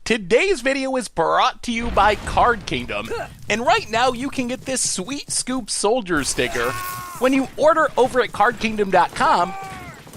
Today's video is brought to you by Card Kingdom, and right now you can get this sweet Scoop Soldier sticker when you order over at cardkingdom.com.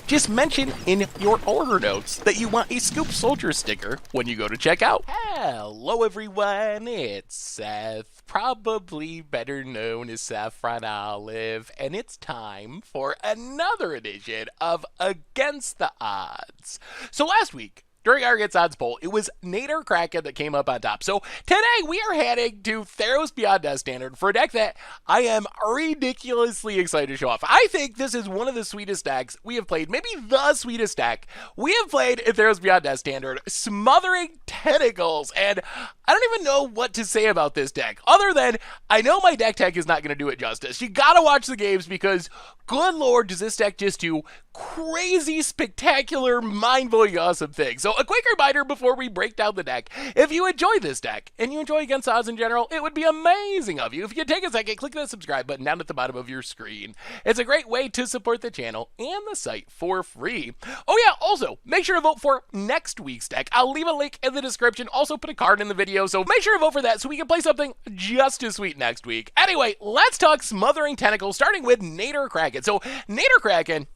Just mention in your order notes that you want a Scoop Soldier sticker when you go to checkout. Hello everyone, it's Seth, probably better known as Saffron Olive, and it's time for another edition of Against the Odds. So last week, during our Against Odds poll, it was Nadir Kraken that came up on top. So today we are heading to Theros Beyond Death Standard for a deck that I am ridiculously excited to show off. I think this is one of the sweetest decks we have played, maybe the sweetest deck we have played in Theros Beyond Death Standard, Smothering Tentacles. And I don't even know what to say about this deck, other than I know my deck tech is not going to do it justice. You gotta watch the games because, good lord, does this deck just do crazy, spectacular, mind-blowing, awesome things. So a quick reminder before we break down the deck, if you enjoy this deck, and you enjoy Against Odds in general, it would be amazing of you if you could take a second, click that subscribe button down at the bottom of your screen. It's a great way to support the channel and the site for free. Oh yeah, also, make sure to vote for next week's deck. I'll leave a link in the description, also put a card in the video, so make sure to vote for that so we can play something just as sweet next week. Anyway, let's talk Smothering Tentacles, starting with Nadir Kraken. So, Nadir Kraken,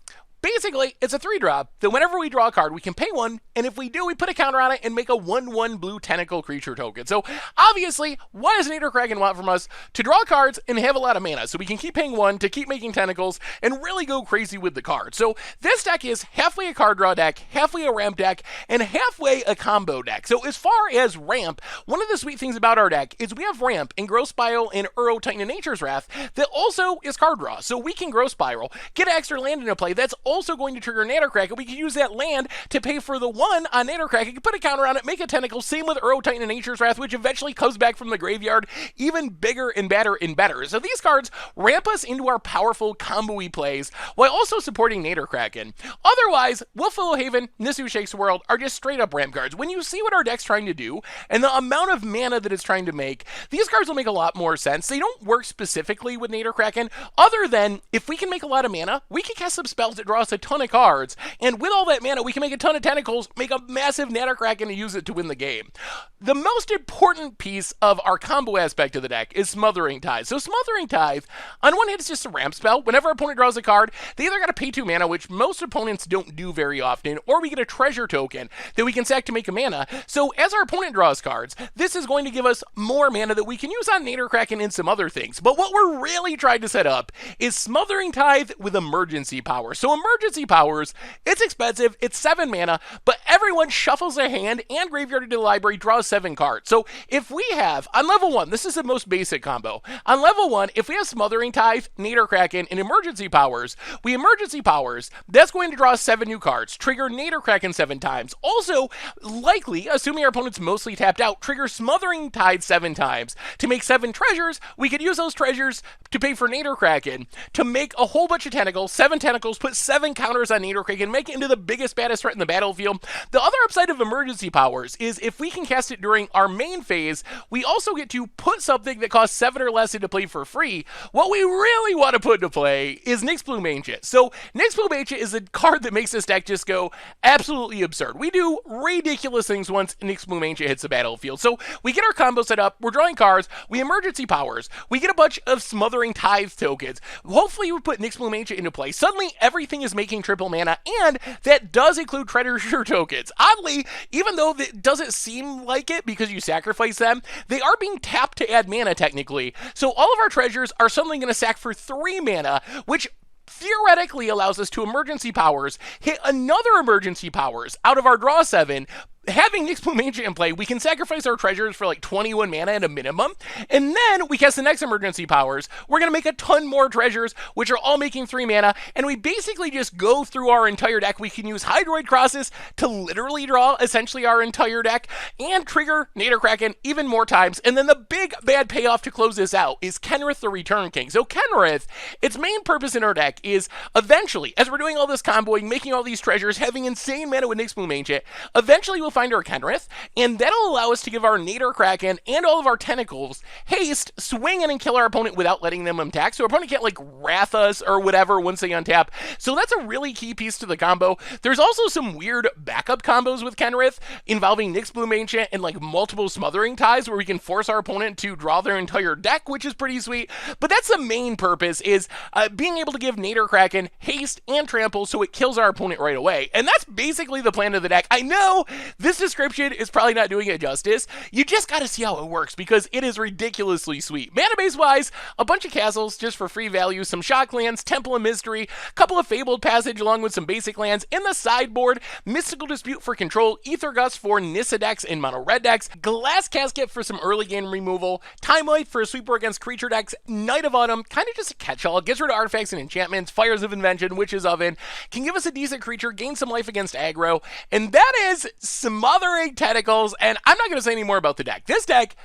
basically, it's a 3-drop that whenever we draw a card, we can pay 1, and if we do, we put a counter on it and make a 1/1 blue tentacle creature token. So, obviously, what does Nadir Kraken want from us? To draw cards and have a lot of mana, so we can keep paying 1 to keep making tentacles and really go crazy with the cards. So, this deck is halfway a card draw deck, halfway a ramp deck, and halfway a combo deck. So, as far as ramp, one of the sweet things about our deck is we have ramp in Growth Spiral and Uro Titan of Nature's Wrath that also is card draw. So, we can Growth Spiral, get an extra land into play, that's also going to trigger Nadir Kraken. We can use that land to pay for the 1 on Nadir Kraken, put a counter on it, make a tentacle, same with Uro Titan of Nature's Wrath, which eventually comes back from the graveyard even bigger and badder and better. So these cards ramp us into our powerful combo-y plays while also supporting Nadir Kraken. Otherwise, Wolfwillow Haven, Nisu Shakes the World are just straight up ramp cards. When you see what our deck's trying to do and the amount of mana that it's trying to make, these cards will make a lot more sense. They don't work specifically with Nadir Kraken, other than if we can make a lot of mana, we can cast some spells that draw us a ton of cards, and with all that mana, we can make a ton of tentacles, make a massive Nadir Kraken, and use it to win the game. The most important piece of our combo aspect of the deck is Smothering Tithe. So Smothering Tithe, on one hand, it's just a ramp spell. Whenever our opponent draws a card, they either got to pay 2 mana, which most opponents don't do very often, or we get a treasure token that we can sack to make a mana. So as our opponent draws cards, this is going to give us more mana that we can use on Nadir Kraken and some other things. But what we're really trying to set up is Smothering Tithe with emergency power. So emergency powers, it's expensive, it's 7 mana, but everyone shuffles their hand and graveyard into the library, draws 7 cards. So if we have, on level 1, this is the most basic combo. On level 1, if we have Smothering Tithe, Nadir Kraken, and emergency powers, we emergency powers, that's going to draw 7 new cards, trigger Nadir Kraken 7 times. Also, likely, assuming our opponent's mostly tapped out, trigger Smothering Tithe 7 times. To make 7 treasures, we could use those treasures to pay for Nadir Kraken, to make a whole bunch of tentacles, 7 tentacles, put 7 counters on Nadir Kraken, make it into the biggest, baddest threat in the battlefield. The other upside of emergency powers is if we can cast it during our main phase, we also get to put something that costs 7 or less into play for free. What we really want to put into play is Nyx Plume Ancient. So Nyx Plume Ancient is a card that makes this deck just go absolutely absurd. We do ridiculous things once Nyx Plume Ancient hits the battlefield. So we get our combo set up, we're drawing cards, we emergency powers, we get a bunch of Smothering Tithe tokens. Hopefully we put Nyx Plume Ancient into play. Suddenly everything is making triple mana, and that does include treasure tokens. Oddly, even though it doesn't seem like it because you sacrifice them, they are being tapped to add mana technically. So all of our treasures are suddenly going to sack for 3 mana, which theoretically allows us to emergency powers, hit another emergency powers out of our draw 7. Having Nyx Plume Ancient in play, we can sacrifice our treasures for like 21 mana at a minimum, and then we cast the next emergency powers. We're going to make a ton more treasures, which are all making 3 mana, and we basically just go through our entire deck. We can use Hydroid Crosses to literally draw essentially our entire deck, and trigger Nadir Kraken even more times, and then the big bad payoff to close this out is Kenrith the Return King. So Kenrith, its main purpose in our deck is eventually, as we're doing all this comboing, making all these treasures, having insane mana with Nyx Plume Ancient, eventually we'll Finder or Kenrith, and that'll allow us to give our Nadir Kraken and all of our Tentacles haste, swing in and kill our opponent without letting them attack, so our opponent can't like wrath us or whatever once they untap. So that's a really key piece to the combo. There's also some weird backup combos with Kenrith involving Nyx Bloom Ancient and like multiple Smothering ties where we can force our opponent to draw their entire deck, which is pretty sweet. But that's the main purpose, is being able to give Nadir Kraken haste and trample so it kills our opponent right away. And that's basically the plan of the deck. I know this description is probably not doing it justice. You just gotta see how it works because it is ridiculously sweet. Mana base wise, a bunch of castles just for free value, some shock lands, Temple of Mystery, a couple of Fabled Passage along with some basic lands. In the sideboard, Mystical Dispute for control, Aether Gust for Nissa decks and mono red decks, Glass Casket for some early game removal, Time Light for a sweeper against creature decks, Night of Autumn, kind of just a catch-all, gets rid of artifacts and enchantments, Fires of Invention, Witch's Oven, can give us a decent creature, gain some life against aggro, and that is Smothering Tentacles. And I'm not going to say any more about the deck. This deck,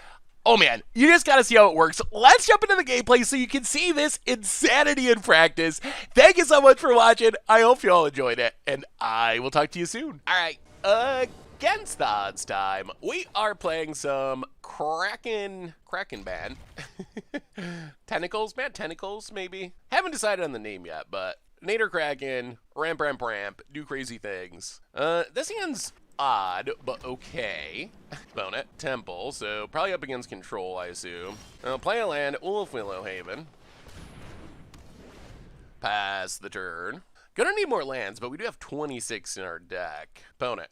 oh man, you just gotta see how it works. Let's jump into the gameplay so you can see this insanity in practice. Thank you so much for watching. I hope you all enjoyed it, and I will talk to you soon. All right, against the odds time, we are playing some Kraken ban. Tentacles, man, Tentacles maybe. Haven't decided on the name yet, but Nadir Kraken, ramp, do crazy things. This hand's odd, but okay. Opponent, Temple, so probably up against control, I assume. Play a land, Wolf Willowhaven. Pass the turn. Gonna need more lands, but we do have 26 in our deck. Opponent,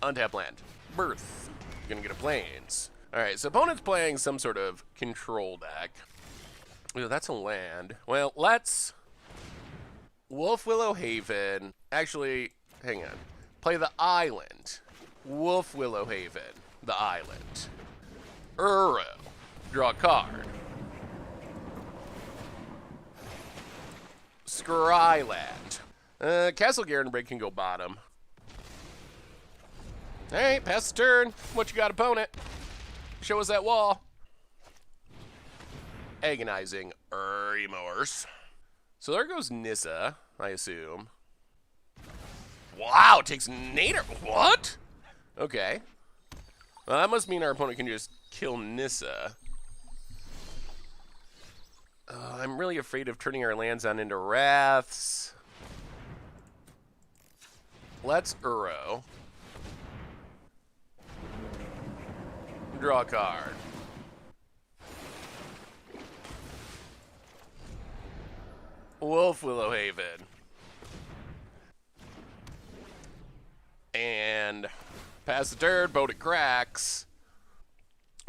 untap land. Birth, gonna get a plains. Alright, so opponent's playing some sort of control deck. Ooh, that's a land. Well, let's Wolf Willowhaven. Actually, hang on. Play the island. Wolf Willowhaven, the island. Uro, draw a card. Scryland. Castle Garenbrig can go bottom. Alright, pass the turn. What you got, opponent? Show us that wall. Agonizing Remorse. So there goes Nissa, I assume. Wow, takes Nadir. What? Okay. Well, that must mean our opponent can just kill Nissa. I'm really afraid of turning our lands on into Wraths. Let's Uro. Draw a card. Wolf Willowhaven. And pass the turn, boat it cracks.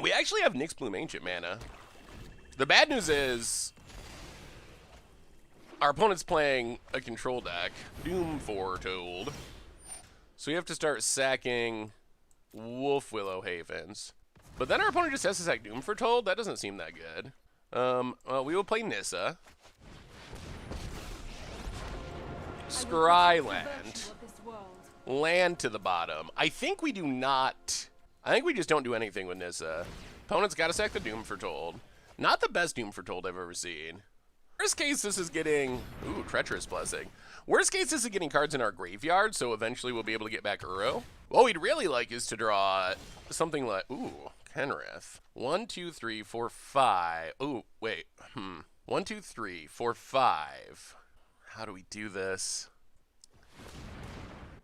We actually have Nyx Bloom Ancient mana. The bad news is our opponent's playing a control deck, Doom Foretold. So we have to start sacking Wolf Willowhavens. But then our opponent just has to sack Doom Foretold? That doesn't seem that good. Well, we will play Nissa. Scryland. Land to the bottom. I think we do not. I think we just don't do anything with Nissa. Opponent's got to sack the Doom Foretold. Not the best Doom Foretold I've ever seen. Worst case, this is getting... Ooh, Treacherous Blessing. Worst case, this is getting cards in our graveyard, so eventually we'll be able to get back Uro. What we'd really like is to draw something like... Ooh, Kenrith. 1, 2, 3, 4, 5. Ooh, wait. 1, 2, 3, 4, 5. How do we do this?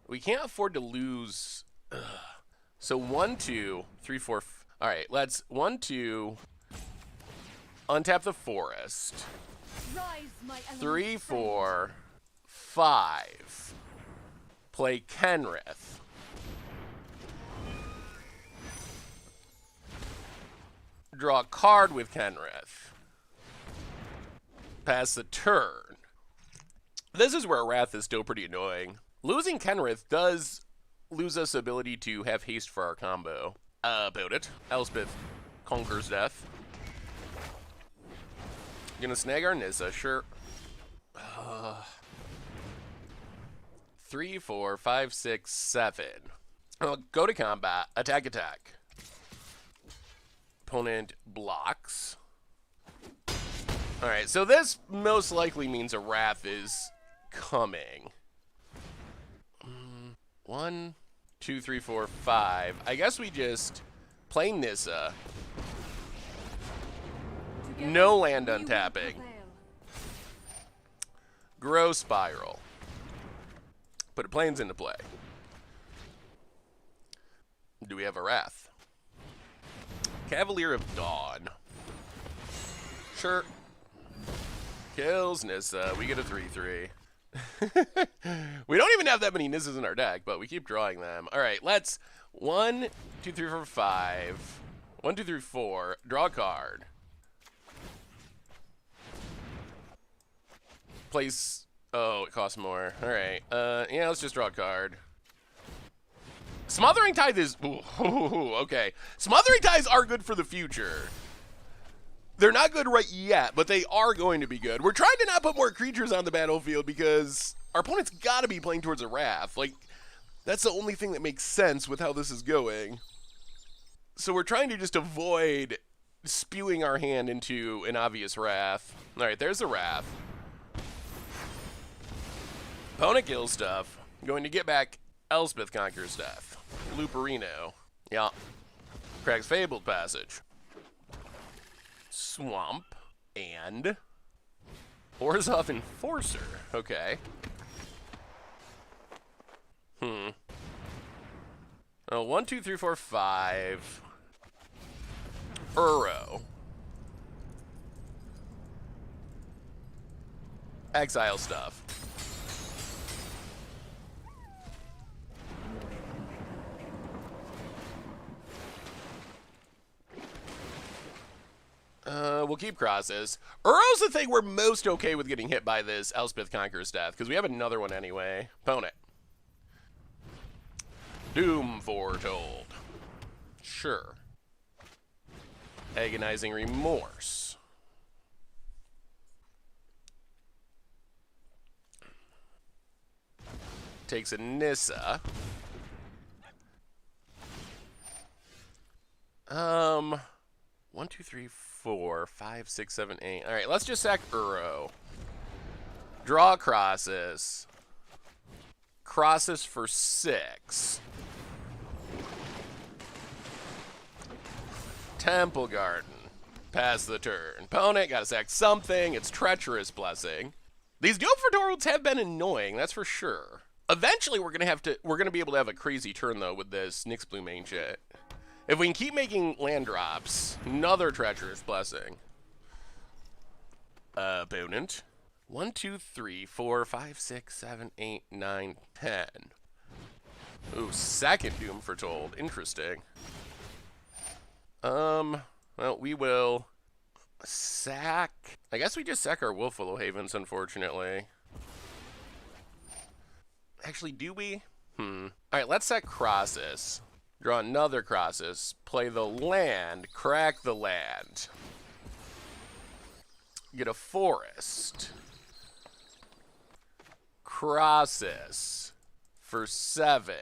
We can't afford to lose. Ugh. So 1, 2, 3, 4. All right, let's 1, 2. Untap the forest. 3, 4, 5. Play Kenrith. Draw a card with Kenrith. Pass the turn. This is where Wrath is still pretty annoying. Losing Kenrith does lose us ability to have haste for our combo. About it. Elspeth conquers death. Gonna snag our Nissa, sure. 3, 4, 5, 6, 7. Go to combat. Attack. Opponent blocks. Alright, so this most likely means a Wrath is coming. 1, 2, 3, 4, 5. I guess we just play Nissa. No land untapping. Grow Spiral. Put planes into play. Do we have a Wrath? Cavalier of Dawn. Sure. Kills Nissa. We get a 3/3. We don't even have that many Nissas in our deck, but we keep drawing them. All right, let's 1, 2, 3, 4, 5. 1, 2, 3, 4. Draw a card. Place. Oh, it costs more. All right. Yeah, let's just draw a card. Smothering Tithe is. Ooh, okay. Smothering Tithes are good for the future. They're not good right yet, but they are going to be good. We're trying to not put more creatures on the battlefield because our opponent's got to be playing towards a Wrath. Like, that's the only thing that makes sense with how this is going. So we're trying to just avoid spewing our hand into an obvious Wrath. All right, there's the Wrath. Opponent kills stuff. Going to get back Elspeth Conquers Death. Luperino. Yeah. Cracks Fabled Passage. Swamp. And Orzhov Enforcer. Okay. Oh, 1, 2, 3, 4, 5. Uro. Exile stuff. We'll keep crosses. Uro's the thing we're most okay with getting hit by this Elspeth Conqueror's Death, because we have another one anyway. Opponent. Doom Foretold. Sure. Agonizing Remorse. Takes a Nissa. 1, 2, 3, 4, 5, 6, 7, 8. All right, let's just sack Uro. Draw crosses. Crosses for 6. Temple Garden. Pass the turn. Opponent gotta sack something. It's Treacherous Blessing. These Doom Foretold have been annoying, that's for sure. Eventually, we're gonna be able to have a crazy turn though with this Nyxbloom Ancient. If we can keep making land drops, another Treacherous Blessing. Opponent. 1, 2, 3, 4, 5, 6, 7, 8, 9, 10. Ooh, second Doom Foretold. Interesting. Well, we will sack. I guess we just sack our Wolfwillow Havens, unfortunately. Actually, do we? All right, let's sack Crosses. Draw another Crosses. Play the land. Crack the land. Get a Forest. Crosses for 7.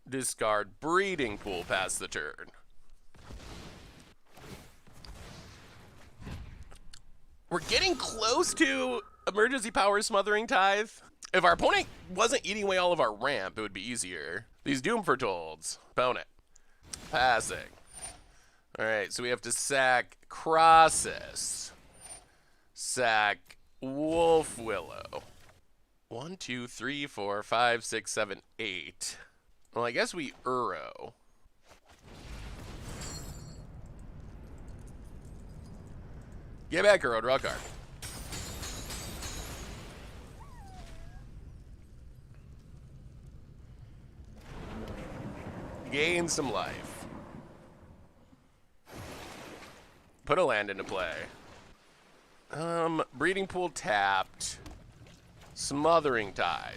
Discard Breeding Pool past the turn. We're getting close to Emergency Power Smothering Tithe. If our opponent wasn't eating away all of our ramp, it would be easier. These Doom Fortolds. Opponent. Passing. Alright, so we have to sack Crosses. Sack Wolfwillow. 1, 2, 3, 4, 5, 6, 7, 8. Well, I guess we Uro. Get back, Uro. Draw a card. Gain some life. Put a land into play. Breeding Pool tapped. Smothering Tithe.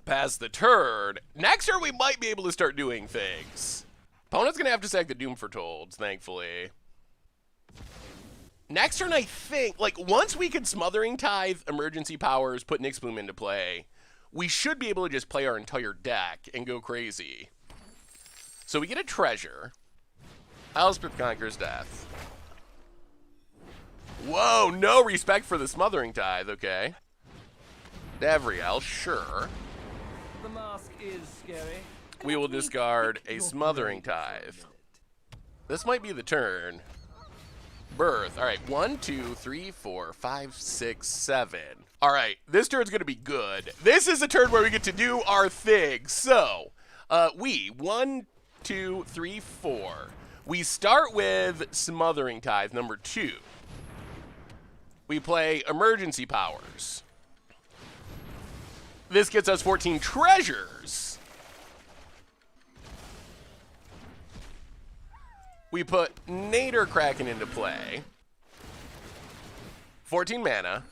Pass the turn. Next turn, we might be able to start doing things. Opponent's going to have to sack the Doom Foretolds, thankfully. Next turn, I think, like, once we can Smothering Tithe, Emergency Powers, put Nyxbloom into play, we should be able to just play our entire deck and go crazy. So we get a treasure. Elspeth Conquers Death. Whoa, no respect for the Smothering Tithe, okay. Devriel, sure. The mask is scary. We will discard a Smothering Tithe. This might be the turn. Birth. All right, 1, 2, 3, 4, 5, 6, 7. All right, this turn's gonna be good. This is a turn where we get to do our thing. So, 1, 2, 3, 4. We start with Smothering Tithe, number 2. We play Emergency Powers. This gets us 14 treasures. We put Nadir Kraken into play. 14 mana.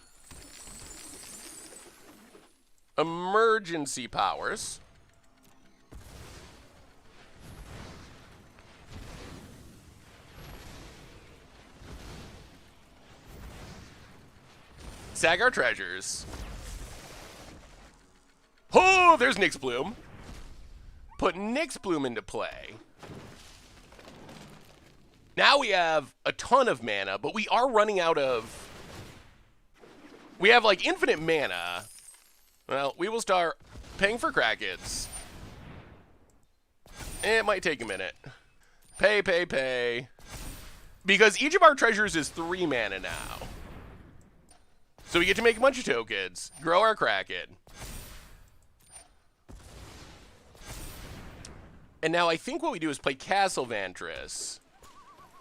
Emergency Powers. Sag our treasures. Oh, there's Nyx Bloom. Put Nyx Bloom into play. Now we have a ton of mana, but we are running out of... We have, like, infinite mana. Well, we will start paying for Krakens. It might take a minute. Pay, pay, pay. Because each of our treasures is 3 mana now. So we get to make a bunch of tokens, grow our Kraken. And now I think what we do is play Castle Vantress.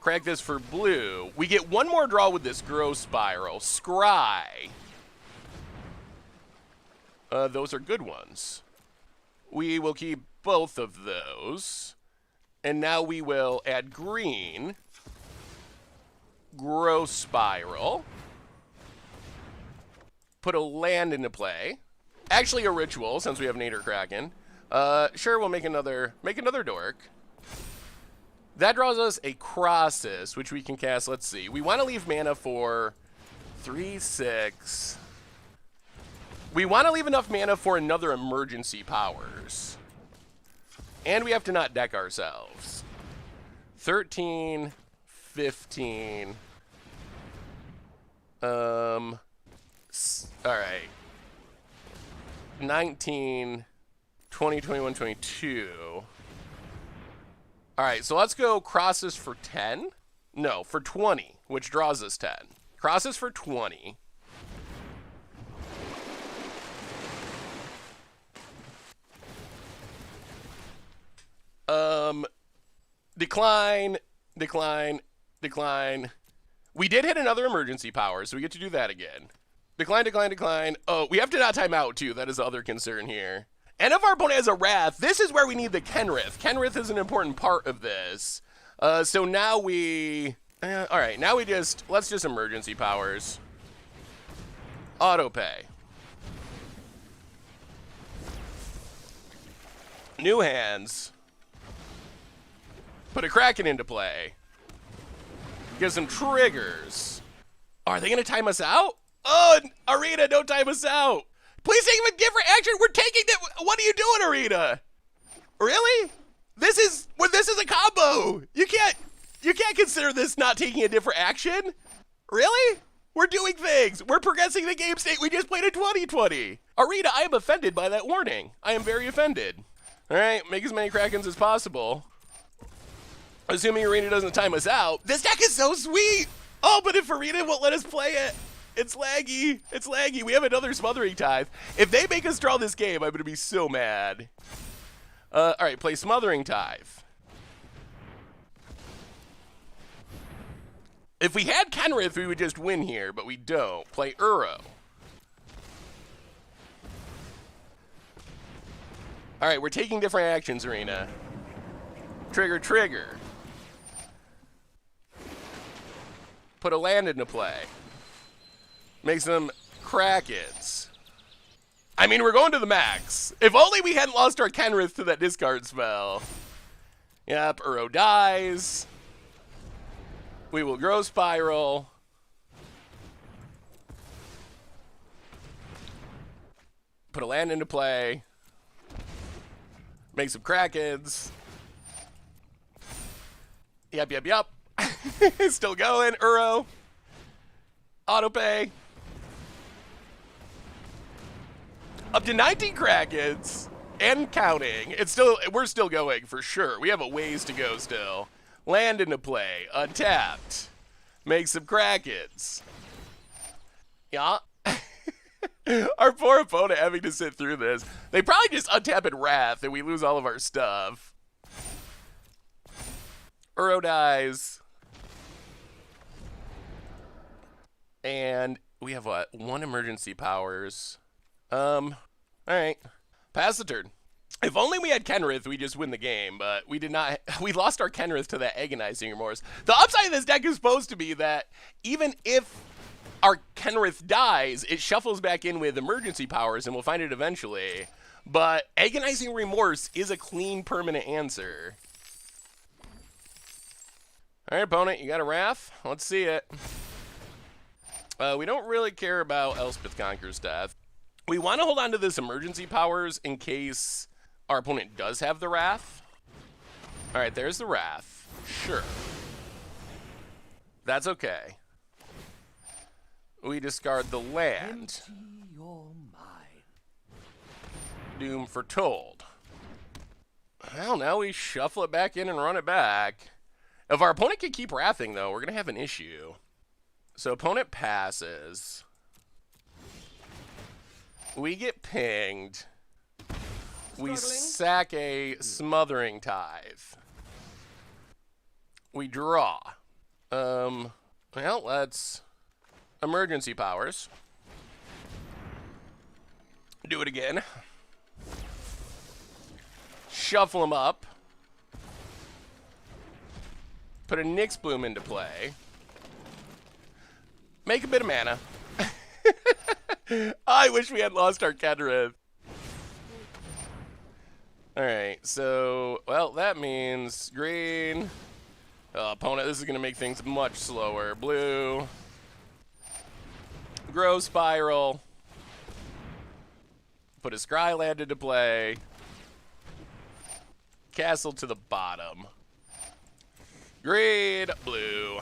Crack this for blue. We get one more draw with this Growth Spiral. Scry. Those are good ones. We will keep both of those. And now we will add green. Growth Spiral. Put a land into play. Actually a ritual, since we have Nadir Kraken. Sure, we'll make another dork. That draws us a Crossus, which we can cast. Let's see. We want to leave mana for 3, 6. We want to leave enough mana for another Emergency Powers. And we have to not deck ourselves. 13, 15. All right. 19, 20, 21, 22. All right, so let's go Crosses for 10. No, for 20, which draws us 10. Crosses for 20. Decline, decline, decline. We did hit another Emergency Power, so we get to do that again. Decline, decline, decline. Oh, we have to not time out, too. That is the other concern here. And if our opponent has a Wrath, this is where we need the Kenrith. Kenrith is an important part of this. So now we... all right, now let's just Emergency Powers. Autopay. New hands. Put a Kraken into play. Get some triggers. Are they going to time us out? Oh, Arena, don't time us out. Please take a different action. We're taking that. What are you doing, Arena? Really? This is a combo. You can't consider this not taking a different action. Really? We're doing things. We're progressing the game state we just played in 2020. Arena, I am offended by that warning. I am very offended. All right, make as many Krakens as possible. Assuming Arena doesn't time us out. This deck is so sweet. Oh, but if Arena won't let us play it, it's laggy. It's laggy. We have another Smothering Tithe. If they make us draw this game, I'm going to be so mad. All right, play Smothering Tithe. If we had Kenrith, we would just win here, but we don't. Play Uro. All right, we're taking different actions, Arena. Trigger, trigger. Put a land into play. Make some Krakens. I mean, we're going to the max. If only we hadn't lost our Kenrith to that discard spell. Yep, Uro dies. We will Growth Spiral. Put a land into play. Make some Krakens. Yep. Still going, Uro. Auto pay. Up to 19 Krakens and counting. We're still going for sure. We have a ways to go still. Land into play. Untapped. Make some Krakens. Yeah. Our poor opponent having to sit through this. They probably just untap in Wrath and we lose all of our stuff. Uro dies. And we have what? 1 emergency powers. Alright. Pass the turn. If only we had Kenrith, we just win the game, but we did not. We lost our Kenrith to that Agonizing Remorse. The upside of this deck is supposed to be that even if our Kenrith dies, it shuffles back in with emergency powers, and we'll find it eventually. But Agonizing Remorse is a clean, permanent answer. Alright, opponent, you got a Wrath? Let's see it. We don't really care about Elspeth Conqueror's death. We want to hold on to this emergency powers in case our opponent does have the Wrath. Alright, there's the Wrath. Sure. That's okay. We discard the land. Your mind. Doom Foretold. Well, now we shuffle it back in and run it back. If our opponent can keep wrathing, though, we're going to have an issue. So opponent passes. We get pinged. We sack a Smothering Tithe. We draw. Well, let's emergency powers. Do it again. Shuffle them up. Put a Nyx Bloom into play. Make a bit of mana. I wish we had lost our Kenrith. Alright, so, well, that means green. Opponent, this is going to make things much slower. Blue. Grow Spiral. Put a Scryland into play. Castle to the bottom. Green, blue.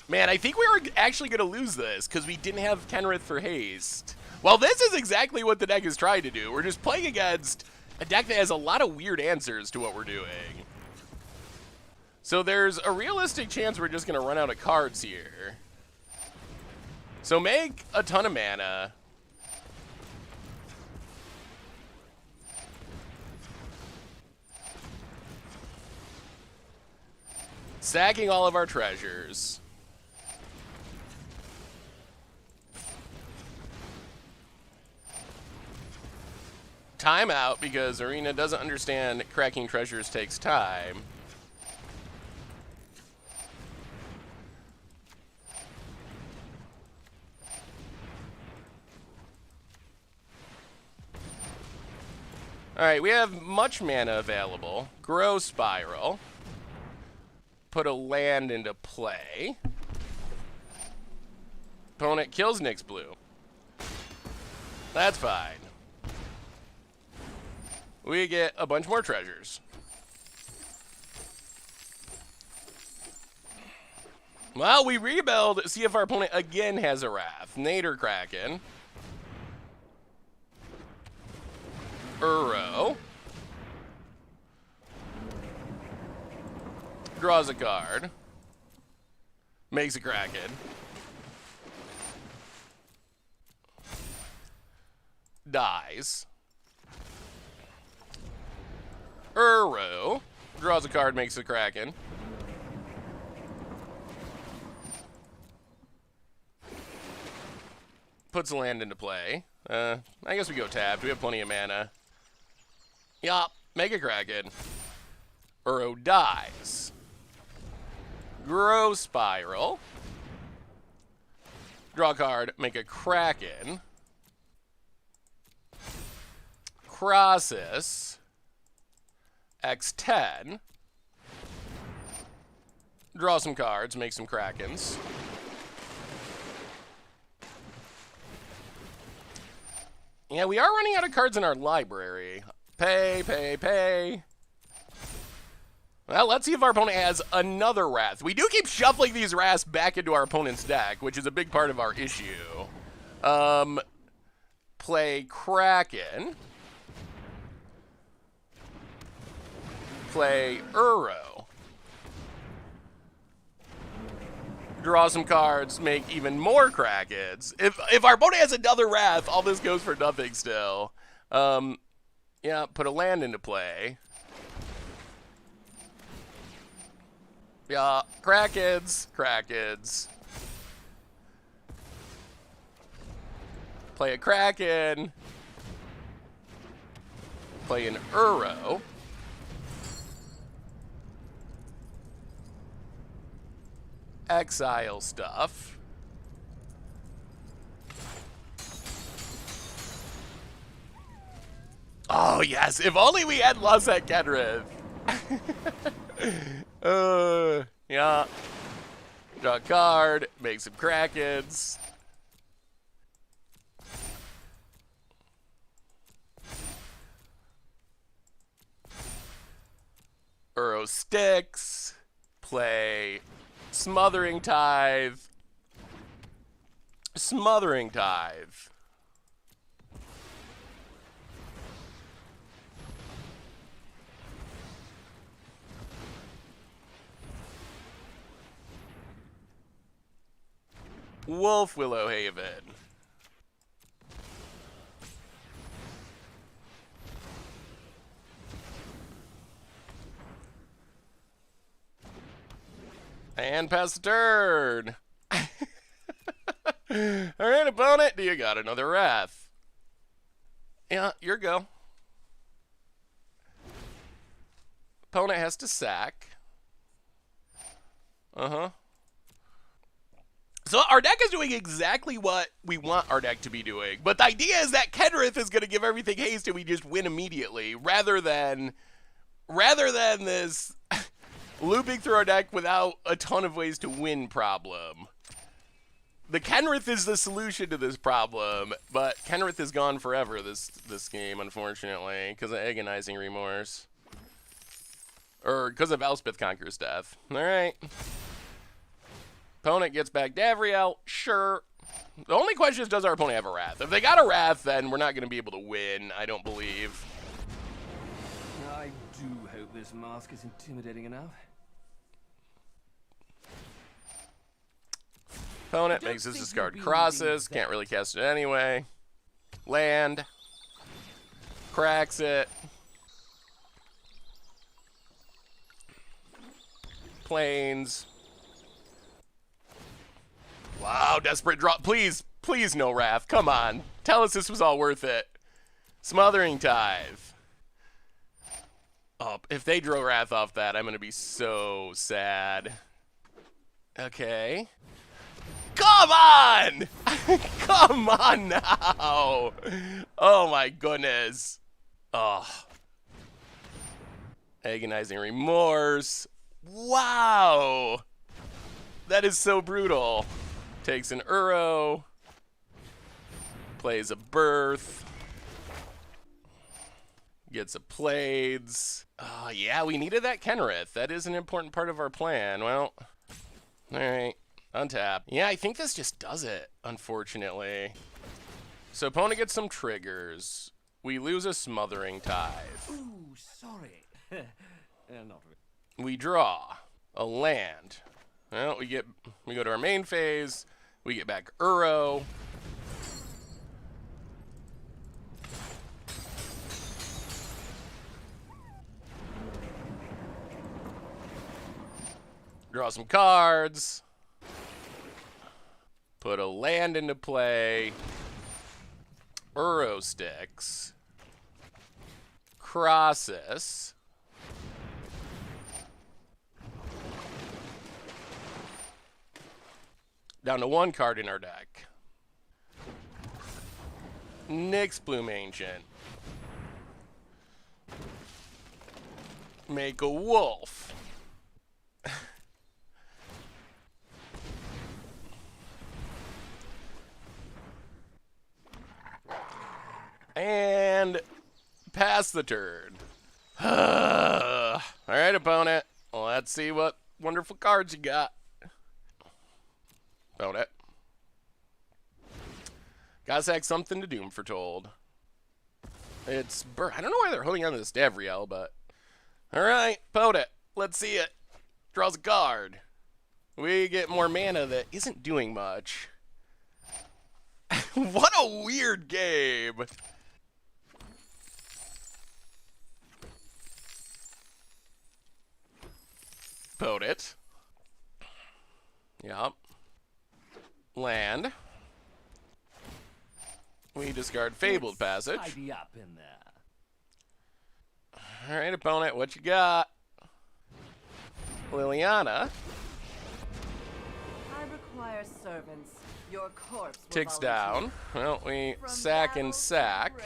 Man, I think we were actually going to lose this because we didn't have Kenrith for haste. Well, this is exactly what the deck is trying to do. We're just playing against a deck that has a lot of weird answers to what we're doing. So there's a realistic chance we're just going to run out of cards here. So make a ton of mana. Sacking all of our treasures. Timeout because Arena doesn't understand cracking treasures takes time. Alright, we have much mana available. Grow Spiral. Put a land into play. Opponent kills Nyx Blue. That's fine. We get a bunch more treasures. Well, we rebuild, see if our opponent again has a Wrath. Nadir Kraken. Uro. Draws a card. Makes a Kraken. Dies. Uro. Draws a card, makes a Kraken. Puts a land into play. I guess we go tapped. We have plenty of mana. Yup. Make a Kraken. Uro dies. Grow Spiral. Draw a card, make a Kraken. Crosses. X10. Draw some cards, make some Krakens. Yeah, we are running out of cards in our library. Pay, pay, pay. Well, let's see if our opponent has another Wrath. We do keep shuffling these Wraths back into our opponent's deck, which is a big part of our issue. Play Kraken. Play Uro. Draw some cards, make even more Krakens. If our opponent has another Wrath, all this goes for nothing still. Yeah, put a land into play. Yeah, Krakens. Play a Kraken. Play an Uro. Exile stuff. Oh, yes. If only we had Lusat Kenrith. Yeah. Draw a card. Make some Krakens. Uro sticks. Play Smothering Tithe. Smothering Tithe. Wolf Willow Haven. And pass the turn. Alright, opponent, do you got another Wrath? Yeah, your go. Opponent has to sack. So our deck is doing exactly what we want our deck to be doing. But the idea is that Kenrith is going to give everything haste and we just win immediately, rather than this looping through our deck without a ton of ways to win problem. The Kenrith is the solution to this problem, but Kenrith is gone forever this game, unfortunately, because of Agonizing Remorse. Or because of Elspeth Conqueror's death. Alright. Opponent gets back Davriel, sure. The only question is, does our opponent have a Wrath? If they got a Wrath, then we're not going to be able to win, I don't believe. I do hope this mask is intimidating enough. Opponent makes his discard crosses, can't really cast it anyway. Land. Cracks it. Plains. Wow, desperate draw. Please, please no Wrath. Come on. Tell us this was all worth it. Smothering Tithe. Oh, if they draw Wrath off that, I'm going to be so sad. Okay. Come on! Come on now! Oh my goodness. Oh. Agonizing Remorse. Wow! That is so brutal. Takes an Uro. Plays a Birth. Gets a Plaids. Oh, yeah, we needed that Kenrith. That is an important part of our plan. Well, alright. Untap. Yeah, I think this just does it, unfortunately. So opponent gets some triggers. We lose a Smothering Tithe. Ooh, sorry. Not really. We draw a land. Well, we go to our main phase. We get back Uro. Draw some cards. Put a land into play. Uro sticks. Crosses. Down to one card in our deck. Nyx Bloom Ancient. Make a wolf. And pass the turn. Alright, opponent. Let's see what wonderful cards you got. Found it. Gotta sack something to Doom Foretold. It's I don't know why they're holding on to this Davriel, but alright, Pote it. Let's see it. Draws a card. We get more mana that isn't doing much. What a weird game. Pote it. Yup. Land. We discard Fabled Passage. Tidy up in there. Alright, opponent, what you got? Liliana. I require servants. Your corpse will Ticks volunteer. down. Well, we From sack battle and to sack. grave.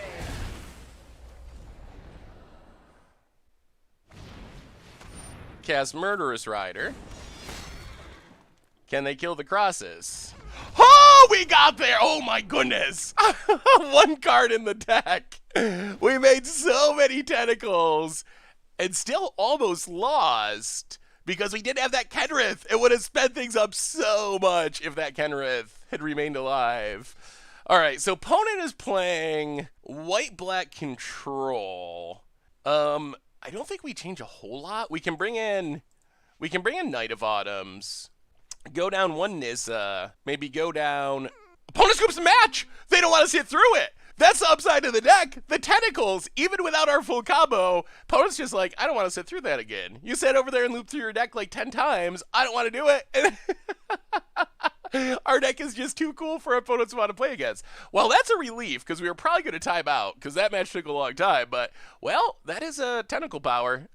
Cast Murderous Rider. Can they kill the crosses? Oh, we got there! Oh my goodness! One card in the deck. We made so many tentacles and still almost lost because we didn't have that Kenrith. It would have sped things up so much if that Kenrith had remained alive. All right, so opponent is playing white-black control. I don't think we change a whole lot. We can bring in Knight of Autumns. Go down one Nissa. Maybe go down. Opponent scoops a match! They don't want to sit through it! That's the upside of the deck. The Tentacles, even without our full combo, opponent's just like, I don't want to sit through that again. You sat over there and looped through your deck like 10 times. I don't want to do it. Our deck is just too cool for opponents to want to play against. Well, that's a relief, because we were probably going to time out, because that match took a long time. But, well, that is a tentacle power.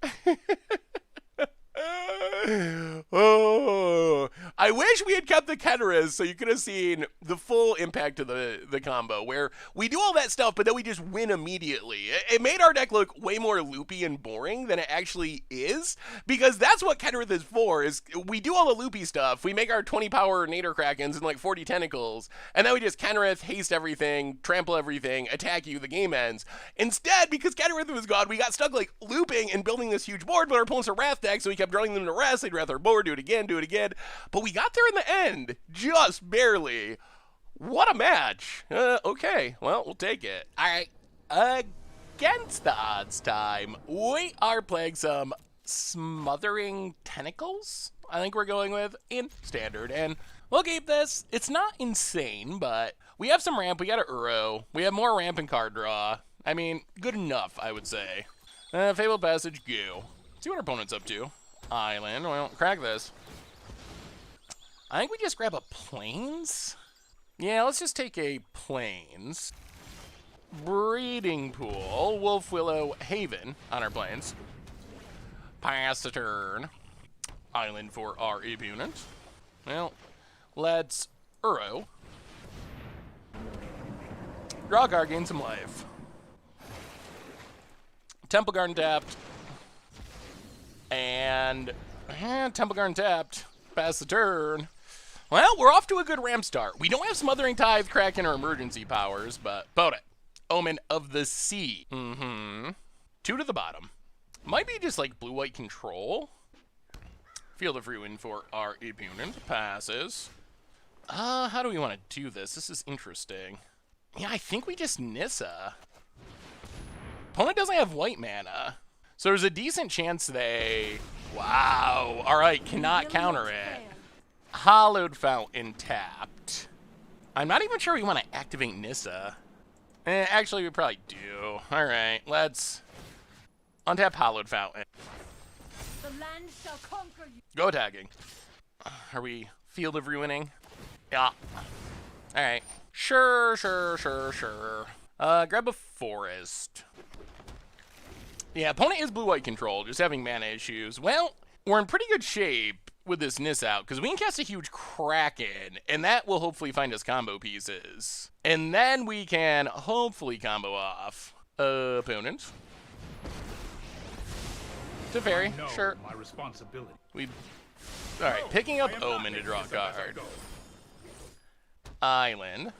Oh, I wish we had kept the Kenrith so you could have seen the full impact of the combo where we do all that stuff but then we just win immediately. It made our deck look way more loopy and boring than it actually is because that's what Kenrith is for, is we do all the loopy stuff. We make our 20 power Nadir Krakens and like 40 tentacles and then we just Kenrith, haste everything, trample everything, attack you, the game ends. Instead, because Kenrith was gone, we got stuck like looping and building this huge board, but our opponents are Wrath deck, so we kept drawing them to rest. They'd rather board, do it again. But we got there in the end, just barely. What a match. Okay, well, we'll take it. All right, against the odds time, we are playing some Smothering Tentacles, I think we're going with, in Standard. And we'll keep this. It's not insane, but we have some ramp. We got an Uro. We have more ramp and card draw. I mean, good enough, I would say. Fabled Passage, go. See what our opponent's up to. Island. Well, crack this. I think we just grab a Plains. Yeah, let's just take a Plains. Breeding Pool. Wolf Willow Haven on our Plains. Pass the turn. Island for our opponent. Well, let's Uro. Draw a card, gain some life. Temple Garden tapped. And Temple Garden tapped. Pass the turn. Well, we're off to a good ramp start. We don't have Smothering Tithe, Kraken, or emergency powers, but Pote it. Omen of the Sea. 2 to the bottom. Might be just like blue-white control. Field of Ruin for our opponent. Passes. How do we want to do this? This is interesting. Yeah, I think we just Nissa. Opponent doesn't have white mana. So there's a decent chance they... Wow. All right, cannot counter it. Hollowed Fountain tapped. I'm not even sure we want to activate Nissa. Actually, we probably do. All right, let's untap Hollowed Fountain. The land shall conquer you. Go attacking. Are we Field of Ruining? Yeah. All right. Sure. Grab a Forest. Yeah, opponent is blue-white control, just having mana issues. Well, we're in pretty good shape with this Nis out, because we can cast a huge Kraken, and that will hopefully find us combo pieces. And then we can hopefully combo off opponent. To Fairy, sure. My responsibility. Alright, picking up Omen to draw a card. Island.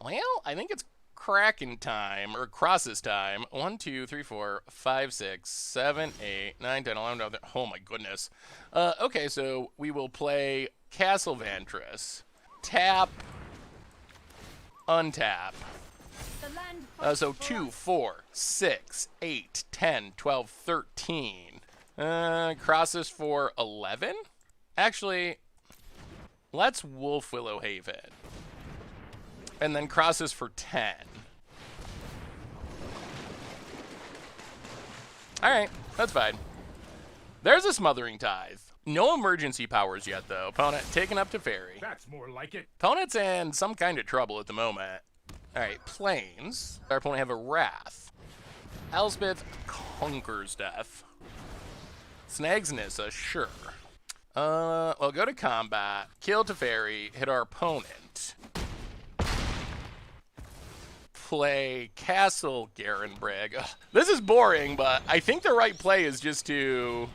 Well, I think it's Kraken time, or Crosses time. 1, 2, 3, 4, 5, 6, 7, 8, 9, 10, 11, 12. Oh my goodness. Okay, so we will play Castle Vantress. Tap, untap. The land So 2, 4, 6, 8, 10, 12, 13. Crosses for 11? Actually, let's Wolf Willow Haven. And then crosses for 10. Alright, that's fine. There's a Smothering Tithe. No emergency powers yet, though. Opponent taken up to Fairy. That's more like it. Opponent's in some kind of trouble at the moment. Alright, Plains. Our opponent have a Wrath. Elspeth conquers death. Snags Nissa, sure. Well, go to combat, kill Teferi, hit our opponent. Play Castle Garenbreg. Ugh, this is boring, but I think the right play is just to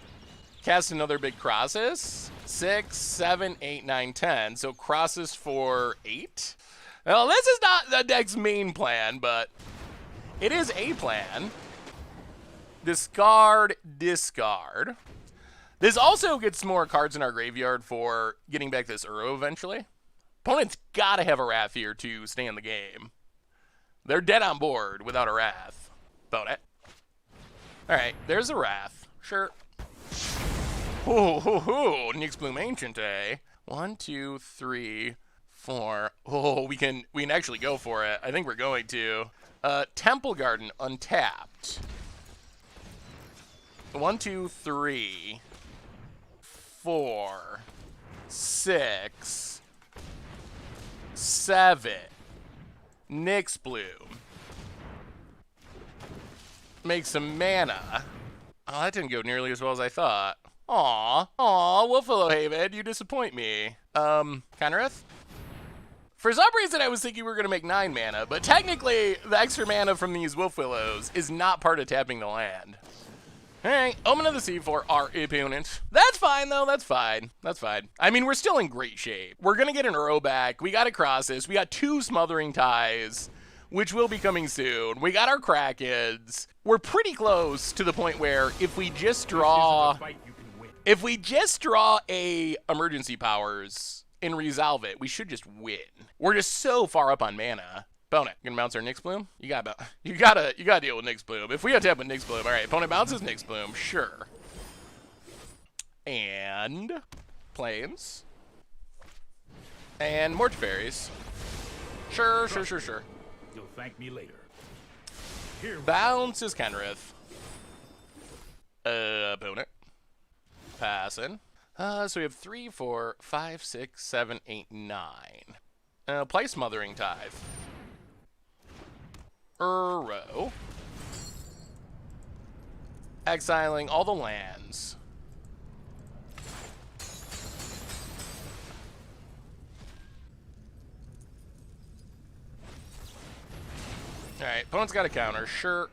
cast another big Crosses. 6, 7, 8, 9, 10. So Crosses for 8. Well, this is not the deck's main plan, but it is a plan. Discard, discard. This also gets more cards in our graveyard for getting back this Uro eventually. Opponent's got to have a Wrath here to stay in the game. They're dead on board without a Wrath. About it. Alright, there's a Wrath. Sure. Ooh, Nyx Bloom Ancient, eh? 1, 2, 3, 4. Oh, we can actually go for it. I think we're going to. Temple Garden untapped. 1, 2, 3, 4, 6, 7. Nyx Bloom. Make some mana. Oh, that didn't go nearly as well as I thought. Aw, Wolfillow Haven, you disappoint me. Kenrith? For some reason, I was thinking we were going to make 9 mana, but technically, the extra mana from these Wolfillows is not part of tapping the land. Alright, Omen of the Sea for our opponent. That's fine, though. That's fine. That's fine. I mean, we're still in great shape. We're going to get an Uro back. We got a Crosses. We got 2 Smothering Ties, which will be coming soon. We got our Krakens. We're pretty close to the point where if we just draw... If we just draw a Emergency Powers and resolve it, we should just win. We're just so far up on mana. Opponent, gonna bounce our Nyx Bloom? You gotta deal with Nyx Bloom. If we have to have a Nyx Bloom, all right. Opponent bounces Nyx Bloom, sure. And Plains. And more Fairies. Sure. You'll thank me later. Here. Bounces Kenrith. Opponent. Passing. So we have 3, 4, 5, 6, 7, 8, 9. Play Smothering Tithe. Uro. Exiling all the lands. Alright, opponent's got a counter, sure.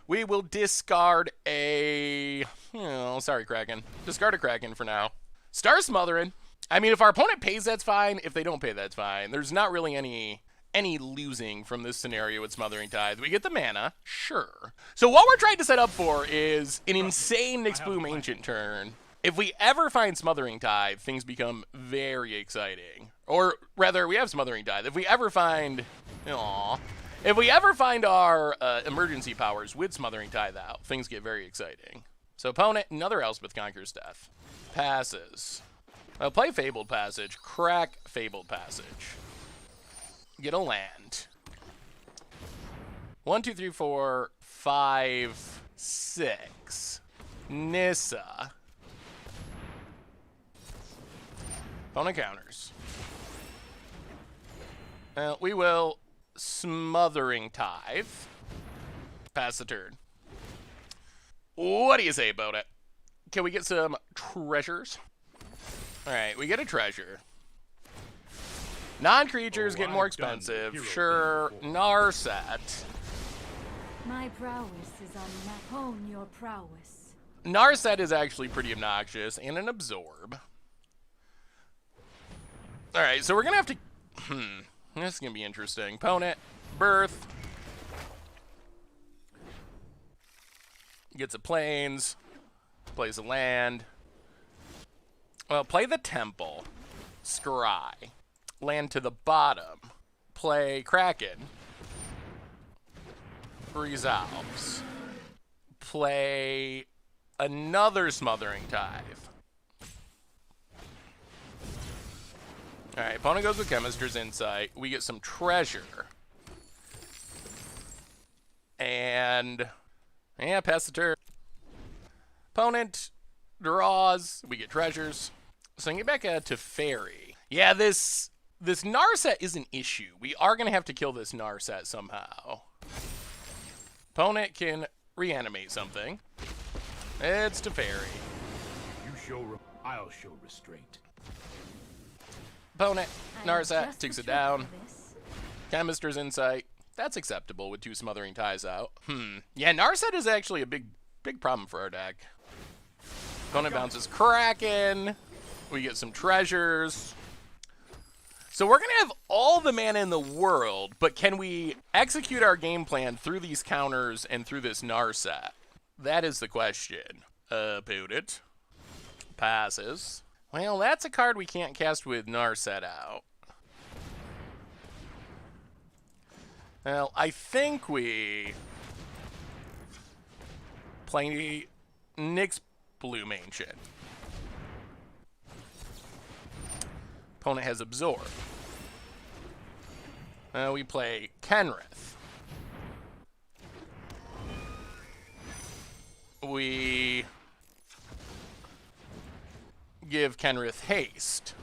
We will discard a... Oh, sorry, Kraken. Discard a Kraken for now. Start Smothering. I mean, if our opponent pays, that's fine. If they don't pay, that's fine. There's not really any losing from this scenario with Smothering Tithe. We get the mana, sure. So what we're trying to set up for is an insane Nyx Bloom Ancient turn. If we ever find Smothering Tithe, things become very exciting. Or rather, we have Smothering Tithe. If we ever find... If we ever find our emergency powers with Smothering Tithe out, things get very exciting. So opponent, another Elspeth Conquers Death. Passes. Play Fabled Passage. Crack Fabled Passage. Get a land. 1, 2, 3, 4, 5, 6. Nissa. Opponent counters. We will Smothering Tithe. Pass the turn. What do you say about it? Can we get some treasures? Alright, we get a treasure. Non-creatures get more expensive. Sure. Narset. My prowess is upon your prowess. Narset is actually pretty obnoxious. And an Absorb. Alright, so we're going to have to... This is going to be interesting. Opponent. Birth. Gets a plains. Plays a land. Well, play the temple. Scry. Land to the bottom. Play Kraken. Resolves. Play another Smothering Tithe. Alright, opponent goes with Chemist's Insight. We get some treasure. And yeah, pass the turn. Opponent draws. We get treasures. So I can get back to Fairy. Yeah, this Narset is an issue. We are going to have to kill this Narset somehow. Opponent can reanimate something. It's to Fairy. You show, I'll show restraint. Opponent, Narset, takes it down. Chemist's Insight. That's acceptable with 2 Smothering Ties out. Yeah, Narset is actually a big problem for our deck. Opponent bounces Kraken. We get some treasures. So we're going to have all the mana in the world, but can we execute our game plan through these counters and through this Narset? That is the question. Opponent passes. Well, that's a card we can't cast with Narset out. Well, I think we play Nyx Blue Ancient. Opponent has Absorb. We play Kenrith. We give Kenrith haste.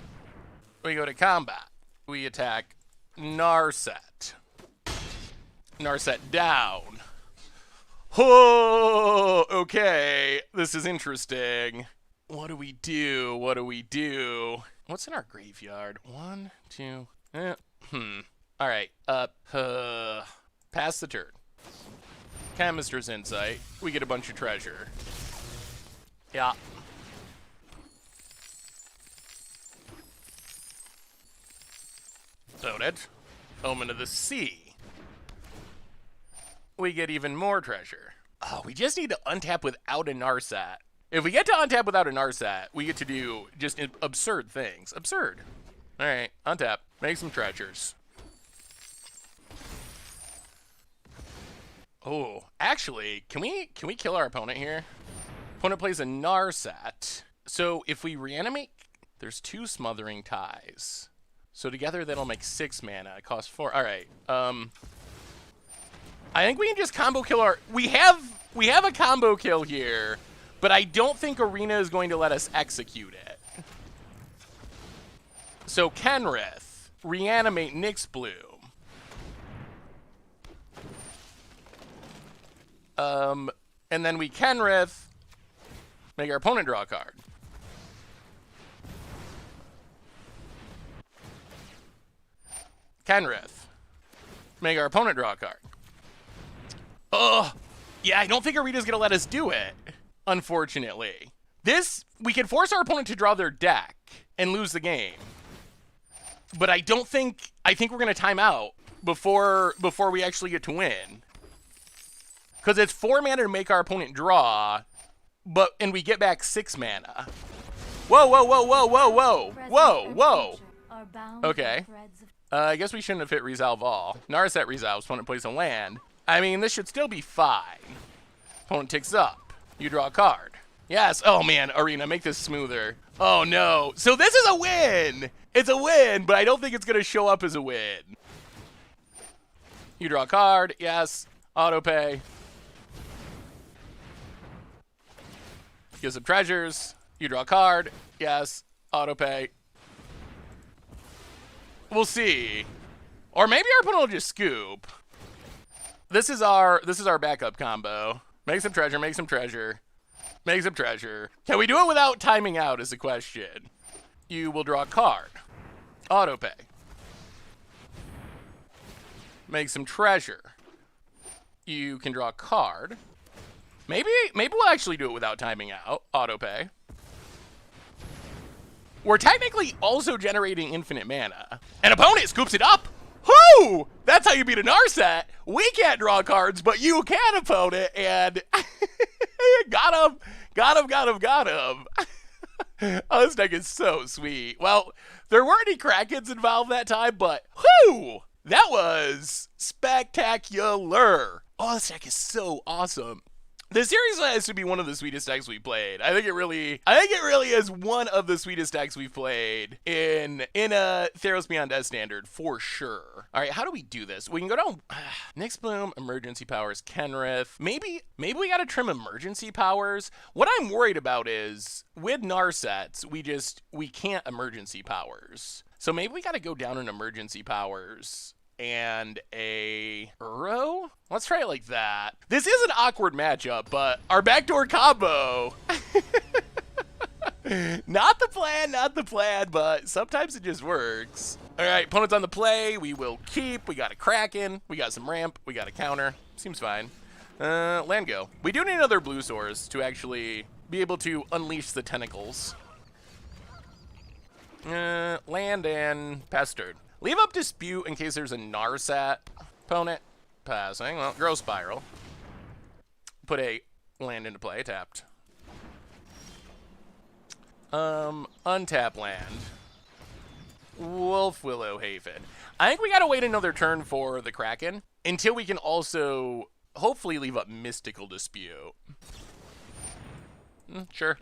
We go to combat. We attack Narset. Narset down. Oh, okay. This is interesting. What do we do? What do we do? What's in our graveyard? 1, 2. All right. Pass the turn. Chemist's Insight. We get a bunch of treasure. Yeah. Opponent. Omen of the Sea. We get even more treasure. Oh, we just need to untap without a Narset. If we get to untap without a Narset, we get to do just absurd things. Absurd. All right, untap. Make some treasures. Oh, actually, can we kill our opponent here? Opponent plays a Narset. So if we reanimate, there's 2 Smothering Ties. So together that'll make 6 mana. It costs 4. All right. I think we can just combo kill our... We have a combo kill here, but I don't think Arena is going to let us execute it. So Kenrith, reanimate Nyx Bloom. And then we Kenrith, make our opponent draw a card. Kenrith, make our opponent draw a card. Oh, yeah, I don't think Arena's going to let us do it, unfortunately. We can force our opponent to draw their deck and lose the game. But I think we're going to time out before we actually get to win. Because it's 4 mana to make our opponent draw, and we get back 6 mana. Whoa, whoa, whoa, whoa, whoa, whoa, whoa, whoa. Okay. I guess we shouldn't have hit Resolve All. Narset resolves, opponent plays a land. I mean, this should still be fine. Opponent ticks up. You draw a card. Yes. Oh, man. Arena, make this smoother. Oh, no. So this is a win. It's a win, but I don't think it's going to show up as a win. You draw a card. Yes. Auto pay. Give some treasures. You draw a card. Yes. Auto pay. We'll see. Or maybe our opponent will just scoop. This is our backup combo. Make some treasure, make some treasure. Make some treasure. Can we do it without timing out is the question. You will draw a card. Auto pay. Make some treasure. You can draw a card. Maybe we'll actually do it without timing out. Auto pay. We're technically also generating infinite mana. An opponent scoops it up. Whoo! That's how you beat a Narset. We can't draw cards, but you can, opponent, and Got him. Got him. Oh, this deck is so sweet. Well, there weren't any Krakens involved that time, but whoo! That was spectacular. Oh, this deck is so awesome. The series has to be one of the sweetest decks we played. I think it really is one of the sweetest decks we've played in a Theros Beyond Death standard for sure. All right, how do we do this? We can go down Nyx Bloom, emergency powers, Kenrith. Maybe we gotta trim emergency powers. What I'm worried about is with Narsets, we can't emergency powers. So maybe we gotta go down in emergency powers and a Uro? Let's try it like that. This is an awkward matchup, but our backdoor combo. Not the plan, but sometimes it just works. All right, opponent's on the play. We will keep. We got a Kraken. We got some ramp. We got a counter. Seems fine. Land go. We do need another blue source to actually be able to unleash the tentacles. Land and pass turn. Leave up dispute in case there's a Narset. Opponent passing. Well, Growth Spiral. Put a land into play. Tapped. Untap land. Wolf Willow Haven. I think we gotta wait another turn for the Kraken until we can also hopefully leave up Mystical Dispute. Sure.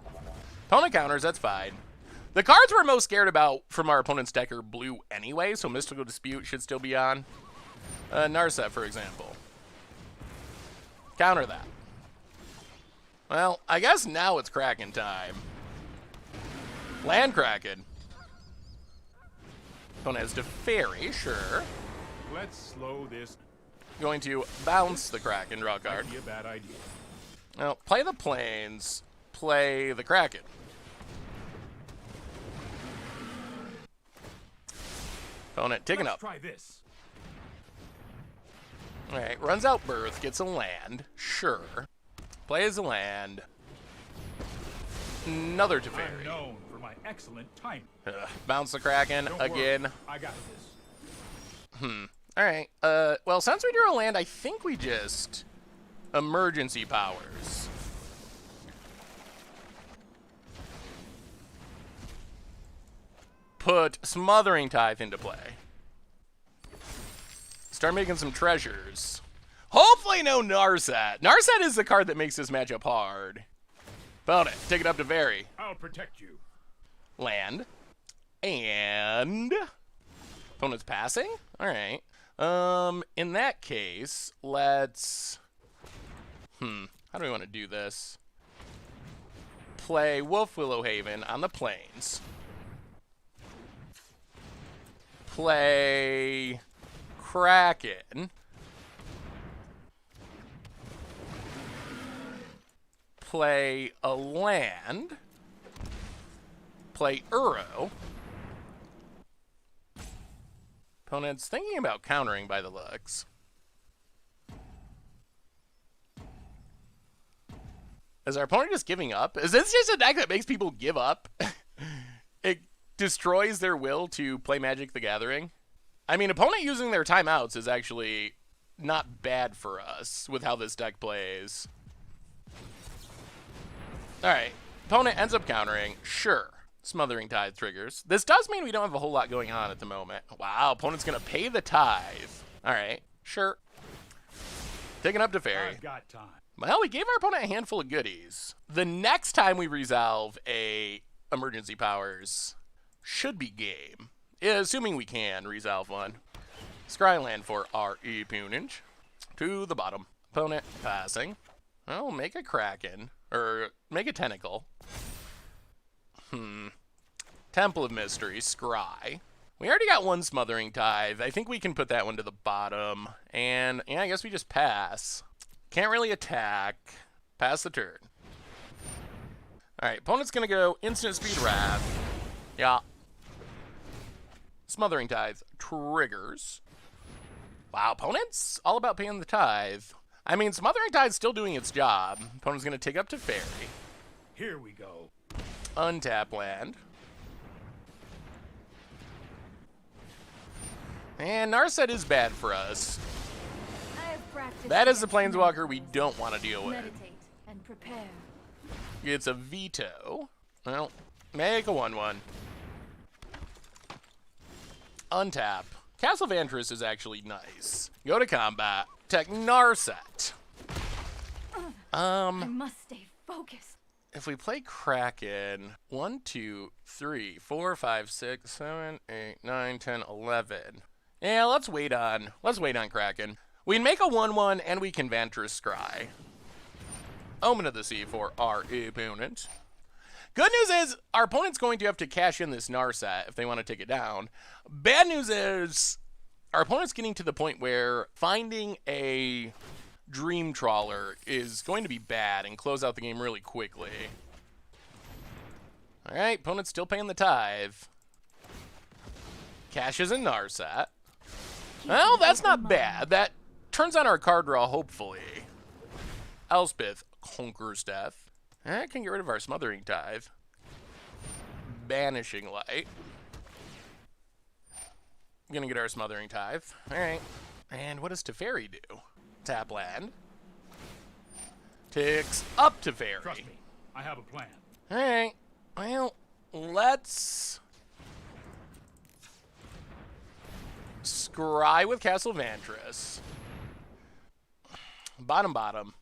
Opponent counters, that's fine. The cards we're most scared about from our opponent's deck are blue anyway, so Mystical Dispute should still be on. Narset, for example. Counter that. Well, I guess now it's Kraken time. Land Kraken. Opponent has Teferi, sure. Let's slow this. Going to bounce the Kraken, draw a card. Might be a bad idea. Now, play the Plains, play the Kraken. Opponent taking up. Try this. All right, runs out Birth, gets a land. Sure. Plays a land. Another I'm Teferi. known for my excellent timing. Bounce the Kraken Don't again. worry, I got this. All right. Well, since we drew a land, I think we just emergency powers. Put Smothering Tithe into play. Start making some treasures. Hopefully no Narset. Narset is the card that makes this matchup hard. Opponent, take it up to Very. I'll protect you. Land. And opponent's passing? All right. In that case, let's how do we want to do this? Play Wolf Willow Haven on the Plains. Play Kraken. Play a land. Play Uro. Opponent's thinking about countering by the looks. Is our opponent just giving up? Is this just a deck that makes people give up? It destroys their will to play Magic the Gathering. I mean, opponent using their timeouts is actually not bad for us with how this deck plays. Alright, opponent ends up countering. Sure. Smothering Tithe triggers. This does mean we don't have a whole lot going on at the moment. Wow, opponent's going to pay the tithe. Alright, sure. Taking up to Fairy. I've got time. Well, we gave our opponent a handful of goodies. The next time we resolve a emergency powers should be game. Assuming we can resolve one. Scryland for our opponent. To the bottom. Opponent passing. Well, make a Kraken. Or make a Tentacle. Temple of Mystery, Scry. We already got one Smothering Tithe. I think we can put that one to the bottom. And yeah, I guess we just pass. Can't really attack. Pass the turn. Alright, opponent's gonna go instant speed Wrath. Yeah. Smothering Tithe triggers. Wow, opponent's all about paying the tithe. I mean, Smothering Tithe's still doing its job. Opponent's gonna take up to Fairy. Here we go. Untap land. And Narset is bad for us. I have practiced That is the against Planeswalker we miracles. don't want to deal with. Meditate and Prepare. It's a veto. Well, make a 1/1. Untap. Castle Vantress is actually nice. Go to combat. Tech Narset. I must stay focused. If we play Kraken, 1, 2, 3, 4, 5, 6, 7, 8, 9, 10, 11. Yeah, let's wait on Kraken. We can make a 1/1 and we can Vantress Scry. Omen of the Sea for our opponent. Good news is our opponent's going to have to cash in this Narset if they want to take it down. Bad news is our opponent's getting to the point where finding a Dream Trawler is going to be bad and close out the game really quickly. Alright, opponent's still paying the tithe. Cashes in Narset. Well, that's not bad. That turns on our card draw, hopefully. Elspeth conquers death. I can get rid of our Smothering Tithe. Banishing Light. I'm gonna get our Smothering Tithe. Alright. And what does Teferi do? Tap land. Ticks up Teferi. Trust me, I have a plan. Alright. Well, let's scry with Castle Vantress. Bottom.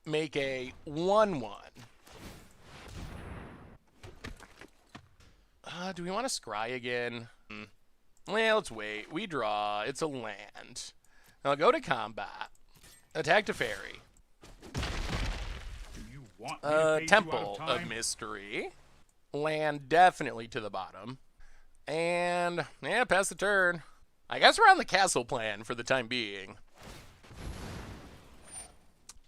Make a 1/1. Do we want to scry again? Well, let's wait. We draw. It's a land. I'll go to combat. Attack Teferi. Do you want me to phase you Temple out of of time? Mystery. Land definitely to the bottom. And, yeah, pass the turn. I guess we're on the castle plan for the time being.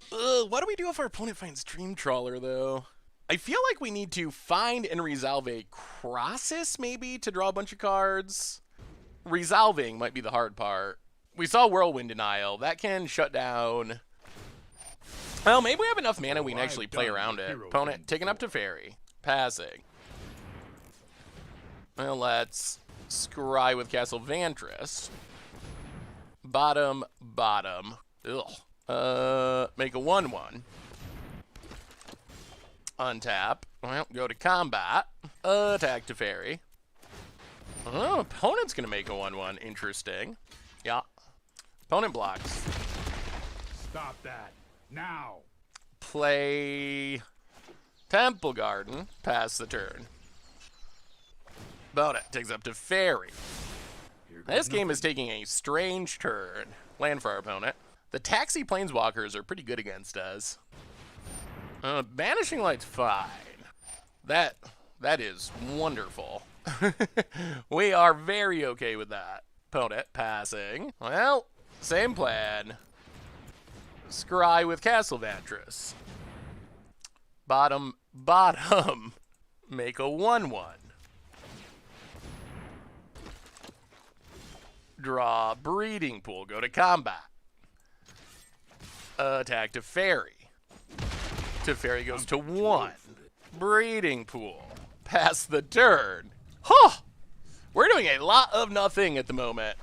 What do we do if our opponent finds Dream Trawler, though? I feel like we need to find and resolve a Crossus, maybe, to draw a bunch of cards. Resolving might be the hard part. We saw Whirlwind Denial. That can shut down. Well, maybe we have enough mana we can actually play around it. Opponent taking up Teferi. Passing. Well, let's scry with Castle Vantress. Bottom. Ugh. Make a 1/1. Untap. Well, go to combat. Attack Teferi. Oh, opponent's gonna make a 1/1. Interesting. Yeah. Opponent blocks. Stop that now. Play Temple Garden. Pass the turn. Opponent takes up Teferi. Here goes This game nothing. is taking a strange turn. Land for our opponent. The Taxi Planeswalkers are pretty good against us. Banishing Light's fine. That is wonderful. We are very okay with that. Opponent passing. Well, same plan. Scry with Castle Vantress. Bottom. Make a 1/1. Draw Breeding Pool. Go to combat. Attack Teferi. Teferi goes to 1. Breeding Pool. Pass the turn. Huh! We're doing a lot of nothing at the moment.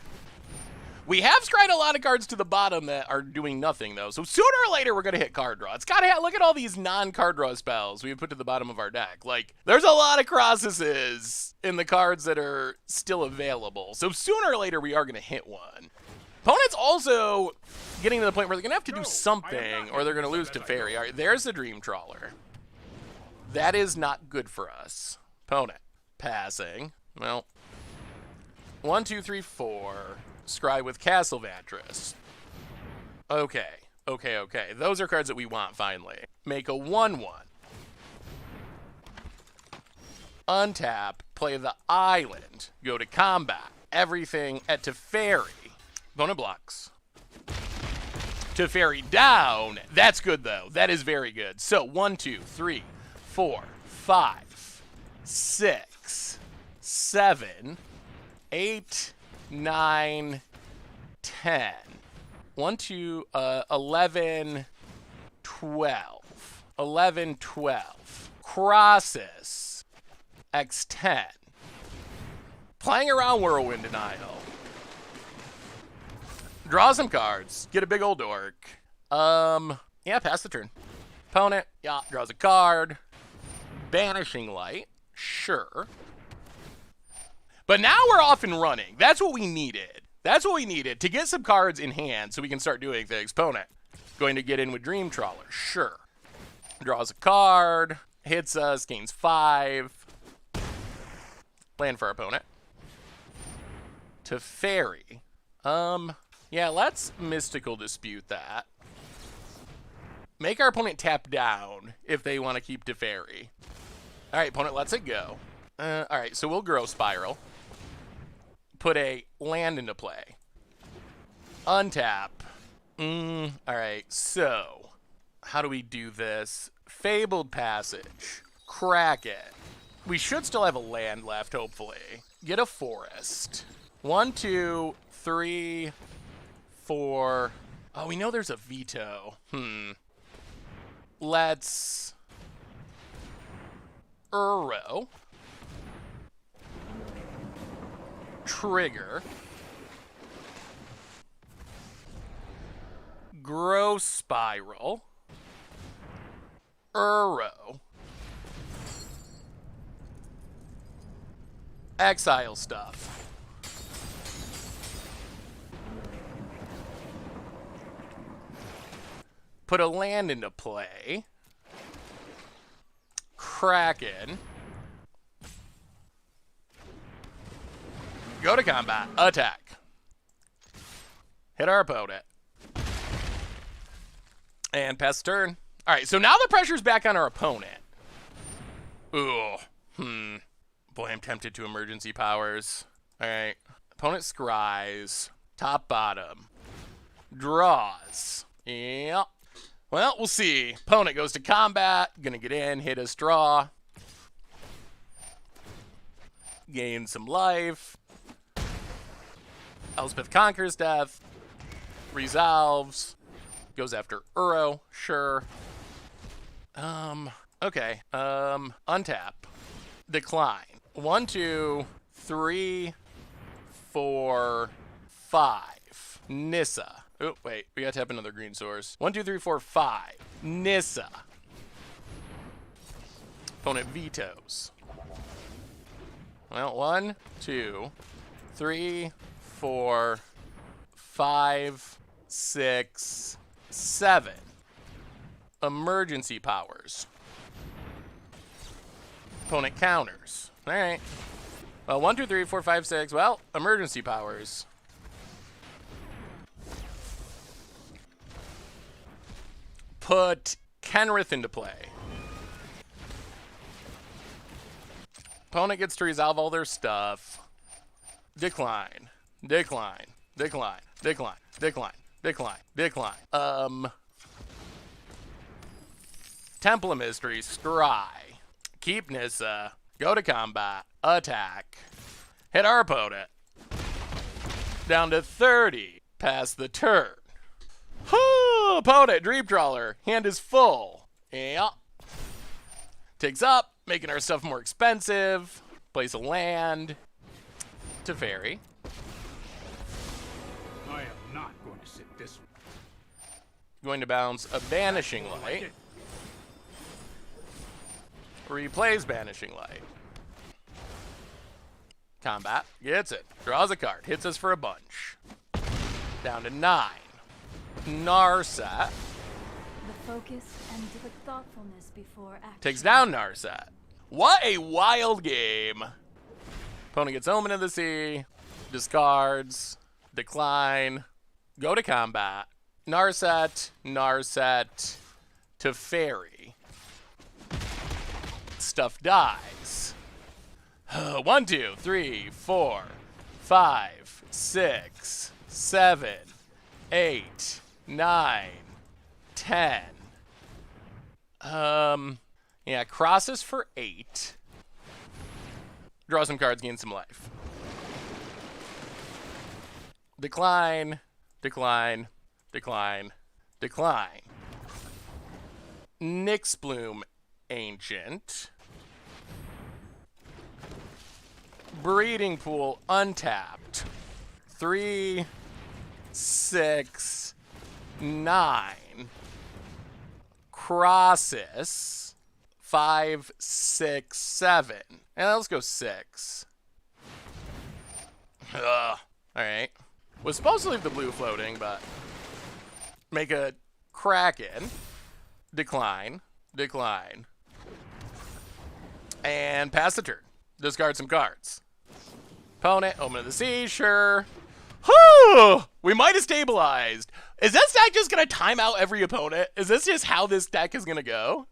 We have scryed a lot of cards to the bottom that are doing nothing, though. So sooner or later, we're going to hit card draw. It's got to look at all these non-card draw spells we have put to the bottom of our deck. Like, there's a lot of Crossuses in the cards that are still available. So sooner or later, we are going to hit one. Opponent's also getting to the point where they're going to have to do something or they're going to lose to Teferi. All right, there's the Dream Trawler. That is not good for us. Opponent passing. Well, 1, 2, 3, 4. Scry with Castle Vantress. Okay. Those are cards that we want, finally. Make a 1/1. Untap. Play the island. Go to combat. Everything at Teferi. Opponent blocks. Teferi down. That's good, though. That is very good. So, 1, 2, 3, 4, 5, 6, 7, 8, 9, 10. 1, 2, 11, 12. 11, 12. Crossus. X10. Playing around Whirlwind Denial. Draw some cards. Get a big old dork. Yeah, pass the turn. Opponent, yeah, draws a card. Banishing Light, sure. But now we're off and running. That's what we needed. That's what we needed to get some cards in hand so we can start doing things. Opponent, going to get in with Dream Trawler, sure. Draws a card, hits us, gains 5. Land for our opponent. Teferi. Yeah, let's Mystical Dispute that. Make our opponent tap down if they want to keep Teferi. All right, opponent lets it go. All right, so we'll Grow Spiral. Put a land into play. Untap. All right, so how do we do this? Fabled Passage. Kraken. We should still have a land left, hopefully. Get a forest. 1, 2, 3, 4. Oh, we know there's a veto. Let's Uro. Trigger. Grow Spiral. Uro. Exile stuff. Put a land into play. Kraken. Go to combat. Attack. Hit our opponent. And pass turn. All right, so now the pressure's back on our opponent. Ooh. Boy, I'm tempted to Emergency Powers. All right. Opponent scries. Top, bottom. Draws. Yep. Well, we'll see. Opponent goes to combat. Gonna get in, hit us, draw. Gain some life. Elspeth conquers death. Resolves. Goes after Uro. Sure. Okay. Untap. Decline. 1, 2, 3, 4, 5. Nissa. Oh, wait. We got to tap another green source. 1, 2, 3, 4, 5. Nissa. Opponent vetoes. Well, 1, 2, 3, 4, 5, 6, 7. Emergency powers. Opponent counters. All right. Well, 1, 2, 3, 4, 5, 6. Well, emergency powers. Put Kenrith into play. Opponent gets to resolve all their stuff. Decline. Decline. Decline. Decline. Decline. Decline. Decline. Temple of Mystery. Scry. Keep Nissa. Go to combat. Attack. Hit our opponent. Down to 30. Pass the turn. Opponent, Dream Trawler. Hand is full. Yeah. Takes up, making our stuff more expensive. Place a land. Teferi. I am not going to sit this one. Going to bounce a Banishing Light. Replays Banishing Light. Combat. Gets it. Draws a card. Hits us for a bunch. Down to 9. Narset. The focus and the thoughtfulness before action. Takes down Narset. What a wild game. Opponent gets Omen of the Sea. Discards. Decline. Go to combat. Narset. Narset. Teferi. Stuff dies. 1, 2, 3, 4, 5, 6, 7, 8, 9, 10. Yeah, crosses for 8. Draw some cards, gain some life. Decline, decline, decline, decline. Nyxbloom Ancient. Breeding Pool untapped. 3, 6, 9. Crosses. 5, 6, 7. And let's go 6. Ugh. Alright. Was supposed to leave the blue floating, but make a Kraken. Decline. Decline. And pass the turn. Discard some cards. Opponent, open to the sea, sure. Whew! We might have stabilized. Is this deck just going to time out every opponent? Is this just how this deck is going to go?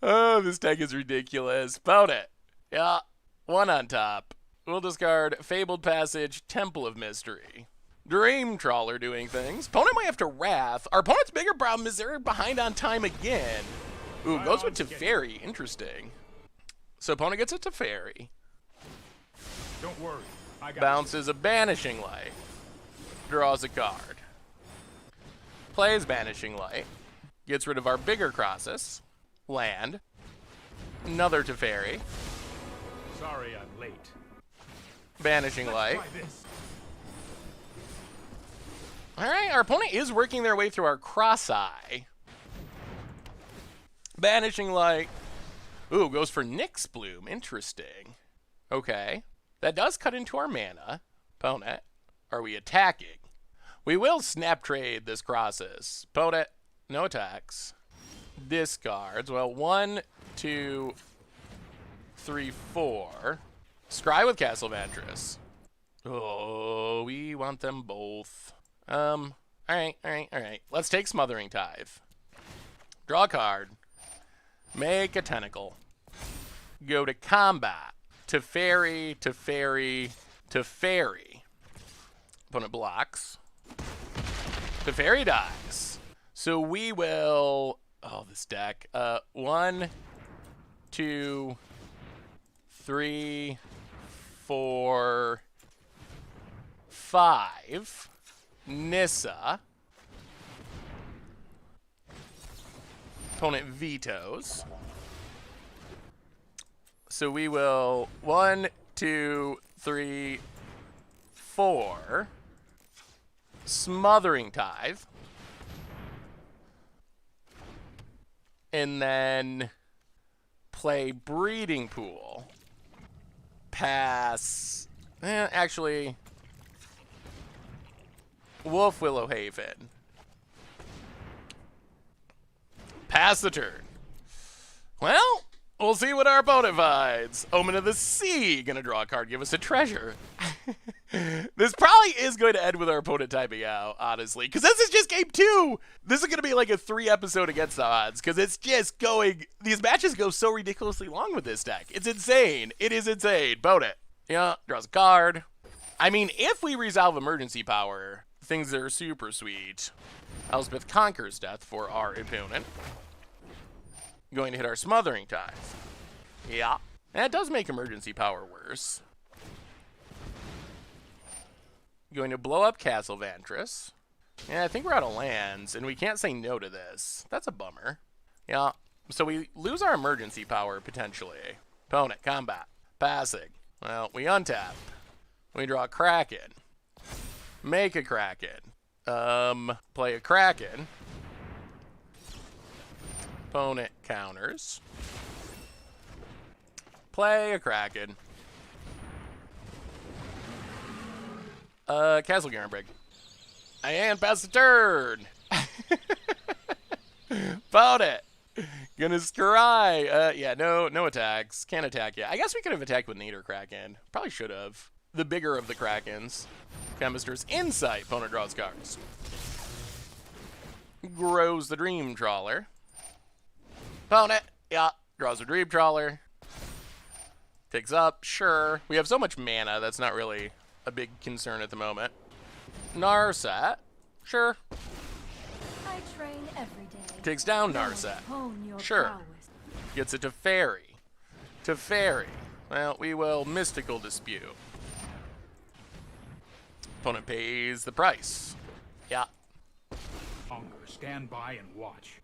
Oh, this deck is ridiculous. Opponent. Yeah, 1 on top. We'll discard Fabled Passage, Temple of Mystery. Dream Trawler doing things. Opponent might have to Wrath. Our opponent's bigger problem is they're behind on time again. Ooh, goes with Teferi. Interesting. So opponent gets a Teferi. Don't worry. I got Bounces a Banishing Light. Draws a card. Plays Banishing Light. Gets rid of our bigger Crosses. Land. Another Teferi. you. Sorry I'm late. Banishing Light. Try this. Alright, our opponent is working their way through our Cross-Eye. Banishing Light. Ooh, goes for Nyx Bloom. Interesting. Okay. That does cut into our mana. Opponent. Are we attacking? We will snap trade this Crosses. Opponent. No attacks. Discards. Well, 1, 2, 3, 4. Scry with Castle Vantress. Oh, we want them both. Alright. Let's take Smothering Tithe. Draw a card. Make a Tentacle. Go to combat. Teferi. Opponent blocks. Teferi dies. So we will... Oh, this deck. 1, 2, 3, 4, 5. Nissa. Opponent vetoes. So we will 1, 2, 3, 4. Smothering Tithe. And then play Breeding Pool. Pass. Actually, Wolf Willow Haven. Pass the turn. Well, we'll see what our opponent finds. Omen of the Sea. Gonna draw a card, give us a treasure. This probably is going to end with our opponent typing out, honestly. Because this is just game 2. This is going to be like a 3-episode against the odds. Because it's just going... These matches go so ridiculously long with this deck. It's insane. It is insane. Opponent. Yeah, draws a card. I mean, if we resolve Emergency Power, things are super sweet. Elspeth conquers death for our opponent. Going to hit our Smothering Tithe. Yeah. And it does make Emergency Power worse. Going to blow up Castle Vantress. Yeah, I think we're out of lands, and we can't say no to this. That's a bummer. Yeah, so we lose our Emergency Power, potentially. Opponent, combat. Passing. Well, we untap. We draw a Kraken. Make a Kraken. Play a Kraken. Opponent counters. Play a Kraken. Castle Garenbrig. And pass the turn. Opponent. Gonna scry. Yeah, no attacks. Can't attack yet. I guess we could have attacked with Nadir Kraken. Probably should have. The bigger of the Krakens. Chemister's Insight. Opponent draws cards. Grows the Dream Trawler. Opponent. Yeah, draws a Dream Trawler. Picks up. Sure. We have so much mana, that's not really a big concern at the moment. Narset. Sure. I train every day. Takes down Narset. Hone your Sure. prowess. Gets it to Fairy. To Fairy. Well, we will Mystical Dispute. Opponent pays the price. Yeah. Hunger. Stand by and watch.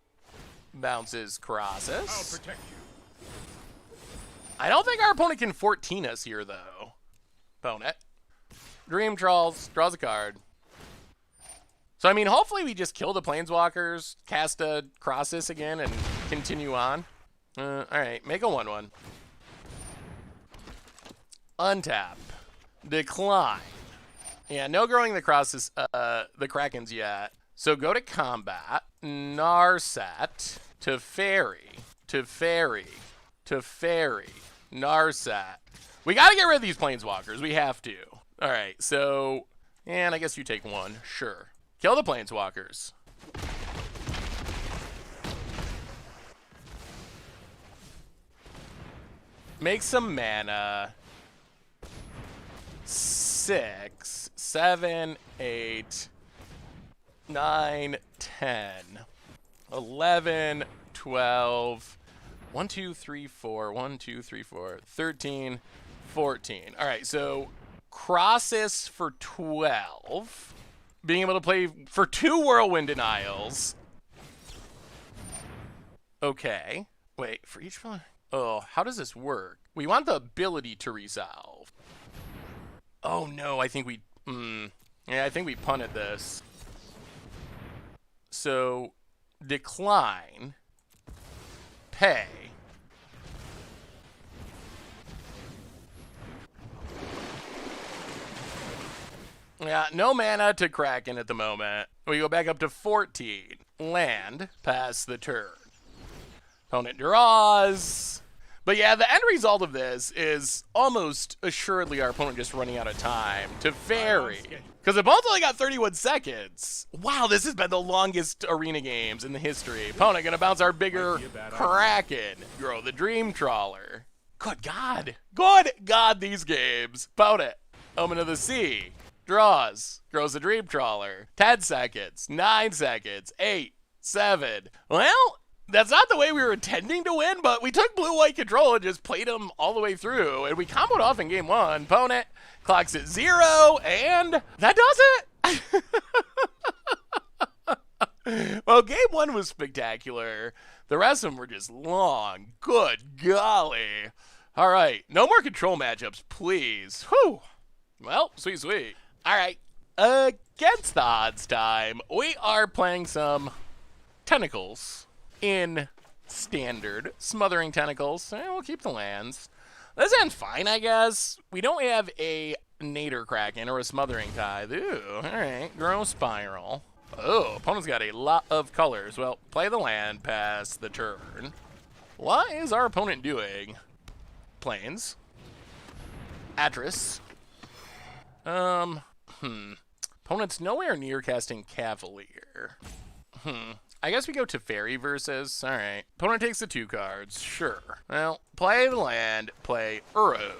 Bounces I'll Crosses. protect you. I don't think our opponent can 14 us here, though. Opponent. Dream Trolls. Draws a card. So, I mean, hopefully we just kill the Planeswalkers, cast a Crossus again, and continue on. Alright, make a 1/1. Untap. Decline. Yeah, no growing the Crossus, the Krakens yet. So go to combat. Narset. Teferi. Teferi. Teferi. Narset. We gotta get rid of these Planeswalkers. We have to. Alright, so... And I guess you take one. Sure. Kill the Planeswalkers. Make some mana. 6, 7, 8, 9, 10, 11, 12, 1, 2, 3, 4, 1, 2, 3, 4, 13, 14. All right, so Crossus for 12. Being able to play for 2 Whirlwind Denials. Okay. Wait, for each one? Oh, how does this work? We want the ability to resolve. Oh no, I think we... yeah, I think we punted this. So, decline. Pay. Yeah, no mana to Kraken at the moment. We go back up to 14. Land, pass the turn. Opponent draws. But yeah, the end result of this is almost assuredly our opponent just running out of time to Fairy. Because the opponent's only got 31 seconds. Wow, this has been the longest arena games in the history. Opponent gonna bounce our bigger Kraken. Grow the Dream Trawler. Good God. Good God, these games. Opponent. Omen of the Sea. Draws. Grows the Dream Trawler. 10 seconds. 9 seconds. 8. 7. Well, that's not the way we were intending to win, but we took blue-white control and just played them all the way through, and we comboed off in game 1. Opponent clocks at 0, and that does it! Well, game 1 was spectacular. The rest of them were just long. Good golly. All right, no more control matchups, please. Whew. Well, sweet, sweet. All right, against the odds time, we are playing some Tentacles. In standard Smothering Tentacles. We'll keep the lands. This ends fine, I guess. We don't have a Nadir Kraken or a Smothering Tithe. Ooh, alright. Grow Spiral. Oh, opponent's got a lot of colors. Well, play the land, pass the turn. What is our opponent doing? Plains. Atris. Opponent's nowhere near casting Cavalier. I guess we go to Fairy versus. Alright. Opponent takes the 2 cards. Sure. Well, play the land, play Uro.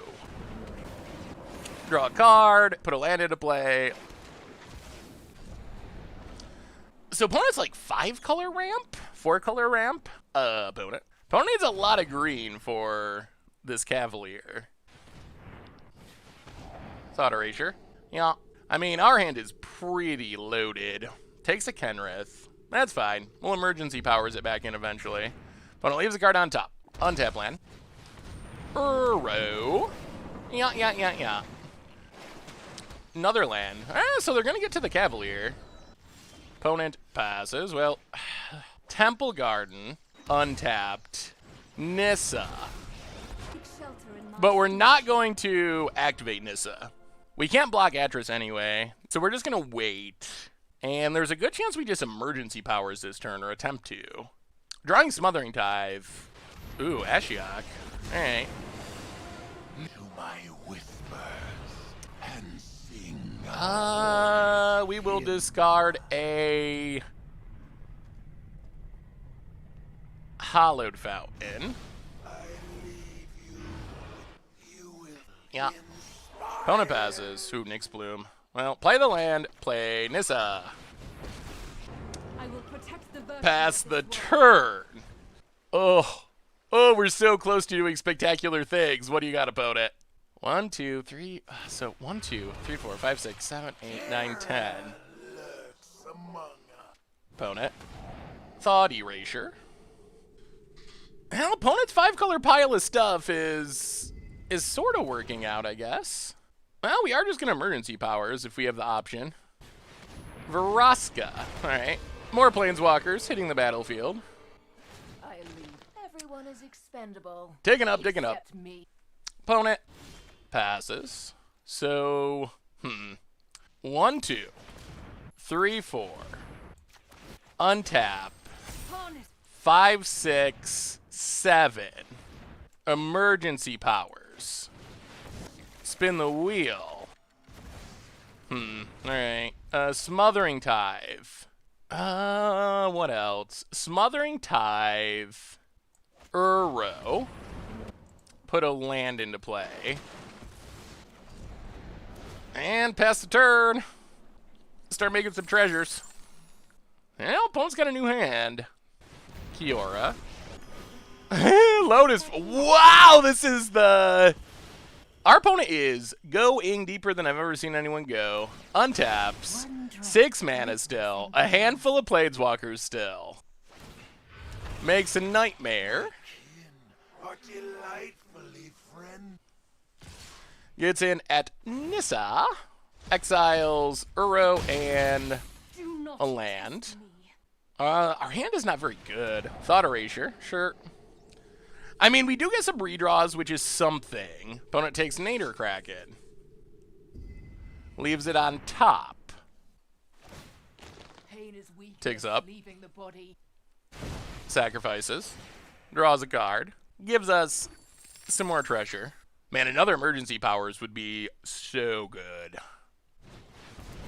Draw a card, put a land into play. So opponent's like 5-color ramp? 4-color ramp? Opponent. Opponent needs a lot of green for this Cavalier. Thought erasure. Yeah. I mean, our hand is pretty loaded. Takes a Kenrith. That's fine. We'll emergency powers it back in eventually. Opponent leaves a card on top. Untap land. Uro. Yeah. Another land. So they're going to get to the Cavalier. Opponent passes. Well, Temple Garden. Untapped. Nissa. But we're not going to activate Nissa. We can't block Atris anyway. So we're just going to wait. And there's a good chance we just emergency powers this turn, or attempt to. Drawing Smothering Tithe. Ooh, Ashiok. Alright. To my whispers and sing. We will discard a Hallowed Fountain. Yeah. Opponent passes. Ooh, Nyx Bloom. Well, play the land, play Nissa. I will protect the Pass the turn. Oh, we're so close to doing spectacular things. What do you got, opponent? 1, 2, 3. So 1, 2, 3, 4, 5, 6, 7, 8, 9, 10. Opponent. Thought erasure. Well, opponent's 5-color pile of stuff is sort of working out, I guess. Well, we are just going to emergency powers if we have the option. Vraska. Alright. More planeswalkers hitting the battlefield. I leave. Everyone is expendable. Digging up, digging up. Except me. Opponent passes. So, 1, 2, 3, 4. Untap. 5, 6, 7. Emergency powers. Spin the wheel. Alright. Smothering Tithe. What else? Smothering Tithe. Uro. Put a land into play. And pass the turn. Start making some treasures. Well, opponent's got a new hand. Kiora. Lotus. Wow, this is the... Our opponent is going deeper than I've ever seen anyone go. Untaps. 6 mana still. A handful of planeswalkers still. Makes a nightmare. Are delightfully friend. Gets in at Nissa. Exiles Uro and a land. Our hand is not very good. Thought Erasure, sure. I mean, we do get some redraws, which is something. Opponent takes Nadir Kraken. Leaves it on top. Pain is weak. Takes up. Leaving the body. Sacrifices. Draws a card. Gives us some more treasure. Man, another emergency powers would be so good.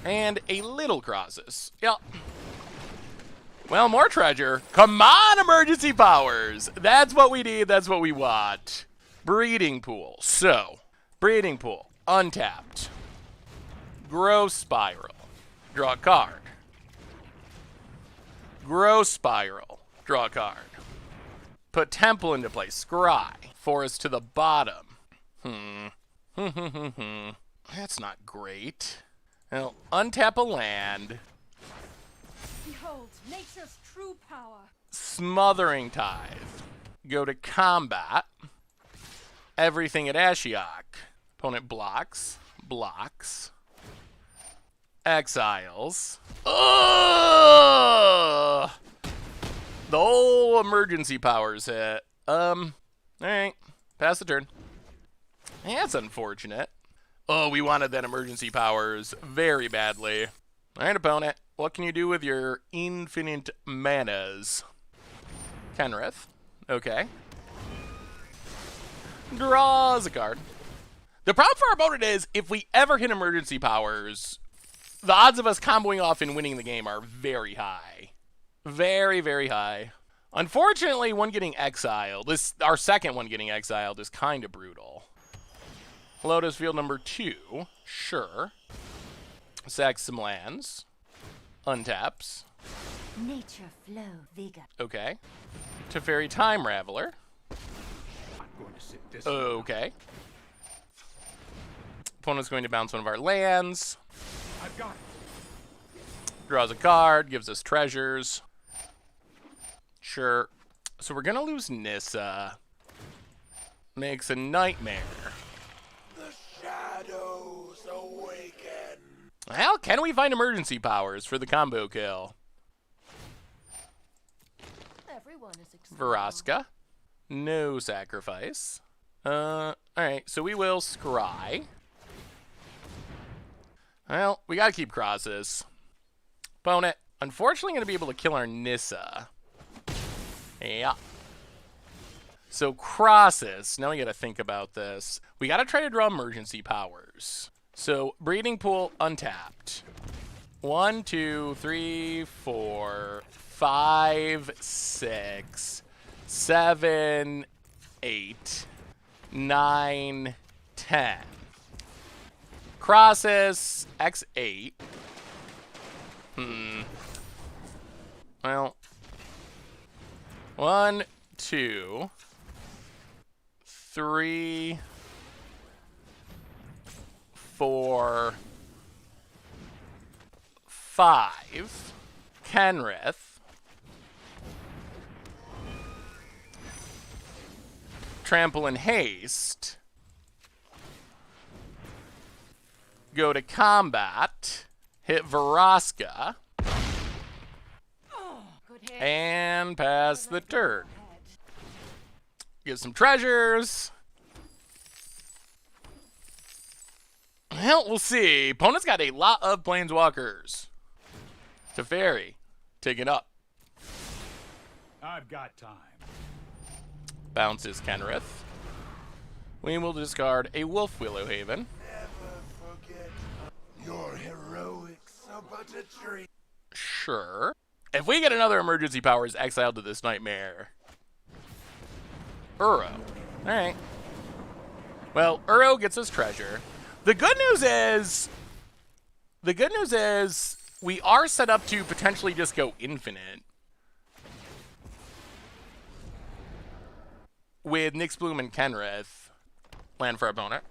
And a little crosses. Yep. Well, more treasure. Come on, emergency powers. That's what we need. That's what we want. Breeding pool. So, breeding pool. Untapped. Growth spiral. Draw a card. Growth spiral. Draw a card. Put temple into play. Scry. Forest to the bottom. That's not great. Well, untap a land. Behold, nature's true power. Smothering Tithe. Go to combat. Everything at Ashiok. Opponent blocks. Blocks. Exiles. Ugh! The whole emergency powers hit. Alright. Pass the turn. That's unfortunate. Oh, we wanted that emergency powers very badly. Alright, opponent. What can you do with your infinite manas? Kenrith. Okay. Draws a card. The problem for our opponent is, if we ever hit emergency powers, the odds of us comboing off and winning the game are very high. Very, very high. Unfortunately, one getting exiled, our second one getting exiled, is kind of brutal. Lotus Field number 2, sure. Sacks some lands. Untaps. Nature flow vigor. Okay. Teferi Time Raveler. I'm going to sit this Okay. Opponent's going to bounce one of our lands. I've got it. Draws a card, gives us treasures. Sure. So we're going to lose Nissa. Makes a nightmare. The shadows awaken. Well, can we find emergency powers for the combo kill? Everyone is expendable. Vraska. No sacrifice. Alright, so we will scry. Well, we gotta keep crosses. Opponent, unfortunately gonna be able to kill our Nissa. Yeah. So crosses, now we gotta think about this. We gotta try to draw emergency powers. So, breeding pool untapped. 1, 2, 3, 4, 5, 6, 7, 8, 9, 10. Crosses, X8. Well, 1, 2, 3, 4, 5. Kenrith. Trample and haste. Go to combat. hit Vraska, Good hit. and pass the turn. Get some treasures. Well, we'll see. Opponent's got a lot of planeswalkers. Teferi, take it up. I've got time. Bounces Kenrith. We will discard a Wolf Willowhaven. Never forget your heroics are but a dream. Sure. If we get another emergency powers exiled to this nightmare. Uro. Alright. Well, Uro gets us treasure. The good news is we are set up to potentially just go infinite. With Nyxbloom and Kenrith. Land for opponent.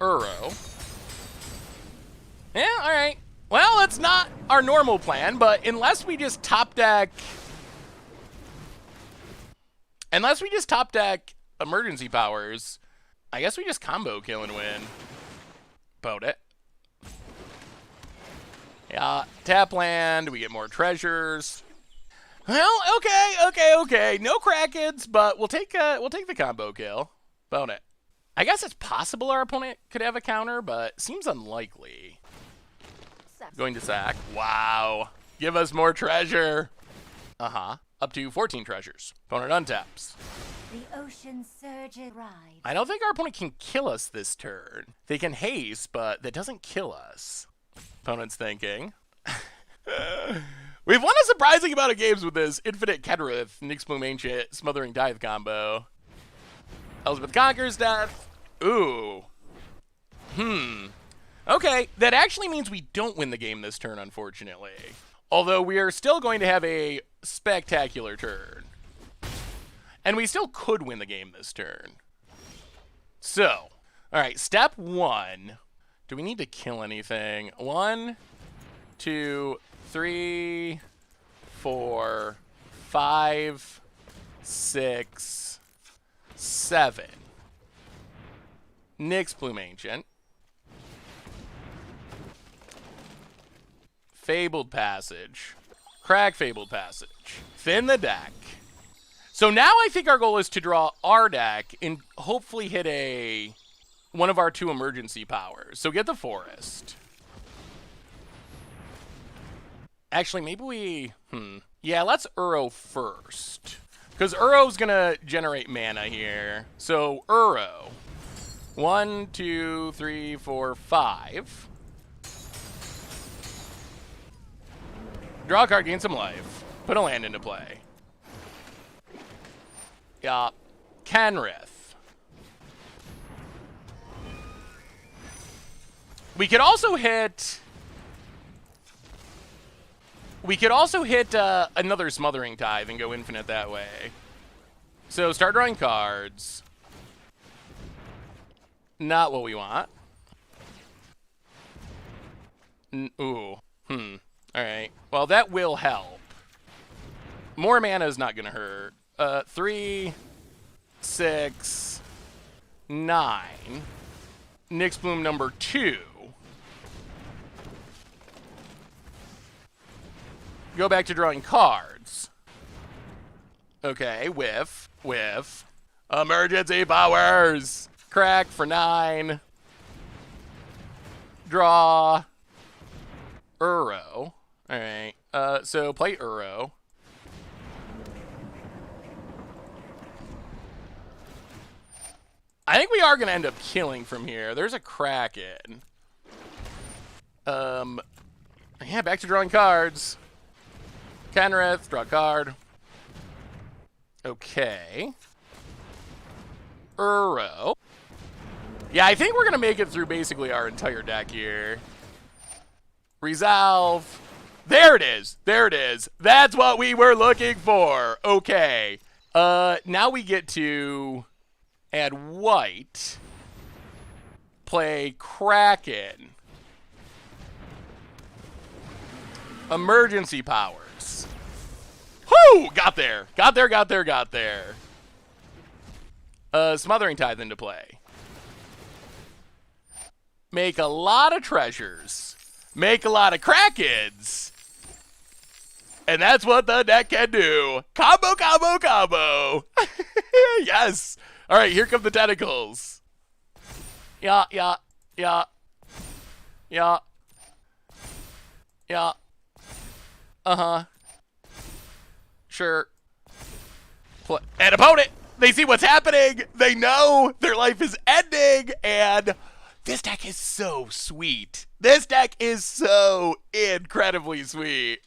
Uro. Yeah, alright. Well, that's not our normal plan, but unless we just top deck emergency powers, I guess we just combo kill and win. Boat it. Yeah, tap land, we get more treasures. Well, okay. No Krakens, but we'll take the combo kill. Bone it. I guess it's possible our opponent could have a counter, but seems unlikely. Going to sack. Wow. Give us more treasure. Uh-huh. Up to 14 treasures. Opponent untaps. The ocean surges rise. I don't think our opponent can kill us this turn. They can haste, but that doesn't kill us. Opponent's thinking. We've won a surprising amount of games with this Infinite Kenrith, Nyxbloom Ancient, Smothering Tithe combo. Elspeth Conquers Death. Ooh. Okay, that actually means we don't win the game this turn, unfortunately. Although we are still going to have a spectacular turn. And we still could win the game this turn. So, alright, step 1. Do we need to kill anything? 1, 2, 3, 4, 5, 6, 7. Nyxbloom Ancient. Fabled Passage. Crack Fabled Passage. Thin the deck. So now I think our goal is to draw our deck and hopefully hit one of our 2 emergency powers. So get the Forest. Actually, maybe we... Yeah, let's Uro first. Because Uro's going to generate mana here. So, Uro. 1, 2, 3, 4, 5. Draw a card, gain some life. Put a land into play. Yeah. Kenrith. We could also hit... another Smothering Tithe and go infinite that way. So start drawing cards. Not what we want. Ooh. Alright. Well, that will help. More mana is not going to hurt. 3, 6, 9. Nyxbloom number 2. Go back to drawing cards. Okay, whiff. Emergency powers! Crack for 9. Draw. Uro. Alright, so play Uro. I think we are going to end up killing from here. There's a Kraken. Yeah, back to drawing cards. Kenrith, draw a card. Okay. Uro. Yeah, I think we're going to make it through basically our entire deck here. Resolve. There it is. There it is. That's what we were looking for. Okay. Now we get to add white. Play Kraken. Emergency powers. Whoo! Got there. Got there. Smothering Tithe into play. make a lot of treasures, make a lot of Krakens, and that's what the deck can do. Combo, combo, combo. Yes. All right, here come the tentacles. Yeah. Yeah. Uh-huh. Sure. And opponent, they see what's happening. They know their life is ending, and this deck is so sweet. This deck is so incredibly sweet.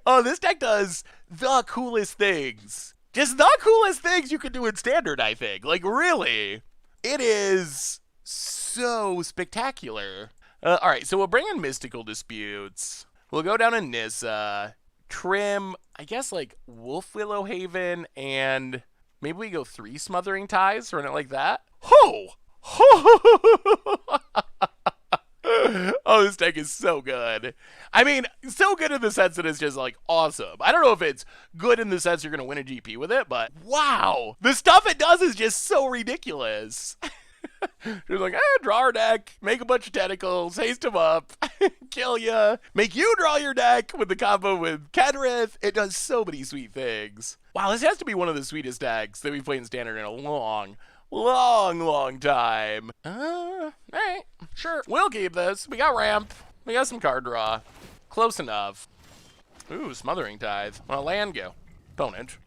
Oh, this deck does the coolest things. Just the coolest things you can do in Standard, I think. Like, really. It is so spectacular. All right, so we'll bring in Mystical Disputes. We'll go down to Nissa, trim, I guess, like, Wolf Willow Haven, and maybe we go 3 Smothering Ties, run it like that. Ho! Oh, this deck is so good. I mean, so good in the sense that it's just, like, awesome. I don't know if it's good in the sense you're going to win a GP with it, but wow. The stuff it does is just so ridiculous. Just like, draw our deck, make a bunch of tentacles, haste them up, kill ya, make you draw your deck with the combo with Kenrith. It does so many sweet things. Wow, this has to be one of the sweetest decks that we've played in Standard in a long time. Alright, sure. We'll keep this. We got ramp. We got some card draw. Close enough. Ooh, Smothering Tithe. Well, land go. Opponent.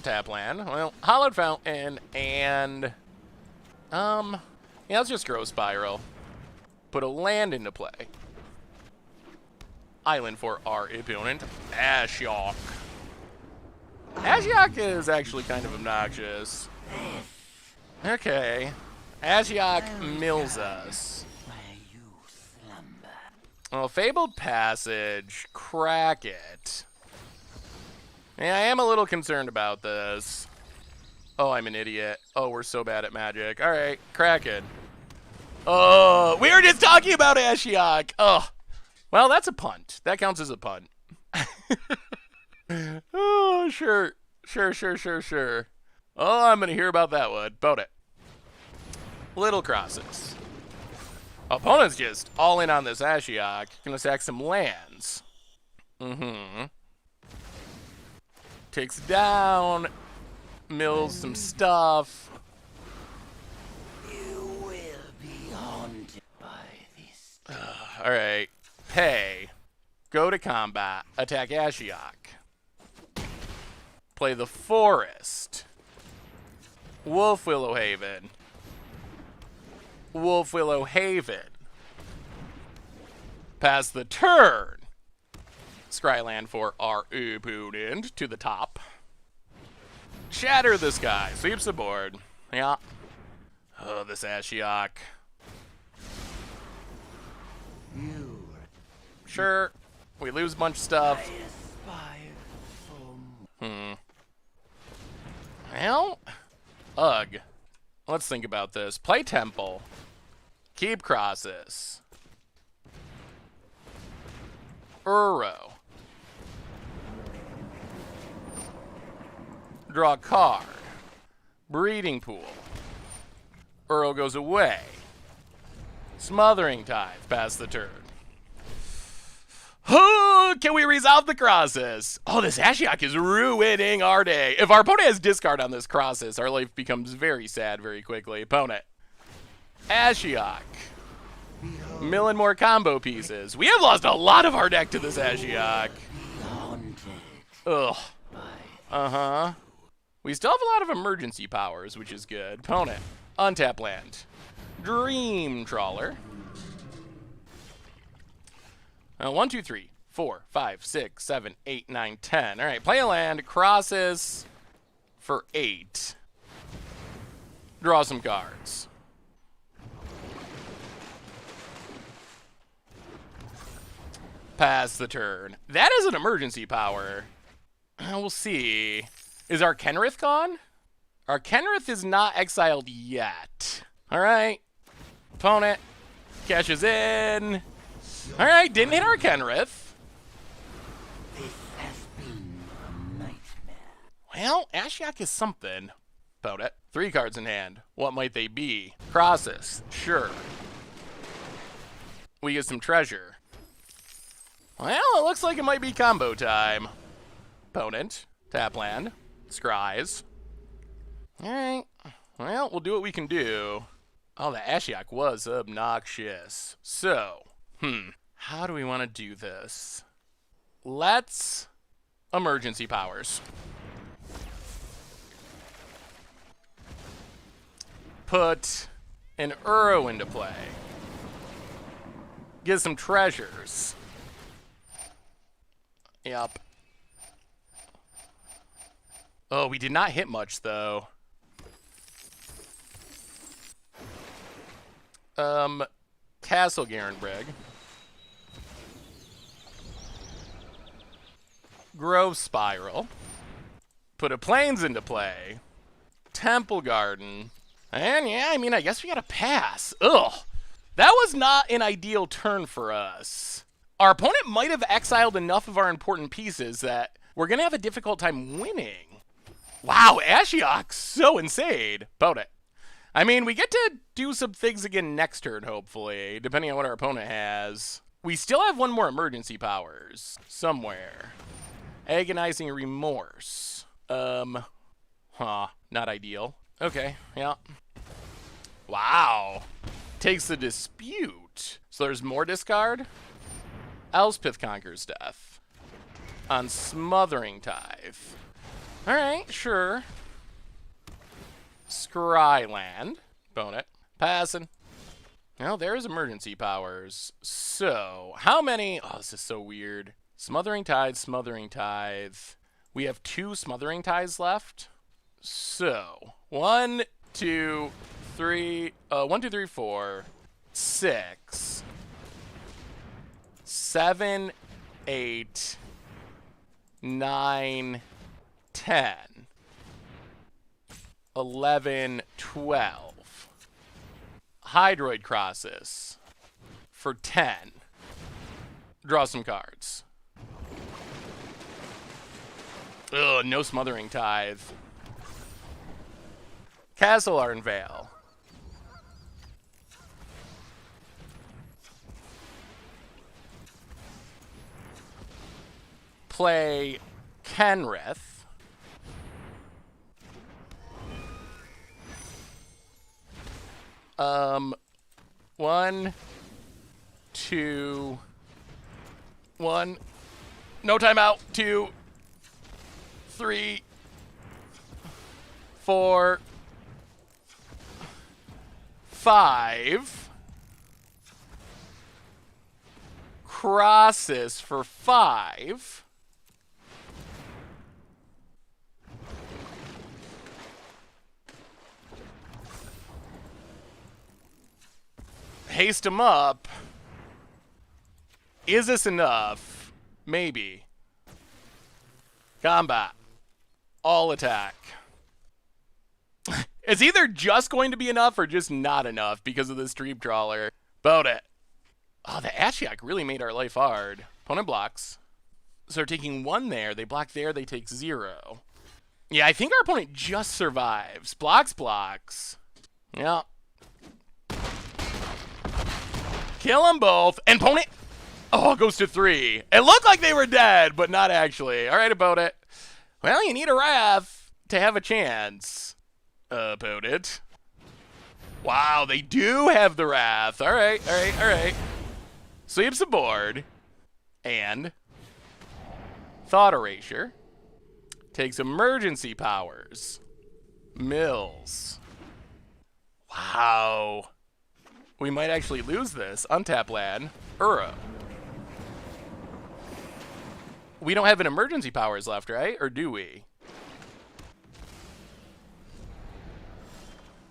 Tap land. Well, Hollowed Fountain and... yeah, let's just Growth Spiral. Put a land into play. Island for our opponent. Ashiok. Ashiok is actually kind of obnoxious. Okay. Ashiok mills us. Well, Fabled Passage. Crack it. Yeah, I am a little concerned about this. Oh, I'm an idiot. Oh, we're so bad at Magic. All right, Kraken. Oh, we were just talking about Ashiok. Oh, well, that's a punt. That counts as a punt. Oh, sure. Oh, I'm going to hear about that one. Boat it. Little crosses. Opponent's just all in on this Ashiok. Gonna sack some lands. Takes down. Mills some stuff. You will be haunted by this. Alright. Pay. Go to combat. Attack Ashiok. Play the Forest. Wolf Willow Haven. Wolf Willow Haven. Pass the turn. Scryland for our opponent to the top. Shatter the sky. Sweeps the board. Yeah. Oh, this Ashiok. Sure. We lose a bunch of stuff. Well, ugh. Let's think about this. Play Temple. Keep crosses. Uro. Draw a card. Breeding Pool. Uro goes away. Smothering Tithe. Pass the turn. Can we resolve the crosses? Oh, this Ashiok is ruining our day. If our opponent has discard on this crosses, our life becomes very sad very quickly. Opponent. Ashiok. Milling more combo pieces. We have lost a lot of our deck to this Ashiok. Ugh. Uh-huh. We still have a lot of emergency powers, which is good. Opponent. Untap land. Dream Trawler. 1, 2, 3, 4, 5, 6, 7, 8, 9, 10. All right, play a land. Crosses for 8. Draw some cards. Pass the turn. That is an emergency power. We'll see. Is our Kenrith gone? Our Kenrith is not exiled yet. All right. Opponent cashes in. All right, didn't hit our Kenrith. This has been a nightmare. Well, Ashiok is something. Opponent. 3 cards in hand. What might they be? Crosses. Sure. We get some treasure. Well, it looks like it might be combo time. Opponent. Tap land. Scries. Alright. Well, we'll do what we can do. Oh, the Ashiok was obnoxious. So, how do we want to do this? Let's emergency powers. Put an Uro into play. Get some treasures. Yep. Oh, we did not hit much, though. Castle Garenbrig. Grove Spiral. Put a Plains into play. Temple Garden. And yeah, I mean, I guess we gotta pass. Ugh. That was not an ideal turn for us. Our opponent might have exiled enough of our important pieces that we're gonna have a difficult time winning. Wow, Ashiok's so insane. About it. I mean, we get to do some things again next turn, hopefully, depending on what our opponent has. We still have one more emergency powers somewhere. Agonizing Remorse. Not ideal. Okay, yeah. Wow. Takes the Dispute. So there's more discard? Elspeth Conquers Death. On Smothering Tithe. Alright, sure. Scryland. Bone it. Passing. Well, there's emergency powers. So, how many... Oh, this is so weird. Smothering Tithe, Smothering Tithe. We have 2 Smothering Tithes left. So, 1, 2, 3... 1, 2, 3, 4... 6... 7, 8... 9... 10... 11, 12. Hydroid Crosses for 10. Draw some cards. Ugh, no Smothering Tithe. Castle Ardenvale. Play Kenrith. 1, 2, 1. No timeout. 2, 3, 4, 5. Crosses for 5. Haste him up. Is this enough? Maybe. Combat. All attack. It's either just going to be enough or just not enough because of this Dream Trawler. About it. Oh, the Ashiok really made our life hard. Opponent blocks. So they're taking 1 there. They block there. They take 0. Yeah, I think our opponent just survives. Blocks. Yeah. Kill them both. And opponent... Oh, it goes to 3. It looked like they were dead, but not actually. All right, about it. Well, you need a Wrath to have a chance. About it. Wow, they do have the Wrath. All right. Sweeps the board. And Thought Erasure. Takes emergency powers. Mills. Wow. We might actually lose this. Untap land. Uro. We don't have an emergency powers left, right? Or do we?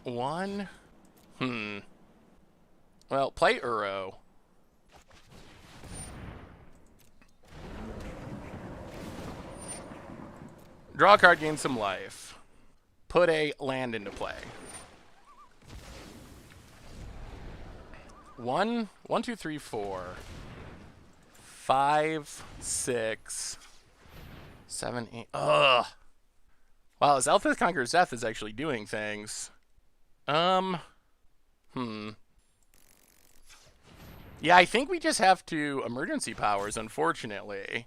1. Well, play Uro. Draw a card, gain some life. Put a land into play. 1, 2, 3, 4, 5, 6, 7, 8. Ugh. Wow, Wow, Zelfith Conquers Death is actually doing things. Yeah, I think we just have to emergency powers, unfortunately.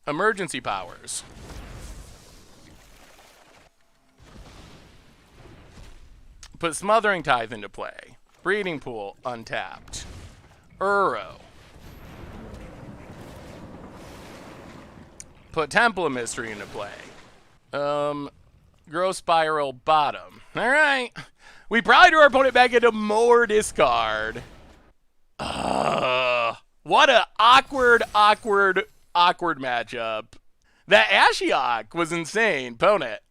Emergency powers. Put Smothering Tithe into play. Breeding Pool untapped. Uro. Put Temple of Mystery into play. Grow Spiral bottom. Alright. We probably drew our opponent back into more discard. What a awkward matchup. That Ashiok was insane. Opponent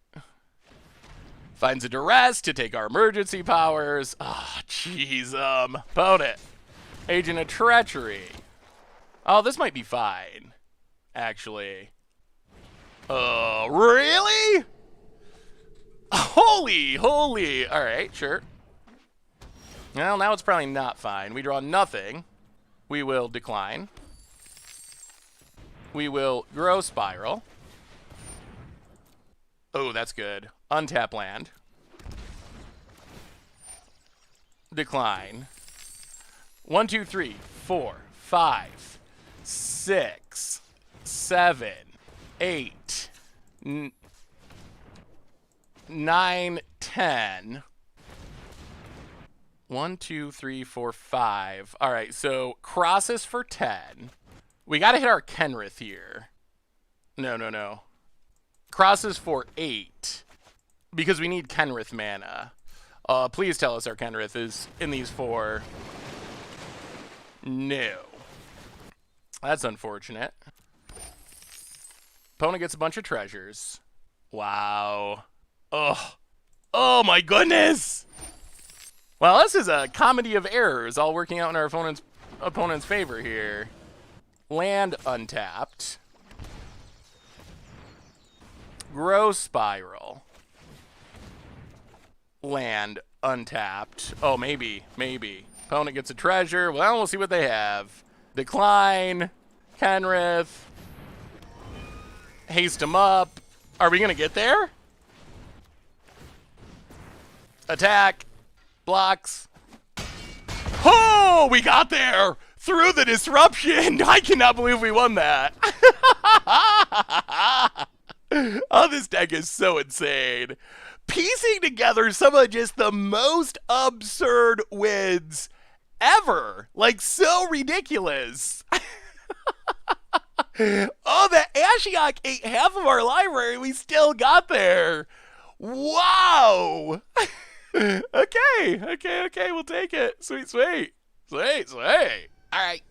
finds a duress to take our emergency powers. Oh, jeez. Opponent. Agent of Treachery. Oh, this might be fine. Actually. Really? Holy. Alright, sure. Well, now it's probably not fine. We draw nothing. We will decline. We will grow Spiral. Oh, that's good. Untap land. Decline. 1, 2, 3, 4, 5, 6, 7, 8, 9, 10. 1, 2, 3, 4, 5. All right, so crosses for 10. We got to hit our Kenrith here. No. Crosses for 8. Because we need Kenrith mana. Please tell us our Kenrith is in these 4. No. That's unfortunate. Opponent gets a bunch of treasures. Wow. Oh my goodness! Well, this is a comedy of errors all working out in our opponent's favor here. Land untapped. Grow Spiral. Land untapped. Oh, maybe. Opponent gets a treasure. Well, we'll see what they have. Decline. Kenrith. Haste him up. Are we going to get there? Attack. Blocks. Oh, we got there through the disruption. I cannot believe we won that. Oh, this deck is so insane. Piecing together some of just the most absurd wins ever. Like, so ridiculous. Oh, the Ashiok ate half of our library. We still got there. Wow. Okay, we'll take it. Sweet. All right,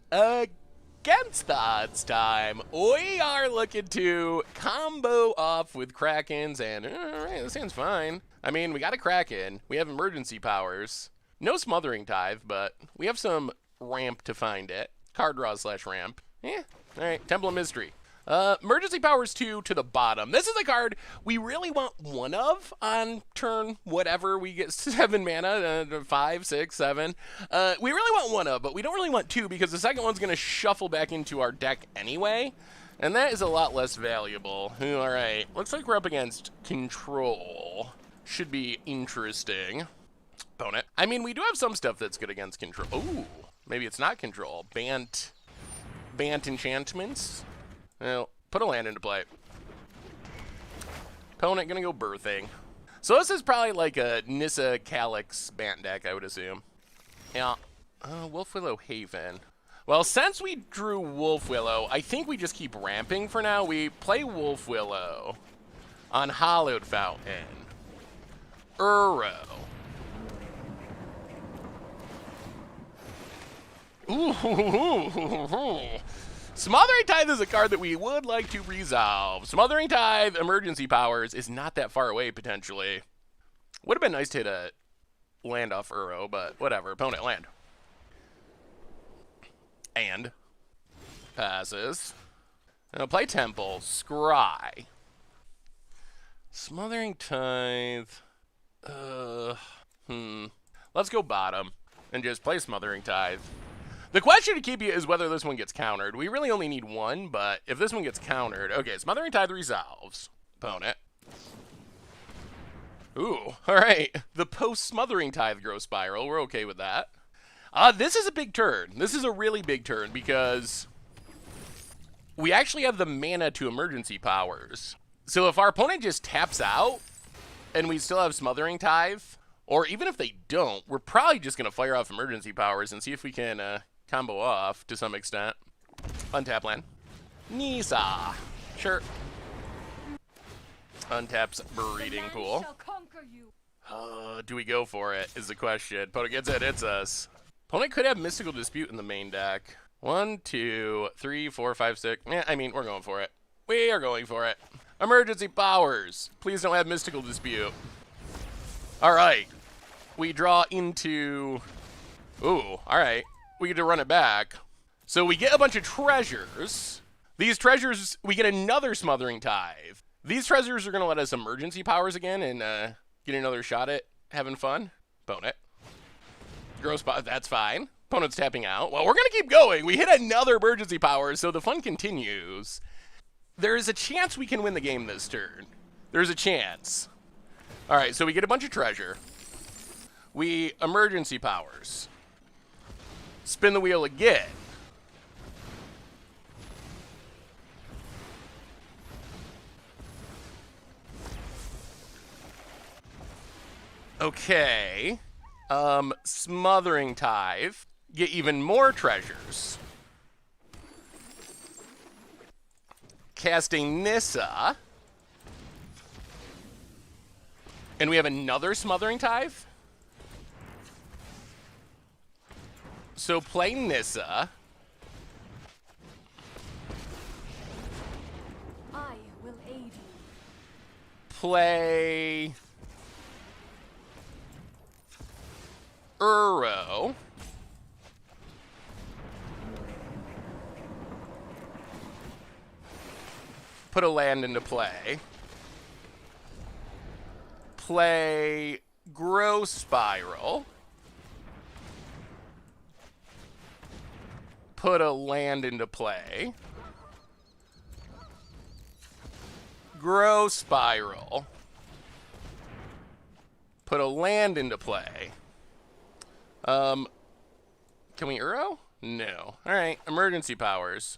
against the odds time, we are looking to combo off with Krakens, and all right, this hand's fine. I mean, we got a Kraken, we have emergency powers, no Smothering Tithe, but we have some ramp to find it. Card draw / ramp. Yeah, all right, Temple of Mystery. Emergency powers 2 to the bottom. This is a card we really want one of on turn whatever. We get 7 mana, 5, 6, 7. We really want one of, but we don't really want 2 because the second one's going to shuffle back into our deck anyway, and that is a lot less valuable. All right, looks like we're up against Control. Should be interesting. Opponent. I mean, we do have some stuff that's good against Control. Ooh, maybe it's not Control. Bant enchantments. Well, put a land into play. Opponent gonna go Birthing. So this is probably like a Nissa Calyx Bant deck, I would assume. Yeah. Wolfwillow Haven. Well, since we drew Wolfwillow, I think we just keep ramping for now. We play Wolfwillow on Hallowed Fountain. Uro. Ooh. Smothering Tithe is a card that we would like to resolve. Smothering Tithe, emergency powers, is not that far away, potentially. Would have been nice to hit a land off Uro, but whatever. Opponent, land. And passes. And I'll play Temple. Scry. Smothering Tithe. Let's go bottom and just play Smothering Tithe. The question to keep you is whether this one gets countered. We really only need one, but if this one gets countered... Okay, Smothering Tithe resolves. Opponent. Ooh, all right. The post-Smothering Tithe Growth Spiral. We're okay with that. This is a big turn. This is a really big turn because we actually have the mana to emergency powers. So if our opponent just taps out and we still have Smothering Tithe, or even if they don't, we're probably just going to fire off emergency powers and see if we can combo off to some extent. Untap land. Nisa. Sure. Untaps breeding pool. Shall conquer you. Do we go for it is the question. Opponent gets it, it's us. Opponent could have Mystical Dispute in the main deck. 1, 2, 3, 4, 5, 6. Yeah, I mean, we're going for it. We are going for it. Emergency powers. Please don't have Mystical Dispute. All right. We draw into... Ooh, all right. We get to run it back. So we get a bunch of treasures. These treasures, we get another Smothering Tithe. These treasures are going to let us emergency powers again and get another shot at having fun. Opponent. Gross spot, that's fine. Opponent's tapping out. Well, we're going to keep going. We hit another emergency power, so the fun continues. There is a chance we can win the game this turn. There's a chance. All right, so we get a bunch of treasure. We emergency powers. Spin the wheel again. Okay. Smothering Tithe. Get even more treasures. Casting Nissa. And we have another Smothering Tithe. So play Nissa. I will aid you. Play Uro. Put a land into play. Play Growth Spiral. Put a land into play. Growth Spiral. Put a land into play. Can we Uro? No. All right, emergency powers.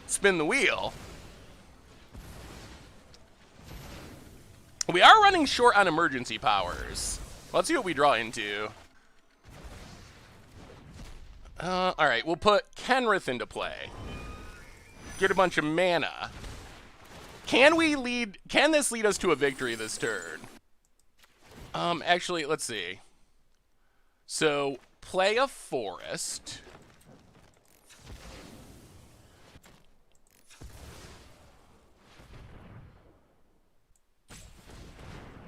Spin the wheel. We are running short on emergency powers. Let's see what we draw into. All right, we'll put Kenrith into play. Get a bunch of mana. Can this lead us to a victory this turn? Actually, let's see. So, play a forest.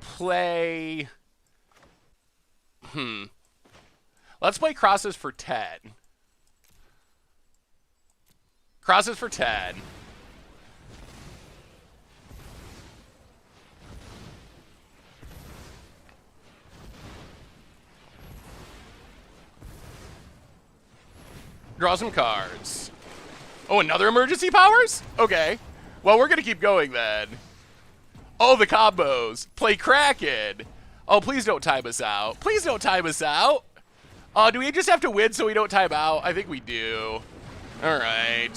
Play... Let's play Crosses for 10. Crosses for 10. Draw some cards. Oh, another emergency powers? Okay. Well, we're going to keep going then. Oh, the combos. Play Kraken. Oh, please don't time us out. Please don't time us out. Oh, do we just have to win so we don't time out? I think we do. All right.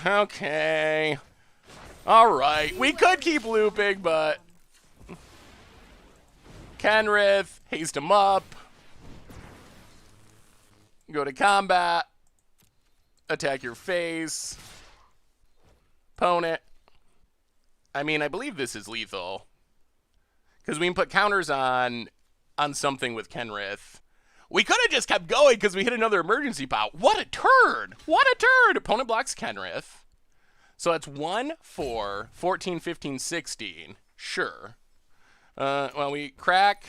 Okay. All right. We could keep looping, but... Kenrith, haste him up. Go to combat. Attack your face. Opponent. I mean, I believe this is lethal. Because we can put counters on something with Kenrith. We could have just kept going because we hit another emergency power. What a turn! What a turn! Opponent blocks Kenrith. So that's 1, 4, 14, 15, 16. Sure. Well, we crack.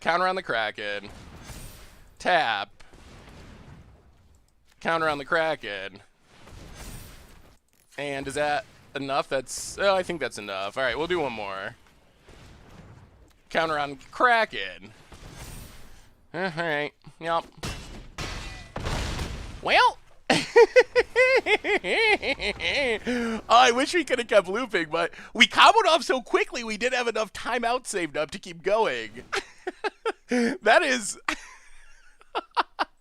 Counter on the Kraken. Tap. Counter on the Kraken. And is that enough? Oh, I think that's enough. All right, we'll do one more. Counter on Kraken. All right, yep. Well, I wish we could have kept looping, but we comboed off so quickly we didn't have enough timeout saved up to keep going. That is...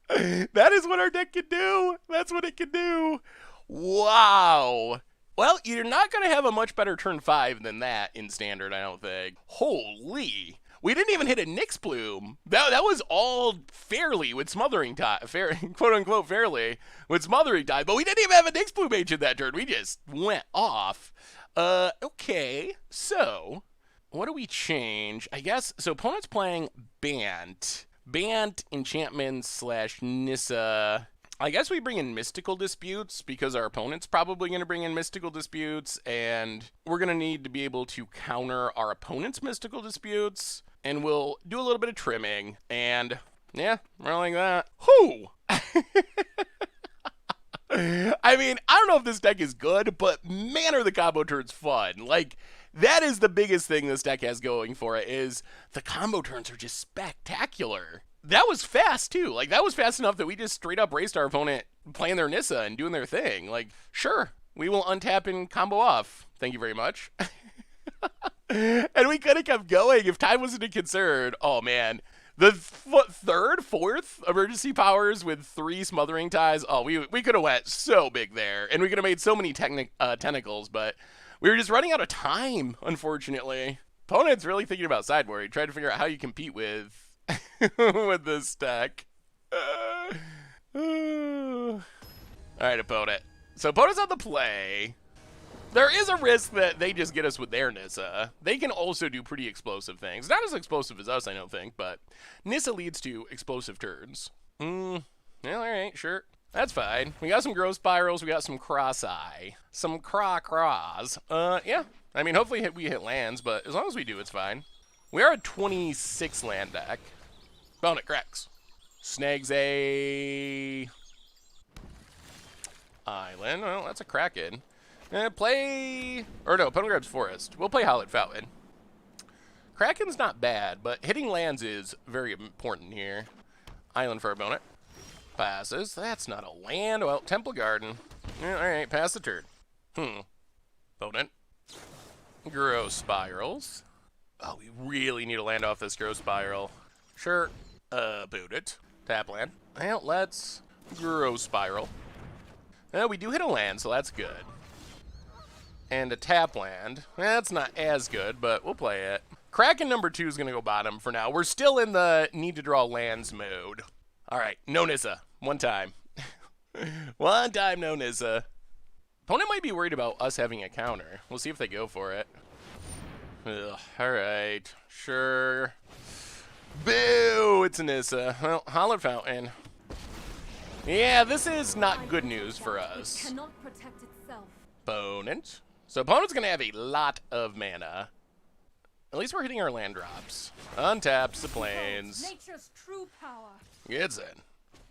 that is what our deck can do. That's what it can do. Wow. Well, you're not going to have a much better turn 5 than that in Standard, I don't think. Holy. We didn't even hit a Nyx Plume. That was all fairly with Smothering Tide. Quote unquote fairly with Smothering Tide. But we didn't even have a Nyx Plume H in that turn. We just went off. Okay. So, what do we change? I guess, so opponent's playing Bant. Bant, Enchantment / Nissa. I guess we bring in Mystical Disputes because our opponent's probably going to bring in Mystical Disputes, and we're going to need to be able to counter our opponent's Mystical Disputes, and we'll do a little bit of trimming, and yeah, we're like that. Whew! I mean, I don't know if this deck is good, but man, are the combo turns fun. Like, that is the biggest thing this deck has going for it, is the combo turns are just spectacular. That was fast, too. Like, that was fast enough that we just straight up raced our opponent playing their Nissa and doing their thing. Like, sure, we will untap and combo off. Thank you very much. And we could have kept going if time wasn't a concern. Oh, man. The fourth emergency powers with 3 Smothering Ties. Oh, we could have went so big there. And we could have made so many tentacles, but we were just running out of time, unfortunately. Opponent's really thinking about sideboard. Trying to figure out how you compete with with this deck. Alright, opponent. So opponent's on the play. There is a risk that they just get us with their Nissa. They can also do pretty explosive things. Not as explosive as us, I don't think, but Nissa leads to explosive turns. Yeah, alright, sure. That's fine. We got some Growth Spirals, we got some Cross-Eye. Some Craws. Yeah. I mean, hopefully we hit lands, but as long as we do, it's fine. We are a 26 land deck. Opponent cracks. Snags a island. Well, that's a Kraken. Play... Or no, opponent grabs Forest. We'll play Howlet Fountain. Kraken's not bad, but hitting lands is very important here. Island for opponent. Passes. That's not a land. Well, Temple Garden. Yeah, alright, pass the turn. Opponent. Growth Spirals. Oh, we really need to land off this Growth Spiral. Sure. Boot it. Tap land. Well, let's Growth Spiral. We do hit a land, so that's good. And a tap land. That's not as good, but we'll play it. Kraken number 2 is going to go bottom for now. We're still in the need to draw lands mode. Alright, no Nissa. One time. One time, no Nissa. Opponent might be worried about us having a counter. We'll see if they go for it. Ugh, alright. Sure. Boo! It's a Nissa. Well, Howlet Fountain. Yeah, this is not good news for us. Cannot protect itself. Opponent. So opponent's going to have a lot of mana. At least we're hitting our land drops. Untaps the plains. Nature's true power. Gets in.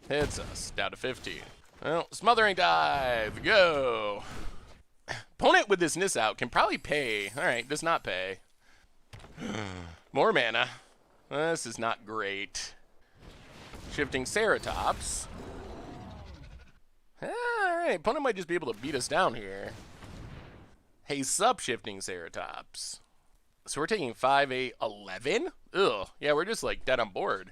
Hits us. Down to 15. Well, Smothering Dive. Go. Opponent with this Nissa out can probably pay. Alright, does not pay. More mana. This is not great. Shifting Ceratops. Alright, opponent might just be able to beat us down here. Hey, shifting Ceratops. So we're taking 5, 8, 11? Ugh. Yeah, we're just like dead on board.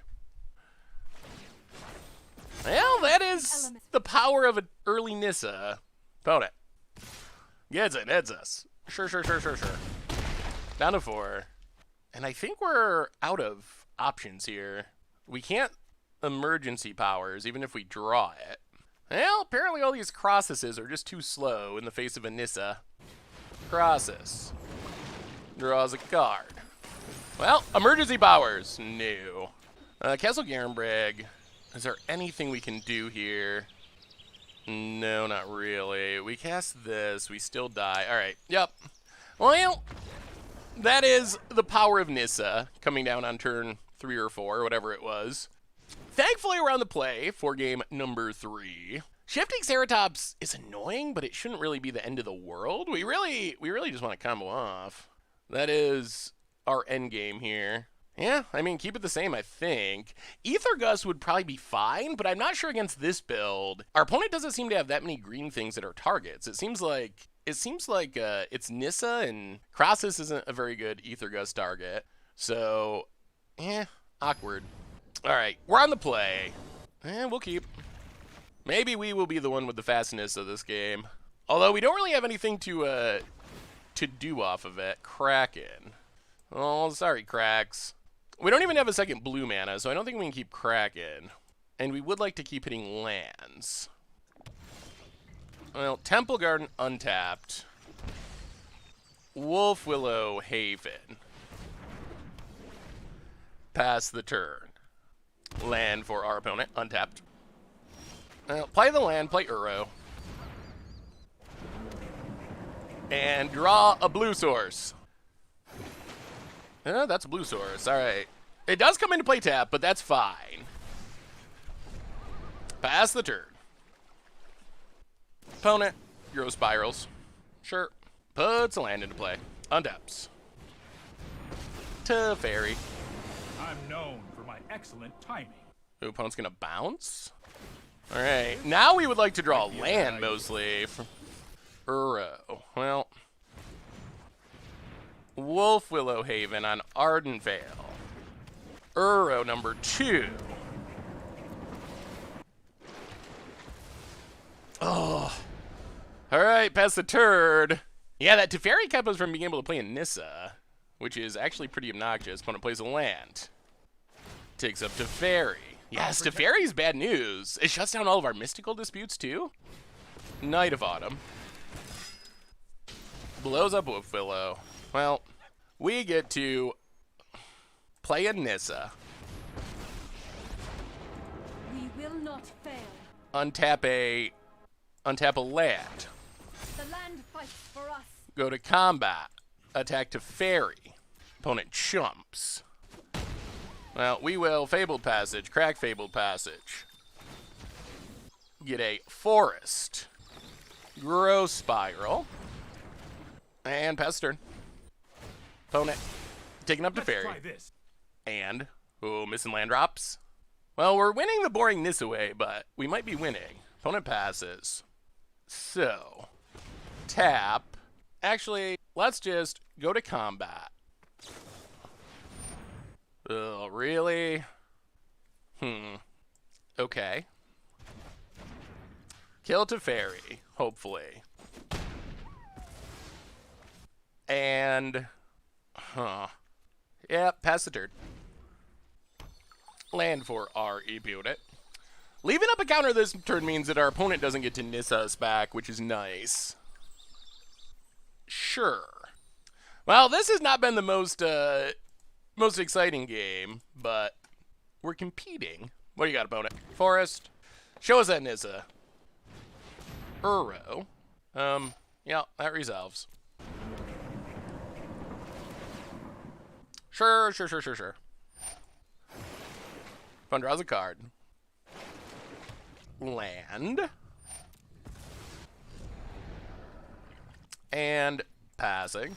Well, that is the power of an early Nissa. Opponent. Gets it, heads us. Sure. Down to 4. And I think we're out of options here. We can't emergency powers, even if we draw it. Well, apparently all these crosses are just too slow in the face of a Nissa. Crosses. Draws a card. Well, emergency powers. No. Castle Garenbrag. Is there anything we can do here? No, not really. We cast this. We still die. Alright. Yep. Well, that is the power of Nissa coming down on turn 3 or 4, whatever it was. Thankfully, we're on the play for game number 3. Shifting Ceratops is annoying, but it shouldn't really be the end of the world. We really just want to combo off. That is our end game here. Yeah, I mean, keep it the same, I think. Ether Gust would probably be fine, but I'm not sure against this build. Our opponent doesn't seem to have that many green things that are targets. It seems like it's Nissa, and Crassus isn't a very good Ether Gust target. So, awkward. All right, we're on the play. We'll keep. Maybe we will be the one with the fastness of this game. Although we don't really have anything to do off of it. Kraken. Oh, sorry, Cracks. We don't even have a second blue mana, so I don't think we can keep Kraken. And we would like to keep hitting lands. Well, Temple Garden untapped. Wolf Willow Haven. Pass the turn. Land for our opponent, untapped. Well, play the land, play Uro. And draw a blue source. That's a blue source. All right. It does come into play tap, but that's fine. Pass the turn. Opponent, Euro Spirals. Sure. Puts a land into play. Untaps. Teferi. I'm known for my excellent timing. The opponent's going to bounce. All right. Now we would like to draw land, mostly. Uro. Well... Wolf Willow Haven on Ardenvale. Uro number 2. Oh. Alright, pass the turd. Yeah, that Teferi kept us from being able to play in Nissa, which is actually pretty obnoxious. Opponent plays a land. Takes up Teferi. Yes, Teferi's bad news. It shuts down all of our mystical disputes, too. Night of Autumn. Blows up Wolf Willow. Well, we get to play a Nissa. We will not fail. Untap a land. The land fights for us. Go to combat. Attack Teferi. Opponent chumps. Well, we will Fabled Passage, crack Fabled Passage. Get a Forest. Grow Spiral. And pass turn. Opponent taking up to Let's Fairy. try this. And, missing land drops. Well, we're winning the boring Nissa way, but we might be winning. Opponent passes. So, tap. Actually, let's just go to combat. Oh, really? Okay. Kill Teferi, hopefully. And, yeah, pass the turn. Land for our opponent. Leaving up a counter this turn means that our opponent doesn't get to Nissa us back, which is nice. Sure. Well, this has not been the most exciting game, but we're competing. What do you got, opponent? Forest. Show us that Nissa. Uro. Yeah, that resolves. Sure. Fun draws a card. Land. And passing.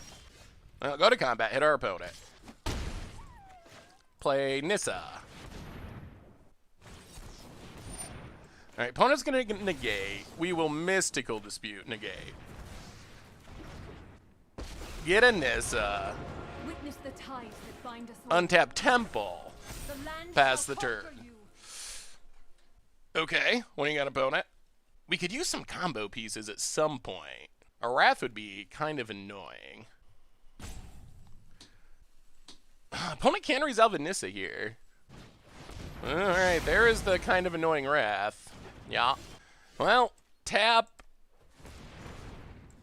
Well, go to combat, hit our opponent. Play Nissa. Alright, opponent's gonna negate. We will Mystical Dispute negate. Get a Nissa. Witness the ties that bind us all. Untap Temple. The land Pass shall the conquer turn. you. Okay, what do you got, opponent? We could use some combo pieces at some point. A Wrath would be kind of annoying. Opponent can resolve a Nissa here. Alright, there is the kind of annoying Wrath. Yeah. Well, tap.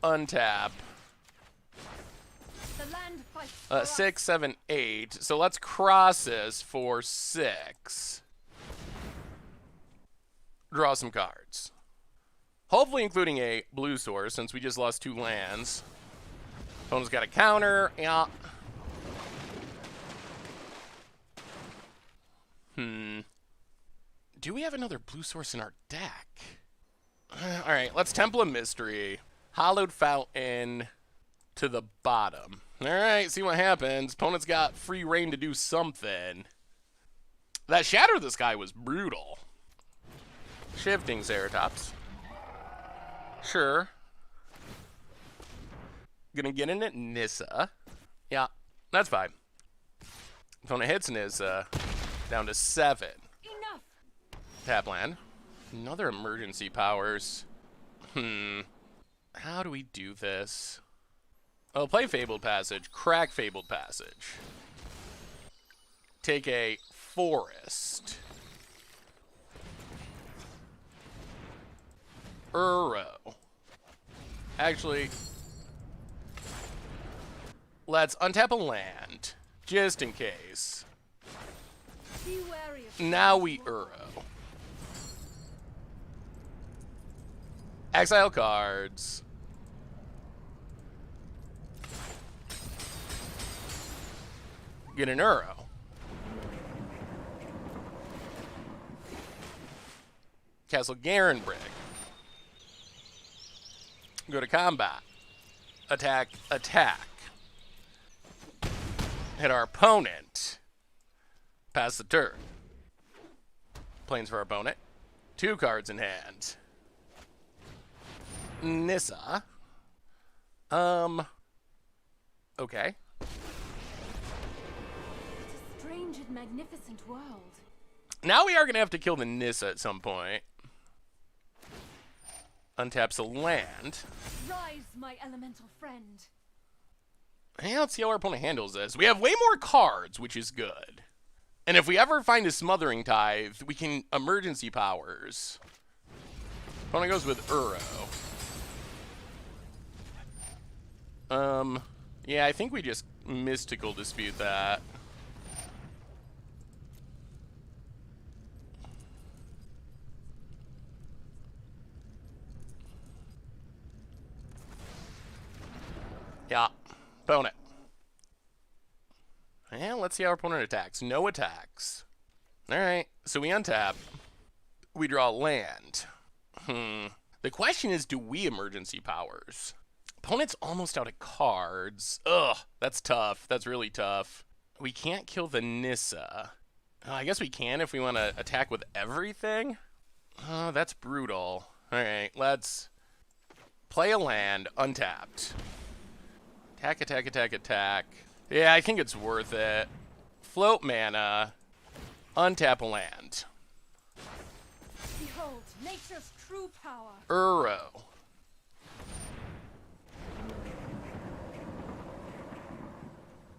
Untap. The land fights for us. 6, 7, 8. So let's cross this for 6. Draw some cards. Hopefully including a blue source, since we just lost 2 lands. Opponent's got a counter. Yeah. Do we have another blue source in our deck? Alright, let's Temple of Mystery. Hallowed Fountain to the bottom. Alright, see what happens. Opponent's got free reign to do something. That Shatter the Sky was brutal. Shifting Ceratops. Sure. Gonna get in at Nissa. Yeah, that's fine. Opponent hits Nissa. Down to 7. Enough. Tap land. Another emergency powers. How do we do this? Oh, play Fabled Passage. Crack Fabled Passage. Take a Forest. Uro. Actually, let's untap a land, just in case. Be wary of Now we Uro. Exile cards. Get an Uro. Castle Garenbrig. Go to combat. Attack, attack. Hit our opponent. Pass the turn. Plains for our opponent. 2 cards in hand. Nissa. Okay. a strange and magnificent world. Now we are going to have to kill the Nissa at some point. Untaps a land. Rise, my elemental friend. Hey, let's see how our opponent handles this. We have way more cards, which is good. And if we ever find a Smothering Tithe, we can emergency powers. Opponent goes with Uro. Yeah, I think we just Mystical Dispute that. Yeah, opponent. Yeah, let's see how our opponent attacks. No attacks. Alright, so we untap. We draw land. The question is, do we emergency powers? Opponent's almost out of cards. Ugh, that's tough. That's really tough. We can't kill the Nissa. Oh, I guess we can if we want to attack with everything. Oh, that's brutal. Alright, let's play a land, untapped. Attack, attack, attack, attack. Yeah, I think it's worth it. Float mana. Untap a land. Behold, nature's true power. Uro.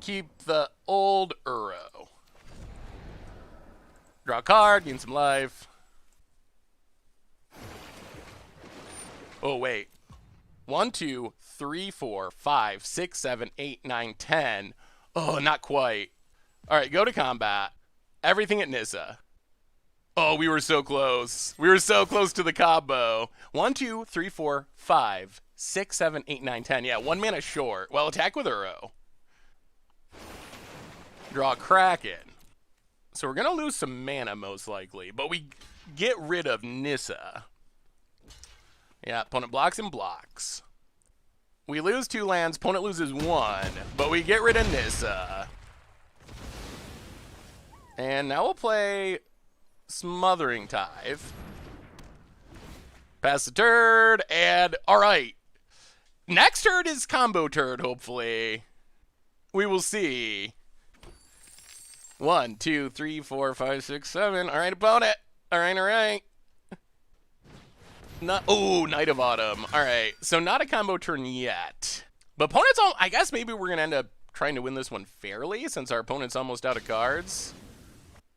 Keep the old Uro. Draw a card, gain some life. Oh, wait. 1, 2, 3, 4, 5, 6, 7, 8, 9, 10. Oh, not quite. All right, go to combat. Everything at Nissa. Oh, we were so close. We were so close to the combo. 1, 2, 3, 4, 5, 6, 7, 8, 9, 10. Yeah, 1 mana short. Well, attack with Uro. Draw Kraken. So we're going to lose some mana, most likely. But we get rid of Nissa. Yeah, opponent blocks and blocks. We lose 2 lands, opponent loses 1, but we get rid of Nissa. And now we'll play Smothering Tithe. Pass the turn, and alright. Next turn is combo turn, hopefully. We will see. 1, 2, 3, 4, 5, 6, 7. Alright, opponent. Alright, alright. Oh, Knight of Autumn. All right, so not a combo turn yet. But opponent's all, I guess maybe we're going to end up trying to win this one fairly since our opponent's almost out of cards.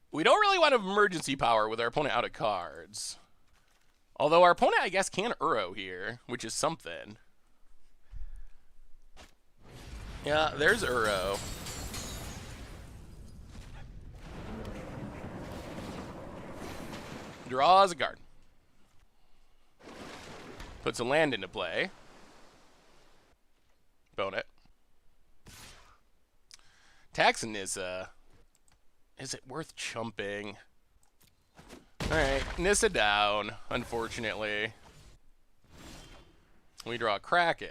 We don't really want to emergency power with our opponent out of cards. Although our opponent, I guess, can Uro here, which is something. Yeah, there's Uro. Draws a card. Puts a land into play. Bone it. Tax Nissa. Is it worth chumping? Alright, Nissa down, unfortunately. We draw Kraken.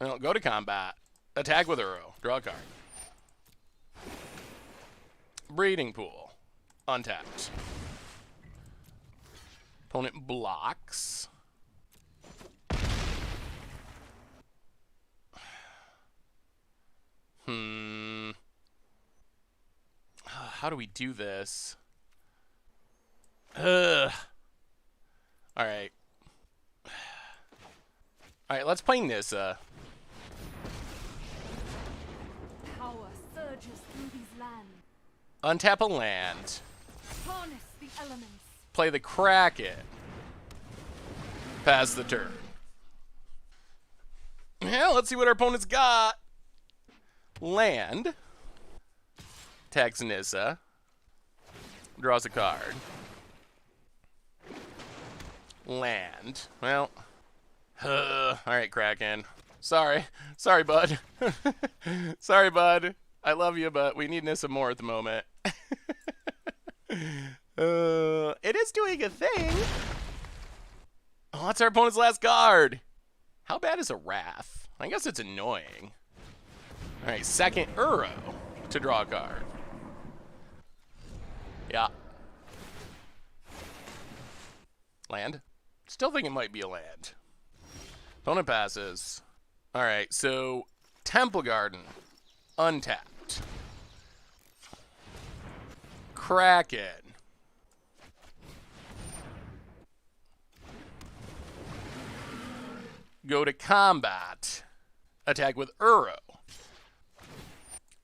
Well, go to combat. Attack with Uro. Draw a card. Breeding Pool. Untapped. Opponent blocks. How do we do this? Ugh. Alright. Alright, let's play Nissa. Power surges through these lands. Untap a land. Harness the elements. Play the Kraken. Pass the turn. Yeah, let's see what our opponent's got. Land. Attacks Nissa. Draws a card. Land. Well. Alright, Kraken. Sorry, bud. Sorry, bud. I love you, but we need Nissa more at the moment. It is doing a thing. Oh, that's our opponent's last card. How bad is a Wrath? I guess it's annoying. Alright, second Uro to draw a card. Yeah. Land? Still think it might be a land. Opponent passes. Alright, so Temple Garden. Untapped. Kraken. Go to combat. Attack with Uro.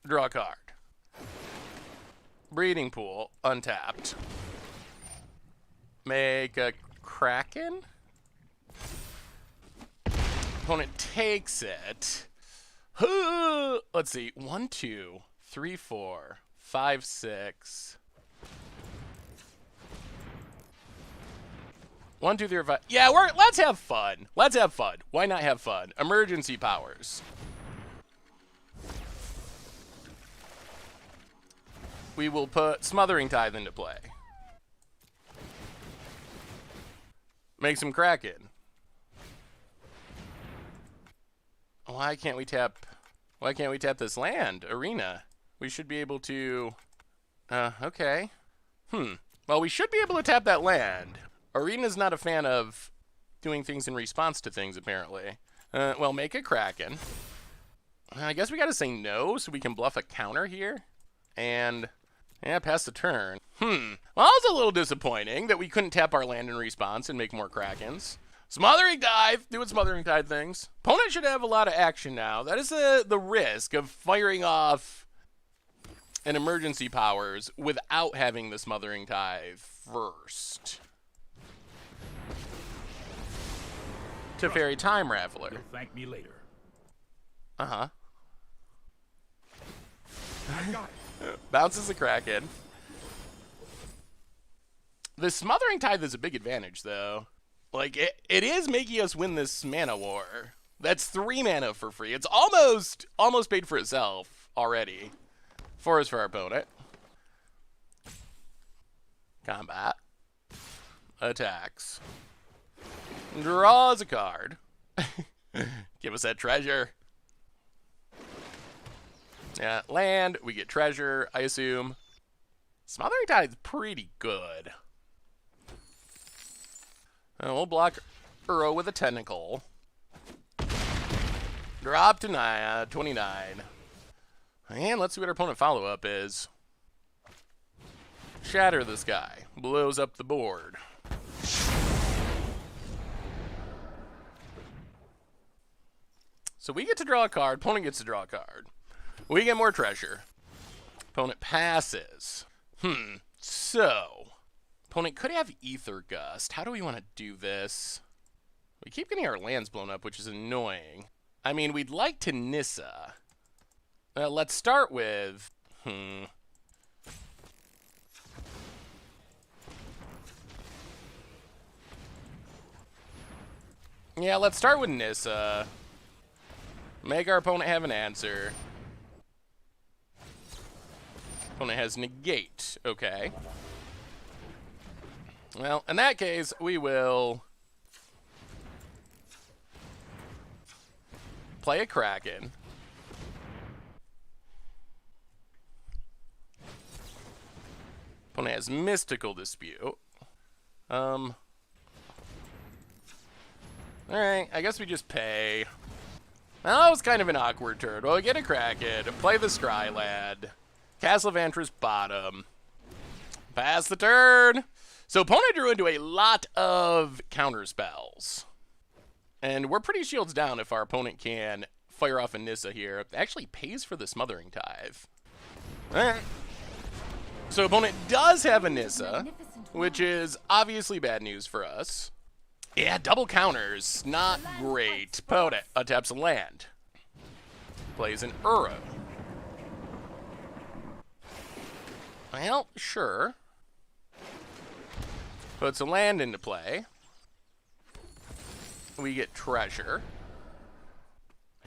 Draw a card. Breeding Pool. Untapped. Make a Kraken. Opponent takes it. Let's see. 1, 2, 3, 4, 5, 6. 1, 2, 3, 4, 5. Yeah, let's have fun. Let's have fun. Why not have fun? Emergency powers. We will put Smothering Tithe into play. Make some Kraken. Why can't we tap this land? Arena. We should be able to okay. Well, we should be able to tap that land. Arena's not a fan of doing things in response to things, apparently. Well, make a Kraken. I guess we gotta say no so we can bluff a counter here. And yeah, pass the turn. Well, that was a little disappointing that we couldn't tap our land in response and make more Krakens. Smothering Tithe, doing Smothering Tithe things. Opponent should have a lot of action now. That is the risk of firing off an emergency powers without having the Smothering Tithe first. To Fairy Time Raveler. You'll thank me later. Uh-huh. Bounces the Kraken. The Smothering Tithe is a big advantage, though. Like, it is making us win this mana war. That's 3 mana for free. It's almost paid for itself already. 4 is for our opponent. Combat. Attacks. Draws a card. Give us that treasure. Yeah, land, we get treasure, I assume. Smothering Tithe is pretty good. We'll block Uro with a Tentacle. Drop to 29. And let's see what our opponent follow-up is. Shatter the Sky. Blows up the board. So we get to draw a card. Opponent gets to draw a card. We get more treasure. Opponent passes. So, opponent could have Ether Gust. How do we want to do this? We keep getting our lands blown up, which is annoying. I mean, we'd like to Nissa. Let's start with... Yeah, let's start with Nissa. Make our opponent have an answer. Opponent has negate. Okay. Well, in that case, we will play a Kraken. Opponent has Mystical Dispute. Alright, I guess we just pay. Well, that was kind of an awkward turn. Well, we get a Kraken, play the Scry Lad, Castle of Antris bottom, pass the turn. So opponent drew into a lot of counter spells. And we're pretty shields down if our opponent can fire off a Nissa here. It actually pays for the Smothering Tithe. Alright. So opponent does have a Nissa, which is obviously bad news for us. Yeah, double counters, not great. Opponent untaps a land. Plays an Uro. Well, sure. Puts a land into play. We get treasure.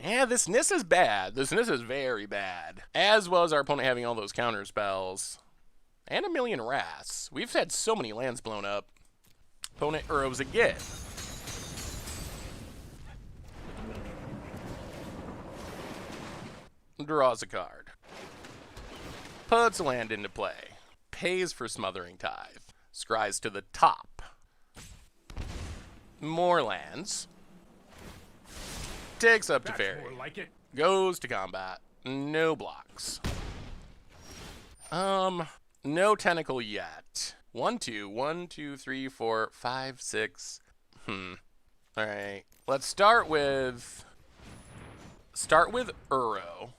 Yeah, this Nissa's bad. This Nissa's very bad. As well as our opponent having all those counter spells. And a million wraths. We've had so many lands blown up. Opponent Uros again. Draws a card. Puts a land into play. Pays for Smothering Tithe. Scries to the top. More lands. Takes up to That's Fairy. more like it. Goes to combat. No blocks. No Tentacle yet. 1, 2, 1, 2, 3, 4, 5, 6. Alright. Let's start with Uro.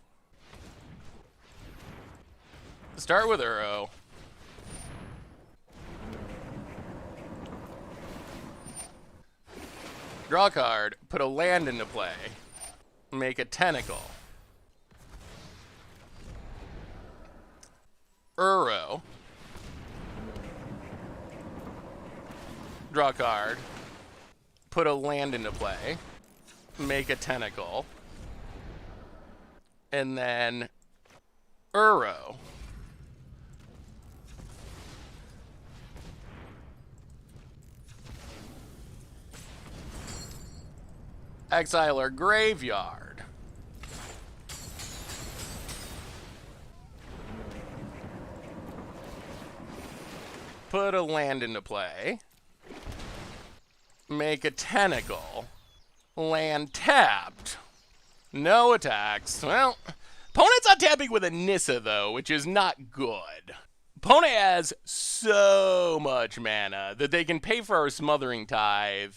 Start with Uro. Draw a card, put a land into play, make a Tentacle. Uro. Draw a card, put a land into play, make a Tentacle, and then Uro. Exile our graveyard. Put a land into play. Make a Tentacle. Land tapped. No attacks. Well, opponent's not tapping with a Nissa, though, which is not good. Opponent has so much mana that they can pay for our Smothering Tithe.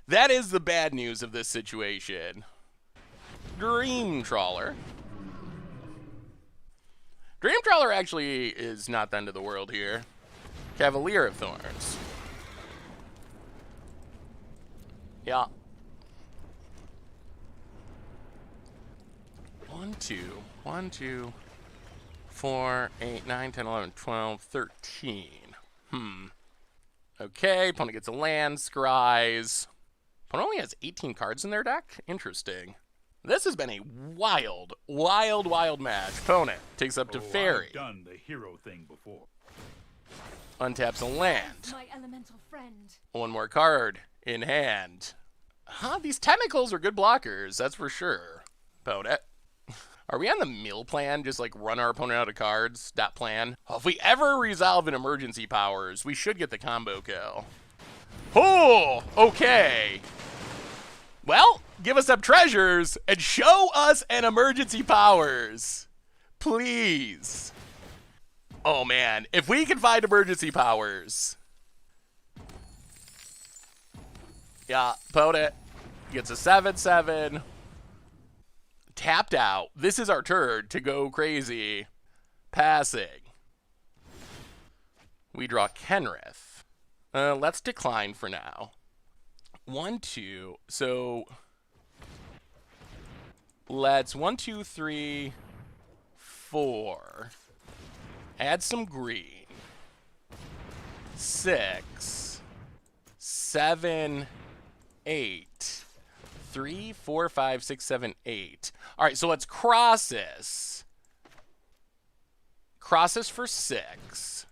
That is the bad news of this situation. Dream Trawler. Dream Trawler actually is not the end of the world here. Cavalier of Thorns. Yeah. 1, 2, 1, 2, 4, 8, 9, 10, 11, 12, 13. Okay, opponent gets a land, scries. Opponent only has 18 cards in their deck? Interesting. This has been a wild, wild, wild match. Opponent takes up to Fairy. I've done the hero thing before. Untaps a land. My elemental friend. One more card in hand. These Tentacles are good blockers, that's for sure. Opponent. Are we on the mill plan? Just like run our opponent out of cards? That plan? Oh, if we ever resolve an emergency powers, we should get the combo kill. Oh, okay. Well, give us up treasures and show us an emergency powers. Please. Oh man, if we can find emergency powers. Yeah, opponent gets a 7/7. Tapped out. This is our turn to go crazy. Passing. We draw Kenrith. Let's decline for now. 1, 2. So let's 1, 2, 3, 4. Add some green. 6, 7, 8. 3, 4, 5, 6, 7, 8. All right, so let's cross this. Cross this for 6.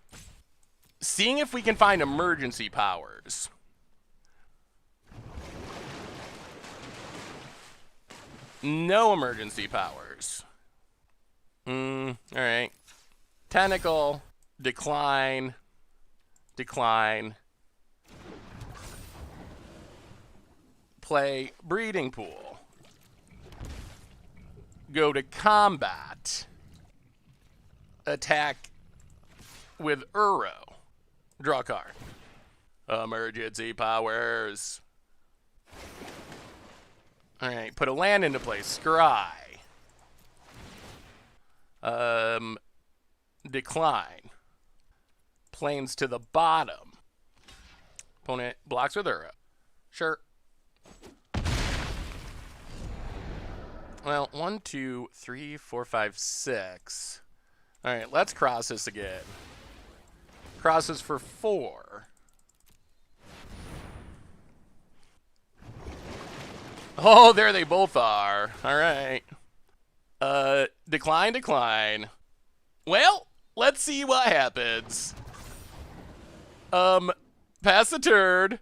Seeing if we can find emergency powers. No emergency powers. All right. Tentacle, decline. decline, play breeding pool, go to combat, attack with Uro, draw a card. Emergency powers. Alright, put a land into play, scry. Decline. Planes to the bottom. Opponent blocks with Uro. Sure. Well, 1, 2, 3, 4, 5, 6. Alright, let's cross this again. Crosses for 4. Oh, there they both are. Alright. Decline, decline. Well, let's see what happens. Pass the turn.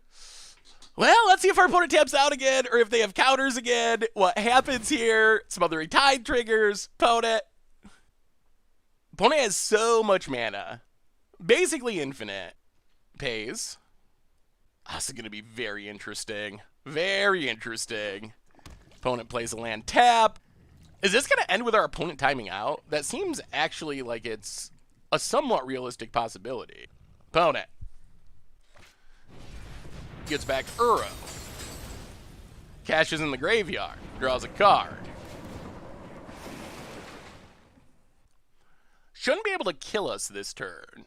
Well, let's see if our opponent taps out again, or if they have counters again. What happens here? Smothering Tide triggers. Opponent has so much mana. Basically infinite. Pays. This is going to be very interesting. Very interesting. Opponent plays a land tap. Is this going to end with our opponent timing out? That seems actually like it's a somewhat realistic possibility. Opponent gets back Uro. Cashes in the graveyard. Draws a card. Shouldn't be able to kill us this turn.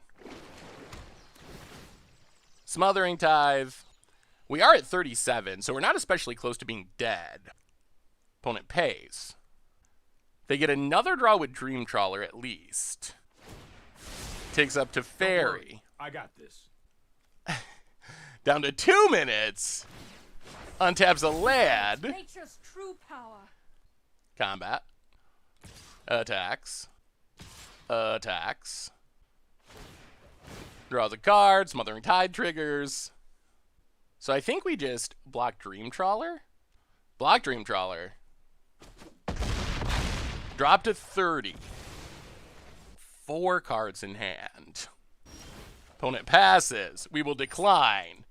Smothering Tithe. We are at 37, so we're not especially close to being dead. Opponent pays. They get another draw with Dream Trawler at least. Takes up to Fairy. I got this. Down to 2 minutes. Untaps a land. Nature's true power. Combat. Attacks. Attacks. Draws a card. Smothering Tide triggers. So I think we just block Dream Trawler. Block Dream Trawler. Drop to 30. 4 cards in hand. Opponent passes. We will decline.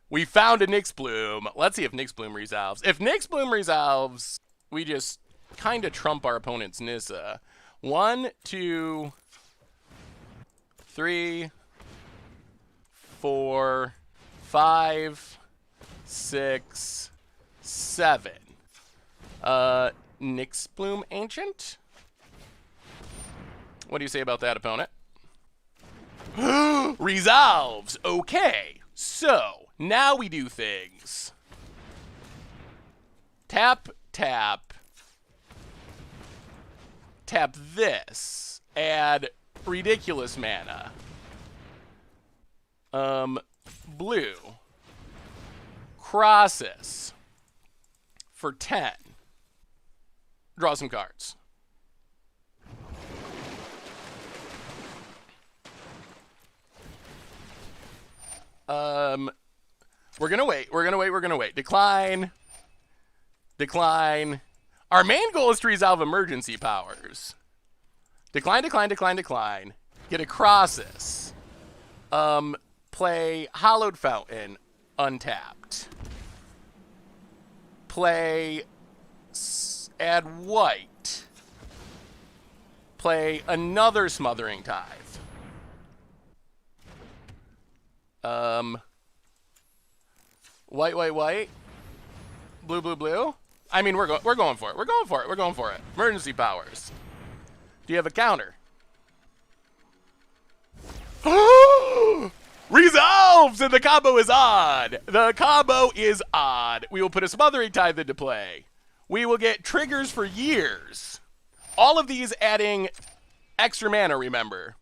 We found a Nyx Bloom. Let's see if Nyx Bloom resolves. If Nyx Bloom resolves, we just kind of trump our opponent's Nissa. 1, 2, 3, 4, 5, 6, 7. Nyx Bloom Ancient? What do you say about that, opponent? Resolves! Okay, so now we do things. Tap, tap. Tap this. Add ridiculous mana. Blue. Crosses. For 10. Draw some cards. We're gonna wait. We're gonna wait. Decline. Decline. Our main goal is to resolve emergency powers. Decline, decline, decline, decline. Get a Crosses. Play Hallowed Fountain. Untapped. Play... add white. Play another Smothering Tithe. White, white, white. Blue, blue, blue. I mean, we're going for it. We're going for it. We're going for it. Emergency powers. Do you have a counter? Resolves! And the combo is on. The combo is on. We will put a Smothering Tithe into play. We will get triggers for years. All of these adding extra mana, remember.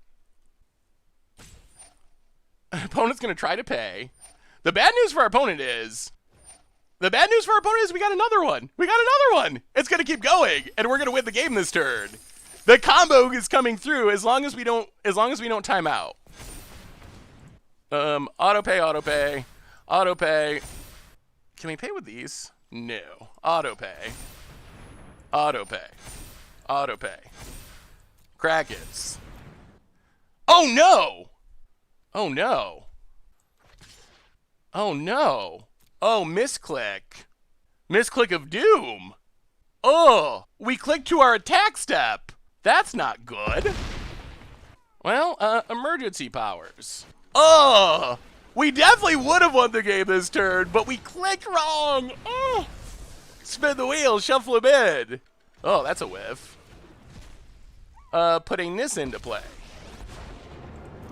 Opponent's going to try to pay. The bad news for our opponent is... we got another one. We got another one. It's going to keep going, and we're going to win the game this turn. The combo is coming through as long as we don't time out. Auto pay, auto pay, auto pay. Can we pay with these? No. Auto pay. Auto pay. Auto pay. Krakens. Oh no! Oh no. Oh no. Oh, misclick. Misclick of doom. Oh, we clicked to our attack step. That's not good. Well, emergency powers. Oh, we definitely would have won the game this turn, but we clicked wrong. Oh, spin the wheel, shuffle him in. Oh, that's a whiff. Putting this into play.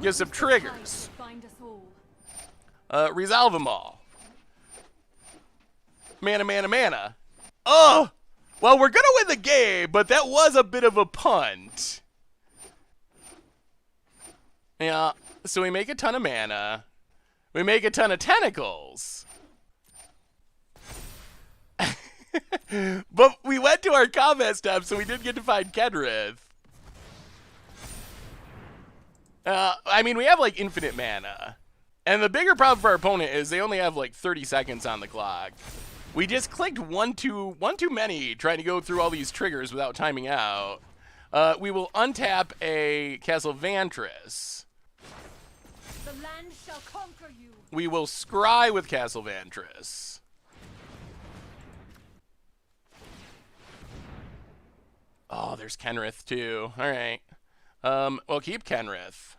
Get some triggers. Find us all. Resolve them all. Mana, mana, mana. Oh! Well, we're gonna win the game, but that was a bit of a punt. Yeah, so we make a ton of mana. We make a ton of tentacles. But we went to our combat step, so we didn't get to find Kenrith. I mean, we have, like, infinite mana. And the bigger problem for our opponent is they only have, like, 30 seconds on the clock. We just clicked one too many trying to go through all these triggers without timing out. We will untap a Castle Vantress. The land shall conquer you. We will scry with Castle Vantress. Oh, there's Kenrith too. All right. We'll keep Kenrith.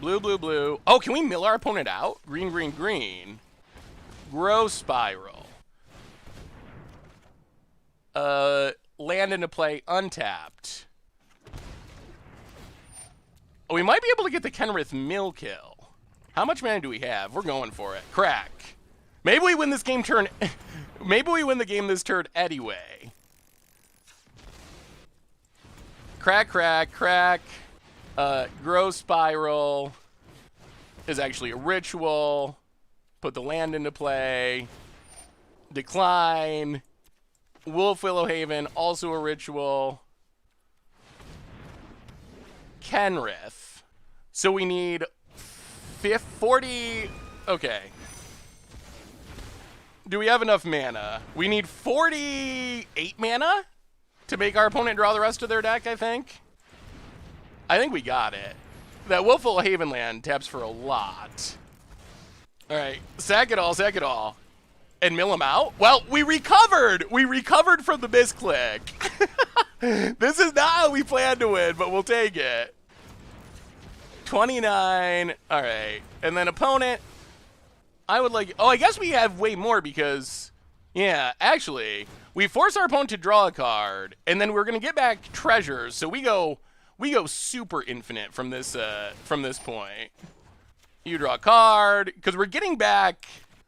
Blue, blue, blue. Oh, can we mill our opponent out? Green, green, green. Grow Spiral. Land into play untapped. Oh, we might be able to get the Kenrith mill kill. How much mana do we have? We're going for it. Crack. Maybe we win this game turn. Maybe we win the game this turn anyway. Crack, crack, crack. Grow Spiral is actually a ritual. Put the land into play. Decline. Wolf Willowhaven, also a ritual. Kenrith. So we need 40. Okay. Do we have enough mana? We need 48 mana to make our opponent draw the rest of their deck, I think. I think we got it. That Wolf Willowhaven land taps for a lot. All right, sack it all, and mill him out. Well, we recovered. We recovered from the misclick. This is not how we planned to win, but we'll take it. 29. All right, and then opponent. I would like. Oh, I guess we have way more because, yeah, actually, we force our opponent to draw a card, and then we're gonna get back treasures. So we go super infinite from this point. You draw a card, because we're getting back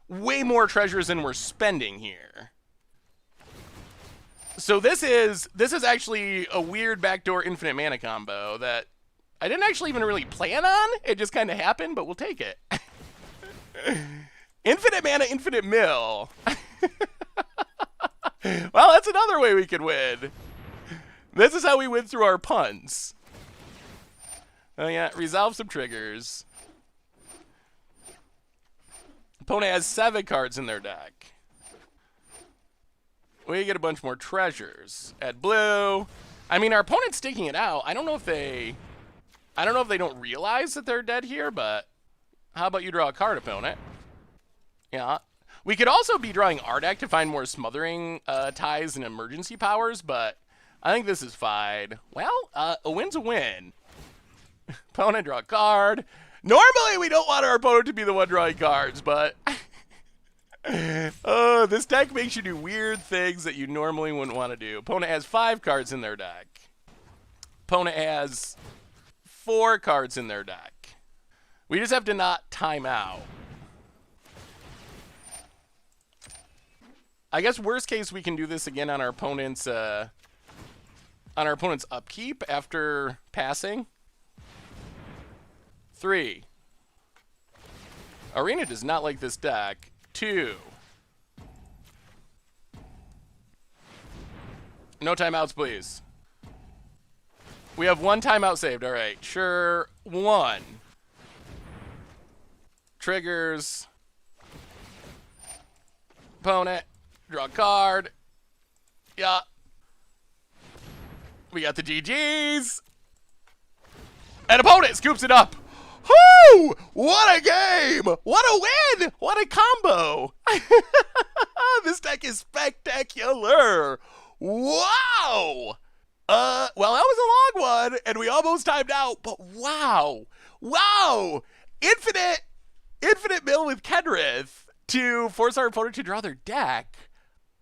way more treasures than we're spending here. So this is actually a weird backdoor infinite mana combo that I didn't actually even really plan on. It just kind of happened, but we'll take it. Infinite mana, infinite mill. Well, that's another way we could win. This is how we win through our puns. Oh yeah, resolve some triggers. Opponent has 7 cards in their deck. We get a bunch more treasures. Add blue. I mean, our opponent's sticking it out. I don't know if they don't realize that they're dead here, but how about you draw a card, opponent? Yeah. We could also be drawing our deck to find more smothering ties and emergency powers, but I think this is fine. Well, a win's a win. Opponent draw a card. Normally, we don't want our opponent to be the one drawing cards, but this deck makes you do weird things that you normally wouldn't want to do. Opponent has 5 cards in their deck. Opponent has 4 cards in their deck. We just have to not time out. I guess worst case we can do this again on our opponent's upkeep after passing. 3. Arena does not like this deck. 2. No timeouts, please. We have 1 timeout saved. All right, sure. 1. Triggers. Opponent. Draw a card. Yeah. We got the GGs. And opponent scoops it up. Whoo! What a game! What a win! What a combo! This deck is spectacular! Wow! Well, that was a long one, and we almost timed out, but wow! Wow! Infinite mill with Kenrith to force our opponent to draw their deck.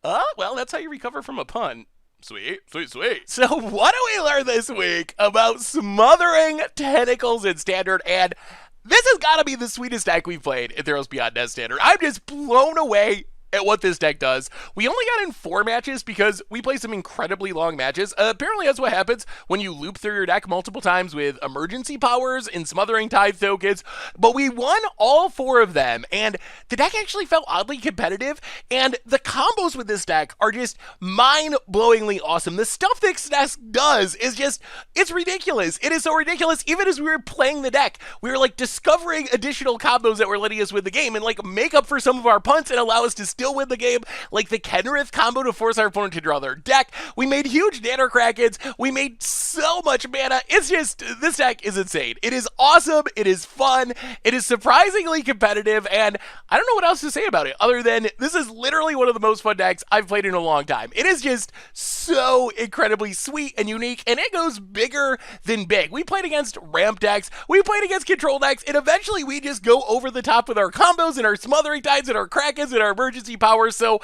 Well, that's how you recover from a punt. Sweet, sweet, sweet. So what do we learn this week about Smothering, Tentacles, and Standard? And this has got to be the sweetest deck we've played in Theros Beyond Death Standard. I'm just blown away at what this deck does. We only got in 4 matches because we play some incredibly long matches. Apparently that's what happens when you loop through your deck multiple times with emergency powers and Smothering Tithe tokens, but we won all 4 of them, and the deck actually felt oddly competitive, and the combos with this deck are just mind-blowingly awesome. The stuff this deck does is just, it's ridiculous. It is so ridiculous. Even as we were playing the deck, we were like discovering additional combos that were letting us win the game and like make up for some of our punts and allow us to still win the game, like the Kenrith combo to force our opponent to draw their deck. We made huge Nadir Krakens. We made so much mana. It's just, this deck is insane. It is awesome. It is fun. It is surprisingly competitive, and I don't know what else to say about it other than this is literally one of the most fun decks I've played in a long time. It is just so incredibly sweet and unique, and it goes bigger than big. We played against ramp decks, we played against control decks, and eventually we just go over the top with our combos and our Smothering Tides and our Krakens and our emergency powers. So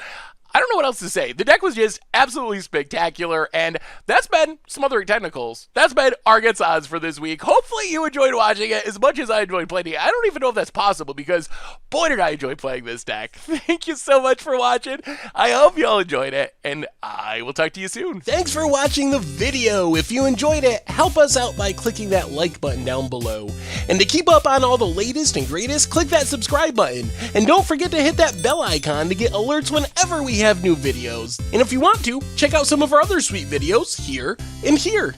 I don't know what else to say. The deck was just absolutely spectacular, and that's been Smothering Tentacles. That's been Arget's Odds for this week. Hopefully you enjoyed watching it as much as I enjoyed playing it. I don't even know if that's possible because boy did I enjoy playing this deck. Thank you so much for watching. I hope you all enjoyed it, and I will talk to you soon. Thanks for watching the video. If you enjoyed it, help us out by clicking that like button down below. And to keep up on all the latest and greatest, click that subscribe button. And don't forget to hit that bell icon to get alerts whenever we have new videos. And if you want to, check out some of our other sweet videos here and here.